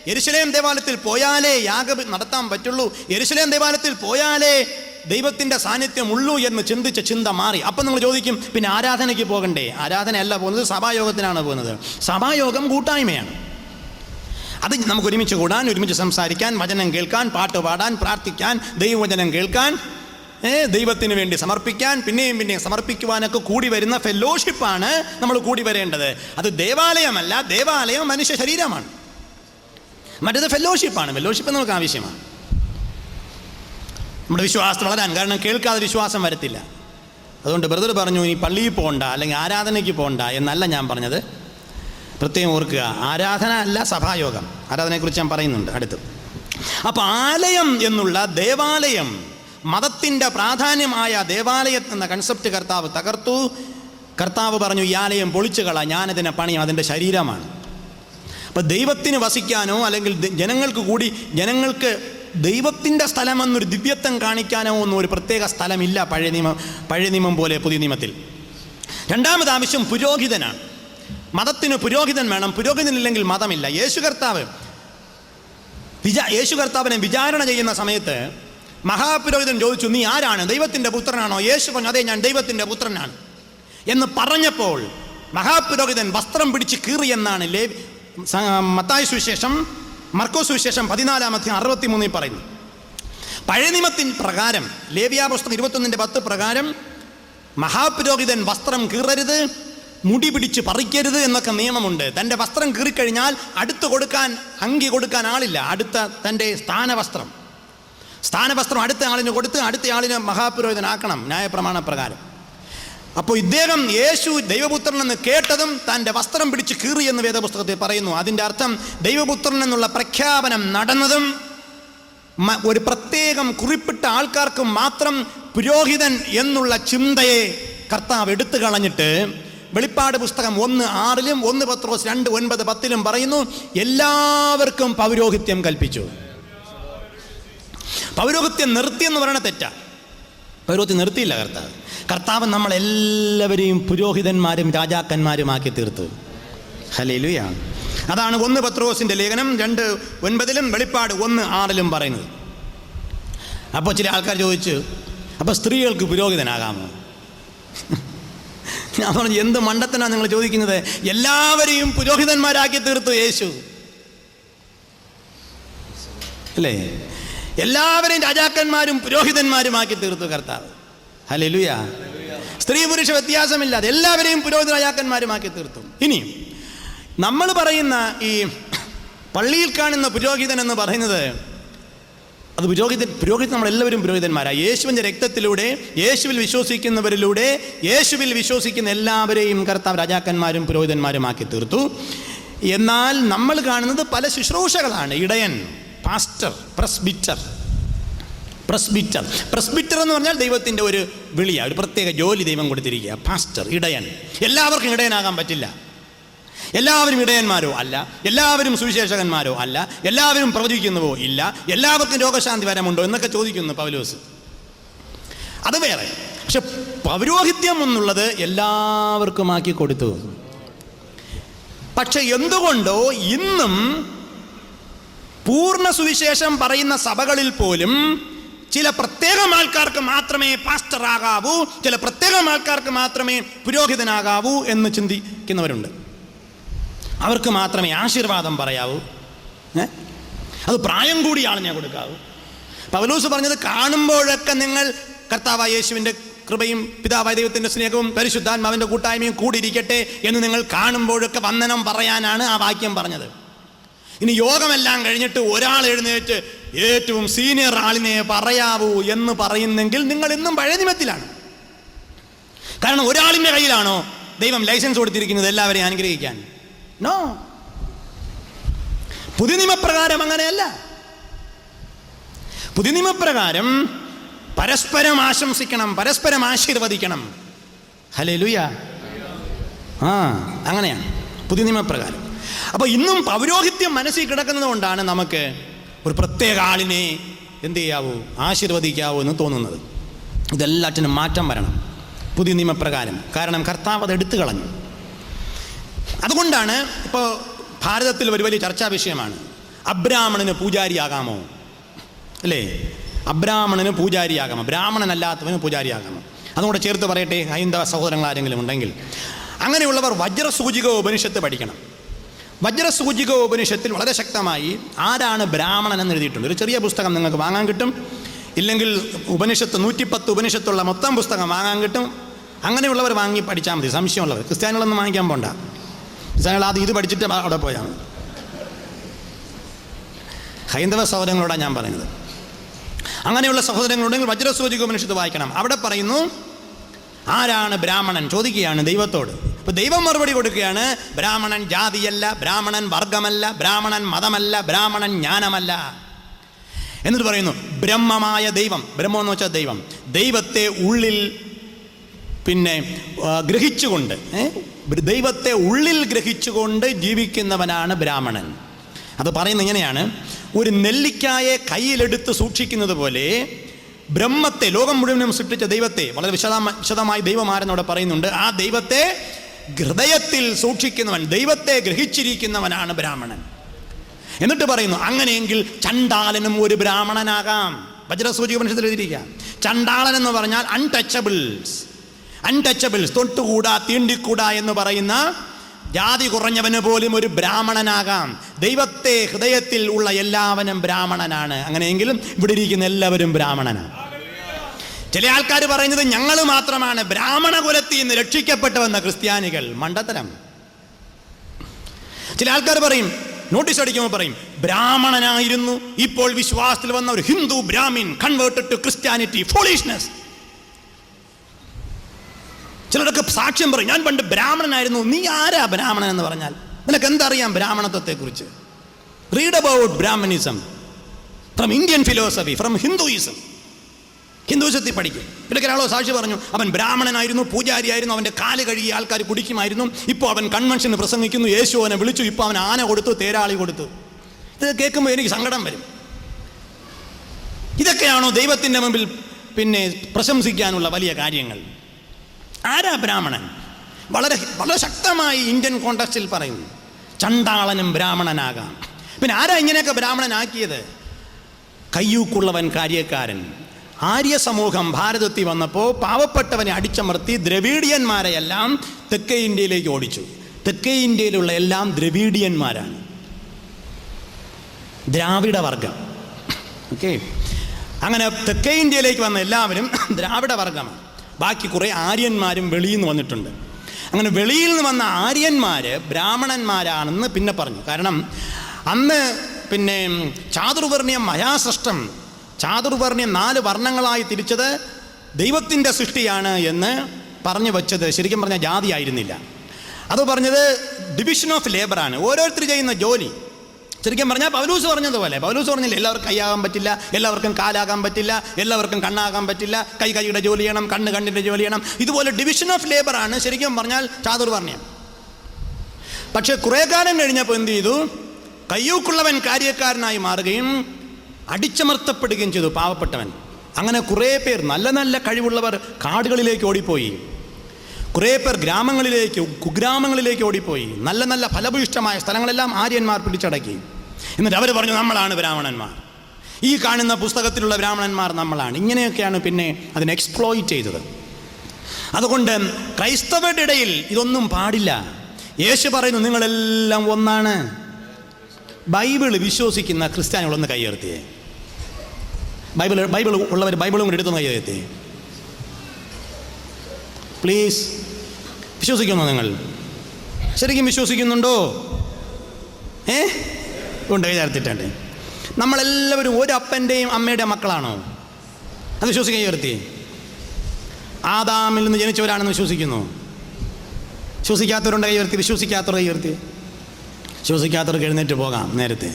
യെരുശലേം ദേവാലയത്തിൽ പോയാലേ യാഗം നടത്താൻ പറ്റുള്ളൂ, യെരുശലേം ദേവാലയത്തിൽ പോയാലേ ദൈവത്തിൻ്റെ സാന്നിധ്യം ഉള്ളൂ എന്ന് ചിന്തിച്ച ചിന്ത മാറി. അപ്പം നിങ്ങൾ ചോദിക്കും, പിന്നെ ആരാധനയ്ക്ക് പോകണ്ടേ? ആരാധനയല്ല പോകുന്നത്, സഭായോഗത്തിനാണ് പോകുന്നത്. സഭായോഗം കൂട്ടായ്മയാണ്. അത് നമുക്ക് ഒരുമിച്ച് കൂടാൻ, ഒരുമിച്ച് സംസാരിക്കാൻ, വചനം കേൾക്കാൻ, പാട്ട് പാടാൻ, പ്രാർത്ഥിക്കാൻ, ദൈവവചനം കേൾക്കാൻ, ദൈവത്തിന് വേണ്ടി സമർപ്പിക്കാൻ, പിന്നെയും സമർപ്പിക്കുവാനൊക്കെ കൂടി വരുന്ന ഫെലോഷിപ്പാണ് നമ്മൾ കൂടി വരേണ്ടത്. അത് ദേവാലയമല്ല. ദേവാലയം മനുഷ്യ ശരീരമാണ്. മറ്റേത് ഫെലോഷിപ്പാണ്. ഫെലോഷിപ്പ് നമുക്ക് ആവശ്യമാണ് നമ്മുടെ വിശ്വാസത്തിൽ വളരാൻ. കാരണം കേൾക്കാതെ വിശ്വാസം വരത്തില്ല. അതുകൊണ്ട് ബ്രദർ പറഞ്ഞു, ഇനി പള്ളിയിൽ പോകണ്ട, അല്ലെങ്കിൽ ആരാധനയ്ക്ക് പോകണ്ട എന്നല്ല ഞാൻ പറഞ്ഞത്. പ്രത്യേകം ഓർക്കുക, ആരാധന അല്ല സഭായോഗം. ആരാധനയെക്കുറിച്ച് ഞാൻ പറയുന്നുണ്ട് അടുത്ത്. അപ്പം ആലയം എന്നുള്ള ദേവാലയം, മതത്തിൻ്റെ പ്രാധാന്യമായ ദേവാലയം എന്ന കൺസെപ്റ്റ് കർത്താവ് തകർത്തു. കർത്താവ് പറഞ്ഞു, ഈ ആലയം പൊളിച്ചു കള, ഞാനതിനെ പണിയും, അതിൻ്റെ ശരീരമാണ്. അപ്പം ദൈവത്തിന് വസിക്കാനോ അല്ലെങ്കിൽ ജനങ്ങൾക്ക് ദൈവത്തിൻ്റെ സ്ഥലമെന്നൊരു ദിവ്യത്വം കാണിക്കാനോ ഒന്നും ഒരു പ്രത്യേക സ്ഥലമില്ല പഴയ നിയമം പോലെ പുതിയ നിയമത്തിൽ. രണ്ടാമത് ആവശ്യം പുരോഹിതനാണ്. മതത്തിന് പുരോഹിതൻ വേണം. പുരോഹിതനില്ലെങ്കിൽ മതമില്ല. യേശു കർത്താവിനെ വിചാരണ ചെയ്യുന്ന സമയത്ത് മഹാപുരോഹിതൻ ചോദിച്ചു, നീ ആരാണ്? ദൈവത്തിൻ്റെ പുത്രനാണോ? യേശു പറഞ്ഞു, അതെ, ഞാൻ ദൈവത്തിൻ്റെ പുത്രനാണ് എന്ന് പറഞ്ഞപ്പോൾ മഹാപുരോഹിതൻ വസ്ത്രം പിടിച്ച് കീറിയെന്നാണ് മത്തായി സുവിശേഷം മർക്കോസ് സുവിശേഷം 14:63 പറയുന്നു, പഴയ നിയമത്തിൻ പ്രകാരം, ലേവ്യാപുസ്തകം 21:10 പ്രകാരം മഹാപുരോഹിതൻ വസ്ത്രം കീറരുത്, മുടി പിടിച്ച് പറിക്കരുത് എന്നൊക്കെ നിയമമുണ്ട്. തൻ്റെ വസ്ത്രം കീറിക്കഴിഞ്ഞാൽ അടുത്ത് കൊടുക്കാൻ, അങ്കി കൊടുക്കാൻ ആളില്ല. അടുത്ത തൻ്റെ സ്ഥാനവസ്ത്രം അടുത്ത ആളിന് കൊടുത്ത് അടുത്ത ആളിനെ മഹാപുരോഹിതനാക്കണം ന്യായപ്രമാണ പ്രകാരം. അപ്പോൾ ഇദ്ദേഹം യേശു ദൈവപുത്രൻ എന്ന് കേട്ടതും തൻ്റെ വസ്ത്രം പിടിച്ച് കീറി എന്ന് വേദപുസ്തകത്തിൽ പറയുന്നു. അതിൻ്റെ അർത്ഥം ദൈവപുത്രൻ എന്നുള്ള പ്രഖ്യാപനം നടന്നതും ഒരു പ്രത്യേകം കുറിപ്പിട്ട ആൾക്കാർക്ക് മാത്രം പുരോഹിതൻ എന്നുള്ള ചിന്തയെ കർത്താവ് എടുത്തു കളഞ്ഞിട്ട് വെളിപ്പാട് പുസ്തകം 1:6 1 പത്രോസ് 2:9-10 പറയുന്നു, എല്ലാവർക്കും പൗരോഹിത്യം കൽപ്പിച്ചു. പൗരോഹിത്യം നിർത്തിയെന്ന് പറയണ തെറ്റാ. പൗരോഹിത്യം നിർത്തിയില്ല കർത്താവ് നമ്മളെല്ലാവരെയും പുരോഹിതന്മാരും രാജാക്കന്മാരുമാക്കി തീർത്തു. ഹല്ലേലൂയ. അതാണ് 1 പത്രോസിൻ്റെ ലേഖനം 2:9 വെളിപ്പാട് 1:6 പറയുന്നത്. അപ്പോൾ ചില ആൾക്കാർ ചോദിച്ചു, അപ്പോൾ സ്ത്രീകൾക്ക് പുരോഹിതനാകാമോ? ഞാൻ പറഞ്ഞു, എന്ത് മണ്ടത്തനാണ് നിങ്ങൾ ചോദിക്കുന്നത്? എല്ലാവരെയും പുരോഹിതന്മാരാക്കി തീർത്തു യേശു, അല്ലേ? എല്ലാവരെയും രാജാക്കന്മാരും പുരോഹിതന്മാരുമാക്കി തീർത്തു കർത്താവ്. ഹല്ലേലൂയ. സ്ത്രീ പുരുഷ വ്യത്യാസമില്ലാതെ എല്ലാവരെയും പുരോഹിത രാജാക്കന്മാരുമാക്കി തീർത്തു. ഇനി നമ്മൾ പറയുന്ന ഈ പള്ളിയിൽ കാണുന്ന പുരോഹിതൻ എന്ന് പറയുന്നത്, അത് പുരോഹിതൻ നമ്മളെല്ലാവരും പുരോഹിതന്മാരാണ്. യേശുവിൻ്റെ രക്തത്തിലൂടെ, യേശുവിൽ വിശ്വസിക്കുന്നവരിലൂടെ, യേശുവിൽ വിശ്വസിക്കുന്ന എല്ലാവരെയും കർത്താവ് രാജാക്കന്മാരും പുരോഹിതന്മാരുമാക്കി തീർത്തു. എന്നാൽ നമ്മൾ കാണുന്നത് പല ശുശ്രൂഷകളാണ്. ഇടയൻ, പാസ്റ്റർ, പ്രസ്ബിറ്റർ എന്ന് പറഞ്ഞാൽ ദൈവത്തിൻ്റെ ഒരു വിളിയാണ്, ഒരു പ്രത്യേക ജോലി ദൈവം കൊടുത്തിരിക്കുക. പാസ്റ്റർ, ഇടയൻ. എല്ലാവർക്കും ഇടയനാകാൻ പറ്റില്ല. എല്ലാവരും ഇടയന്മാരോ അല്ല, എല്ലാവരും സുവിശേഷകന്മാരോ അല്ല, എല്ലാവരും പ്രവചിക്കുന്നുവോ ഇല്ല, എല്ലാവർക്കും രോഗശാന്തി വരമുണ്ടോ എന്നൊക്കെ ചോദിക്കുന്നു പൗലോസ്. അത് വേറെ. പക്ഷെ പൗരോഹിത്യം എന്നുള്ളത് എല്ലാവർക്കുമാക്കി കൊടുത്തു. പക്ഷെ എന്തുകൊണ്ടോ ഇന്നും പൂർണ്ണ സുവിശേഷം പറയുന്ന സഭകളിൽ പോലും ചില പ്രത്യേകം ആൾക്കാർക്ക് മാത്രമേ പാസ്റ്റർ ആകാവൂ, ചില പ്രത്യേകം ആൾക്കാർക്ക് മാത്രമേ പുരോഹിതനാകാവൂ എന്ന് ചിന്തിക്കുന്നവരുണ്ട്. അവർക്ക് മാത്രമേ ആശീർവാദം പറയാവൂ, അത് പ്രായം കൂടിയ ആളിനെ കൊടുക്കാവൂ. പൗലോസ് പറഞ്ഞത്, കാണുമ്പോഴൊക്കെ നിങ്ങൾ കർത്താവായ യേശുവിൻ്റെ കൃപയും പിതാവായ ദൈവത്തിൻ്റെ സ്നേഹവും പരിശുദ്ധാത്മാവിൻ്റെ കൂട്ടായ്മയും കൂടിയിരിക്കട്ടെ എന്ന് നിങ്ങൾ കാണുമ്പോഴൊക്കെ വന്ദനം പറയാനാണ് ആ വാക്യം പറഞ്ഞത്. ഇനി യോഗമെല്ലാം കഴിഞ്ഞിട്ട് ഒരാൾ എഴുന്നേറ്റ് ഏറ്റവും സീനിയർ ആളിനെ പറയാവൂ എന്ന് പറയുന്നെങ്കിൽ നിങ്ങൾ ഇന്നും പഴയ നിയമത്തിലാണ്. കാരണം ഒരാളിൻ്റെ കയ്യിലാണോ ദൈവം ലൈസൻസ് കൊടുത്തിരിക്കുന്നത് എല്ലാവരെയും അനുഗ്രഹിക്കാൻ? നോ. പുതിയ നിയമപ്രകാരം അങ്ങനെയല്ല. പുതിയ നിയമപ്രകാരം പരസ്പരം ആശംസിക്കണം, പരസ്പരം ആശീർവദിക്കണം. ഹല്ലേലൂയ. അങ്ങനെയാണ് പുതിയ നിയമപ്രകാരം. അപ്പോൾ ഇന്നും പൗരോഹിത്യം മനസ്സിൽ കിടക്കുന്നത് കൊണ്ടാണ് നമുക്ക് ഒരു പ്രത്യേക ആളിനെ എന്ത് ചെയ്യാവൂ, ആശീർവദിക്കാവൂ എന്ന് തോന്നുന്നത്. ഇതെല്ലാറ്റിനും മാറ്റം വരണം പുതിയ നിയമപ്രകാരം. കാരണം കർത്താവ് അത് എടുത്തു കളഞ്ഞു. അതുകൊണ്ടാണ് ഇപ്പോൾ ഭാരതത്തിൽ ഒരു വലിയ ചർച്ചാ വിഷയമാണ്, അബ്രാഹ്മണന് പൂജാരിയാകാമോ? അല്ലേ? അബ്രാഹ്മണന് പൂജാരിയാകാമോ? ബ്രാഹ്മണനല്ലാത്തവന് പൂജാരിയാകാമോ? അതുകൂടെ ചേർത്ത് പറയട്ടെ, ഹൈന്ദവ സഹോദരങ്ങൾ ആരെങ്കിലും ഉണ്ടെങ്കിൽ. അങ്ങനെയുള്ളവർ വജ്രസൂചിക ഉപനിഷത്ത് പഠിക്കണം. വജ്രസൂചിക ഉപനിഷത്തിൽ വളരെ ശക്തമായി ആരാണ് ബ്രാഹ്മണൻ എന്ന് എഴുതിയിട്ടുണ്ട്. ഒരു ചെറിയ പുസ്തകം നിങ്ങൾക്ക് വാങ്ങാൻ കിട്ടും. ഇല്ലെങ്കിൽ ഉപനിഷത്ത് 110 ഉപനിഷത്തുള്ള മൊത്തം പുസ്തകം വാങ്ങാൻ കിട്ടും. അങ്ങനെയുള്ളവർ വാങ്ങി പഠിച്ചാൽ മതി. സംശയമുള്ളവർ, ക്രിസ്ത്യാനികളൊന്നും വാങ്ങിക്കാൻ പോണ്ട. ക്രിസ്ത്യാനികൾ ആദ്യം ഇത് പഠിച്ചിട്ട് അവിടെ പോയാണ്. ഹൈന്ദവ സഹോദരങ്ങളോടാണ് ഞാൻ പറയുന്നത്. അങ്ങനെയുള്ള സഹോദരങ്ങളുണ്ടെങ്കിൽ വജ്രസൂചിക ഉപനിഷത്ത് വായിക്കണം. അവിടെ പറയുന്നു ആരാണ് ബ്രാഹ്മണൻ ചോദിക്കുകയാണ് ദൈവത്തോട്. അപ്പോൾ ദൈവം മറുപടി കൊടുക്കുകയാണ്, ബ്രാഹ്മണൻ ജാതിയല്ല, ബ്രാഹ്മണൻ വർഗമല്ല, ബ്രാഹ്മണൻ മതമല്ല, ബ്രാഹ്മണൻ ജ്ഞാനമല്ല. എന്നിട്ട് പറയുന്നു ബ്രഹ്മമായ ദൈവം, ബ്രഹ്മം എന്ന് വെച്ചാൽ ദൈവം, ദൈവത്തെ ഉള്ളിൽ ഗ്രഹിച്ചുകൊണ്ട്, ദൈവത്തെ ഉള്ളിൽ ഗ്രഹിച്ചുകൊണ്ട് ജീവിക്കുന്നവനാണ് ബ്രാഹ്മണൻ. അത് പറയുന്നത് ഇങ്ങനെയാണ്, ഒരു നെല്ലിക്കായെ കയ്യിലെടുത്ത് സൂക്ഷിക്കുന്നത് പോലെ ബ്രഹ്മത്തെ, ലോകം മുഴുവനും സൃഷ്ടിച്ച ദൈവത്തെ, വളരെ വിശദമായി ദൈവമാരെന്നോട് പറയുന്നുണ്ട്, ആ ദൈവത്തെ ഹൃദയത്തിൽ സൂക്ഷിക്കുന്നവൻ, ദൈവത്തെ ഗ്രഹിച്ചിരിക്കുന്നവനാണ് ബ്രാഹ്മണൻ. എന്നിട്ട് പറയുന്നു അങ്ങനെയെങ്കിൽ ചണ്ടാളനും ഒരു ബ്രാഹ്മണനാകാം. വജ്രസൂചിക ഉപനിഷത്തിൽ എഴുതിയിരിക്കുക. ചണ്ടാളൻ എന്ന് പറഞ്ഞാൽ അൺടച്ചബിൾസ്, തൊട്ടുകൂടാ തീണ്ടിക്കൂടാ എന്ന് പറയുന്ന ജാതി കുറഞ്ഞവന് പോലും ഒരു ബ്രാഹ്മണനാകാം. ദൈവത്തെ ഹൃദയത്തിൽ ഉള്ള എല്ലാവനും ബ്രാഹ്മണനാണ്. അങ്ങനെയെങ്കിലും ഇവിടെ ഇരിക്കുന്ന എല്ലാവരും ബ്രാഹ്മണനാണ്. ചില ആൾക്കാർ പറയുന്നത് ഞങ്ങൾ മാത്രമാണ് ബ്രാഹ്മണ കുലത്തിൽ നിന്ന് രക്ഷിക്കപ്പെട്ടവെന്ന ക്രിസ്ത്യാനികൾ. മണ്ടത്തരം. ചില ആൾക്കാർ പറയും, നോട്ടീസ് അടിക്കുമ്പോൾ പറയും, ബ്രാഹ്മണനായിരുന്നു, ഇപ്പോൾ വിശ്വാസത്തിൽ വന്ന ഒരു Hindu Brahmin converted to Christianity. Foolishness. ചിലരൊക്കെ സാക്ഷ്യം പറയും, ഞാൻ പണ്ട് ബ്രാഹ്മണനായിരുന്നു. നീ ആരാ ബ്രാഹ്മണൻ എന്ന് പറഞ്ഞാൽ? നിനക്ക് എന്തറിയാം ബ്രാഹ്മണത്വത്തെ കുറിച്ച്? Read about Brahminism from Indian philosophy, from Hinduism. ഹിന്ദുയിസത്തിൽ പഠിക്കും. ഇടയ്ക്ക് ഒരാളോ സാക്ഷി പറഞ്ഞു, അവൻ ബ്രാഹ്മണനായിരുന്നു, പൂജാരിയായിരുന്നു, അവൻ്റെ കാല് കഴുകി ആൾക്കാർ കുടിക്കുമായിരുന്നു, ഇപ്പോൾ അവൻ കൺവെൻഷന് പ്രസംഗിക്കുന്നു, യേശു അവനെ വിളിച്ചു, ഇപ്പോൾ അവൻ ആന കൊടുത്തു, തേരാളി കൊടുത്തു. ഇത് കേൾക്കുമ്പോൾ എനിക്ക് സങ്കടം വരും. ഇതൊക്കെയാണോ ദൈവത്തിൻ്റെ മുമ്പിൽ പിന്നെ പ്രശംസിക്കാനുള്ള വലിയ കാര്യങ്ങൾ? ആരാ ബ്രാഹ്മണൻ? വളരെ വളരെ ശക്തമായി ഇന്ത്യൻ കോണ്ടക്സ്റ്റിൽ പറയുന്നു, ചണ്ടാളനും ബ്രാഹ്മണനാകാം. പിന്നെ ആരാ ഇങ്ങനെയൊക്കെ ബ്രാഹ്മണനാക്കിയത്? കയ്യൂക്കുള്ളവൻ കാര്യക്കാരൻ. ആര്യ സമൂഹം ഭാരതത്തിൽ വന്നപ്പോൾ പാവപ്പെട്ടവനെ അടിച്ചമർത്തി ദ്രവീഡിയന്മാരെയെല്ലാം തെക്കേ ഇന്ത്യയിലേക്ക് ഓടിച്ചു. തെക്കേ ഇന്ത്യയിലുള്ള എല്ലാം ദ്രവീഡിയന്മാരാണ്, ദ്രാവിഡ വർഗം. ഓക്കെ, അങ്ങനെ തെക്കേ ഇന്ത്യയിലേക്ക് വന്ന എല്ലാവരും ദ്രാവിഡ വർഗമാണ്. ബാക്കി കുറേ ആര്യന്മാരും വെളിയിൽ നിന്ന് വന്നിട്ടുണ്ട്. അങ്ങനെ വെളിയിൽ നിന്ന് വന്ന ആര്യന്മാർ ബ്രാഹ്മണന്മാരാണെന്ന് പിന്നെ പറഞ്ഞു. കാരണം അന്ന് പിന്നെ ചാതുർവർണ്ണ്യം മഹാസൃഷ്ടം, ചാതുർവർണ്ണ്യം 4 വർണ്ണങ്ങളായി തിരിച്ചത് ദൈവത്തിൻ്റെ സൃഷ്ടിയാണ് എന്ന് പറഞ്ഞു വച്ചത് ശരിക്കും പറഞ്ഞാൽ ജാതി ആയിരുന്നില്ല. അത് പറഞ്ഞത് ഡിവിഷൻ ഓഫ് ലേബറാണ്, ഓരോരുത്തർ ചെയ്യുന്ന ജോലി. ശരിക്കും പറഞ്ഞാൽ പൗലൂസ് പറഞ്ഞതുപോലെ, പൗലൂസ് പറഞ്ഞില്ല എല്ലാവർക്കും കൈയാകാൻ പറ്റില്ല, എല്ലാവർക്കും കാലാകാൻ പറ്റില്ല, എല്ലാവർക്കും കണ്ണാകാൻ പറ്റില്ല, കൈയുടെ ജോലി ചെയ്യണം, കണ്ണിൻ്റെ ജോലി ചെയ്യണം. ഇതുപോലെ ഡിവിഷൻ ഓഫ് ലേബറാണ് ശരിക്കും പറഞ്ഞാൽ ചാതുർവർണ്ണ്യം. പക്ഷെ കുറേ കാലം കഴിഞ്ഞപ്പോൾ എന്ത് ചെയ്തു? കയ്യൂക്കുള്ളവൻ കാര്യക്കാരനായി മാറുകയും അടിച്ചമർത്തപ്പെടുകയും ചെയ്തു പാവപ്പെട്ടവൻ. അങ്ങനെ കുറേ പേർ, നല്ല നല്ല കഴിവുള്ളവർ കാടുകളിലേക്ക് ഓടിപ്പോയി, കുറേ പേർ ഗ്രാമങ്ങളിലേക്ക്, കുഗ്രാമങ്ങളിലേക്ക് ഓടിപ്പോയി. നല്ല നല്ല ഫലഭൂയിഷ്ടമായ സ്ഥലങ്ങളെല്ലാം ആര്യന്മാർ പിടിച്ചടക്കി. എന്നിട്ട് അവർ പറഞ്ഞു, നമ്മളാണ് ബ്രാഹ്മണന്മാർ, ഈ കാണുന്ന പുസ്തകത്തിലുള്ള ബ്രാഹ്മണന്മാർ നമ്മളാണ്. ഇങ്ങനെയൊക്കെയാണ് പിന്നെ അതിനെ എക്സ്പ്ലോയിറ്റ് ചെയ്തത്. അതുകൊണ്ട് ക്രൈസ്തവരുടെ ഇടയിൽ ഇതൊന്നും പാടില്ല. യേശു പറയുന്നു, നിങ്ങളെല്ലാം ഒന്നാണ്. ബൈബിൾ വിശ്വസിക്കുന്ന ക്രിസ്ത്യാനികളൊന്ന് കൈയുയർത്തിയേ. ബൈബിൾ ഉള്ളവർ ബൈബിളും കൂടി എടുത്തൊന്ന് കൈയുയർത്തിയേ പ്ലീസ്. വിശ്വസിക്കുന്നോ നിങ്ങൾ? ശരിക്കും വിശ്വസിക്കുന്നുണ്ടോ? ഉണ്ട്, കൈചേർത്തിട്ടുണ്ട്. നമ്മളെല്ലാവരും ഒരു അപ്പൻ്റെയും അമ്മയുടെയും മക്കളാണോ? അത് വിശ്വസിക്കാൻ ഉയർത്തി. ആദാമിൽ നിന്ന് ജനിച്ചവരാണെന്ന് വിശ്വസിക്കുന്നു. വിശ്വസിക്കാത്തവരുണ്ട്, കൈ ഉയർത്തി. വിശ്വസിക്കാത്തവർ കൈ ഉയർത്തി. വിശ്വസിക്കാത്തവർക്ക് എഴുന്നേറ്റ് പോകാം നേരത്തെ.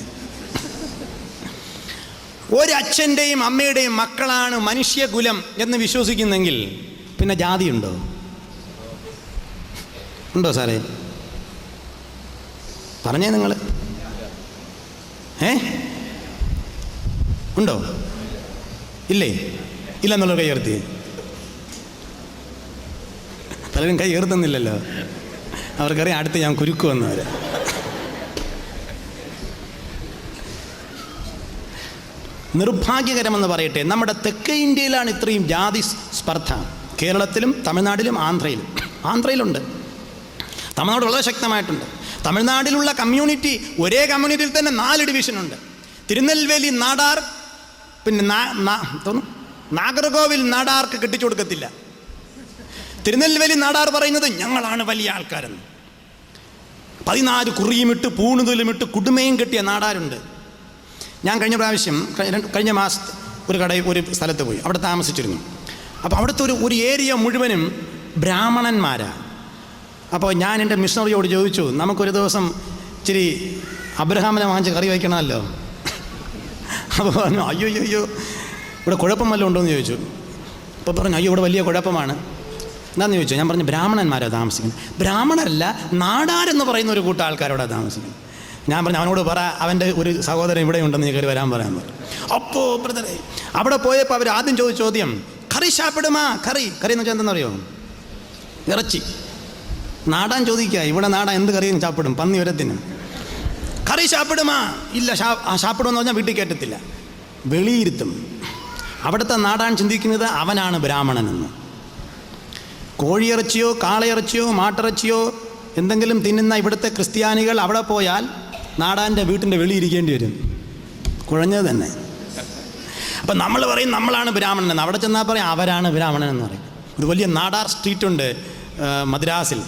ഒരച്ഛൻ്റെയും അമ്മയുടെയും മക്കളാണ് മനുഷ്യകുലം എന്ന് വിശ്വസിക്കുന്നെങ്കിൽ പിന്നെ ജാതിയുണ്ടോ? ഉണ്ടോ സാറേ? പറഞ്ഞേ നിങ്ങൾ. ഉണ്ടോ? ഇല്ലേ? ഇല്ലെന്നുള്ള കൈ ഉയർത്തി. പലരും കൈ ഉയർത്തുന്നില്ലല്ലോ. അവർക്കറിയാം അടുത്ത് ഞാൻ കുരുക്കുവന്നവരെ. നിർഭാഗ്യകരമെന്ന് പറയട്ടെ, നമ്മുടെ തെക്കേ ഇന്ത്യയിലാണ് ഇത്രയും ജാതി സ്പർദ്ധ. കേരളത്തിലും തമിഴ്നാട്ടിലും ആന്ധ്രയിലുണ്ട്. തമിഴ്നാട് വളരെ ശക്തമായിട്ടുണ്ട്. തമിഴ്നാട്ടിലുള്ള കമ്മ്യൂണിറ്റി, ഒരേ കമ്മ്യൂണിറ്റിയിൽ തന്നെ 4 ഡിവിഷനുണ്ട്. തിരുനെൽവേലി നാടാർ, പിന്നെ നാഗർകോവിൽ നാടാർക്ക് കെട്ടിച്ചു കൊടുക്കത്തില്ല. തിരുനെൽവേലി നാടാർ പറയുന്നത് ഞങ്ങളാണ് വലിയ ആൾക്കാരെന്ന്. 14 കുറിയുമിട്ട് പൂണുതലുമിട്ട് കുടുമയും കെട്ടിയ നാടാരുണ്ട്. ഞാൻ കഴിഞ്ഞ മാസത്തെ ഒരു സ്ഥലത്ത് പോയി, അവിടെ താമസിച്ചിരുന്നു. അപ്പോൾ അവിടുത്തെ ഒരു ഏരിയ മുഴുവനും ബ്രാഹ്മണന്മാരാണ്. അപ്പോൾ ഞാൻ എൻ്റെ മിഷണറിയോട് ചോദിച്ചു, നമുക്കൊരു ദിവസം ഇച്ചിരി അബ്രഹാമിനെ വാങ്ങിച്ച് കറി വയ്ക്കണമല്ലോ. അപ്പോൾ പറഞ്ഞു, അയ്യോ ഇവിടെ കുഴപ്പം വല്ലതും ഉണ്ടോ എന്ന് ചോദിച്ചു. അപ്പോൾ പറഞ്ഞു, അയ്യോ ഇവിടെ വലിയ കുഴപ്പമാണ്. എന്താണെന്ന് ചോദിച്ചു. ഞാൻ പറഞ്ഞു, ബ്രാഹ്മണന്മാരാണ് താമസിക്കുന്നത്. ബ്രാഹ്മണരല്ല, നാടാരെന്ന് പറയുന്ന ഒരു കൂട്ടം ആൾക്കാരോടെ താമസിക്കുന്നത്. ഞാൻ പറഞ്ഞു, അവനോട് പറ, അവൻ്റെ ഒരു സഹോദരൻ ഇവിടെ ഉണ്ടെന്ന് നീ കയറി വരാൻ പറയാൻ പറഞ്ഞു. അപ്പോൾ ബ്രദറെ അവിടെ പോയപ്പോൾ അവർ ആദ്യം ചോദിച്ച ചോദ്യം, കറി ഷാപ്പിടുമാ? കറി എന്ന് വെച്ചാൽ എന്തെന്നറിയോ? ഇറച്ചി. നാടാൻ ചോദിക്കുക, ഇവിടെ നാടാൻ എന്ത് കറിയും ചാപ്പിടും, പന്നി വരത്തിന്. കറി ഷാപ്പിടുമാ? ഇല്ല. ഷാപ്പിടുമെന്ന് പറഞ്ഞാൽ വീട്ടിൽ കയറ്റത്തില്ല, വെളിയിരുത്തും. അവിടുത്തെ നാടാൻ ചിന്തിക്കുന്നത് അവനാണ് ബ്രാഹ്മണനെന്ന്. കോഴിയിറച്ചിയോ കാളയിറച്ചിയോ മാട്ടിറച്ചിയോ എന്തെങ്കിലും തിന്നുന്ന ഇവിടുത്തെ ക്രിസ്ത്യാനികൾ അവിടെ പോയാൽ നാടാൻ്റെ വീട്ടിൻ്റെ വെളി ഇരിക്കേണ്ടി വരും. കുഴഞ്ഞത് തന്നെ. അപ്പം നമ്മൾ പറയും നമ്മളാണ് ബ്രാഹ്മണൻ, അവിടെ ചെന്നാൽ പറയും അവരാണ് ബ്രാഹ്മണൻ എന്ന് പറയും. ഒരു വലിയ നാടാർ സ്ട്രീറ്റ് ഉണ്ട് മദ്രാസിൽ.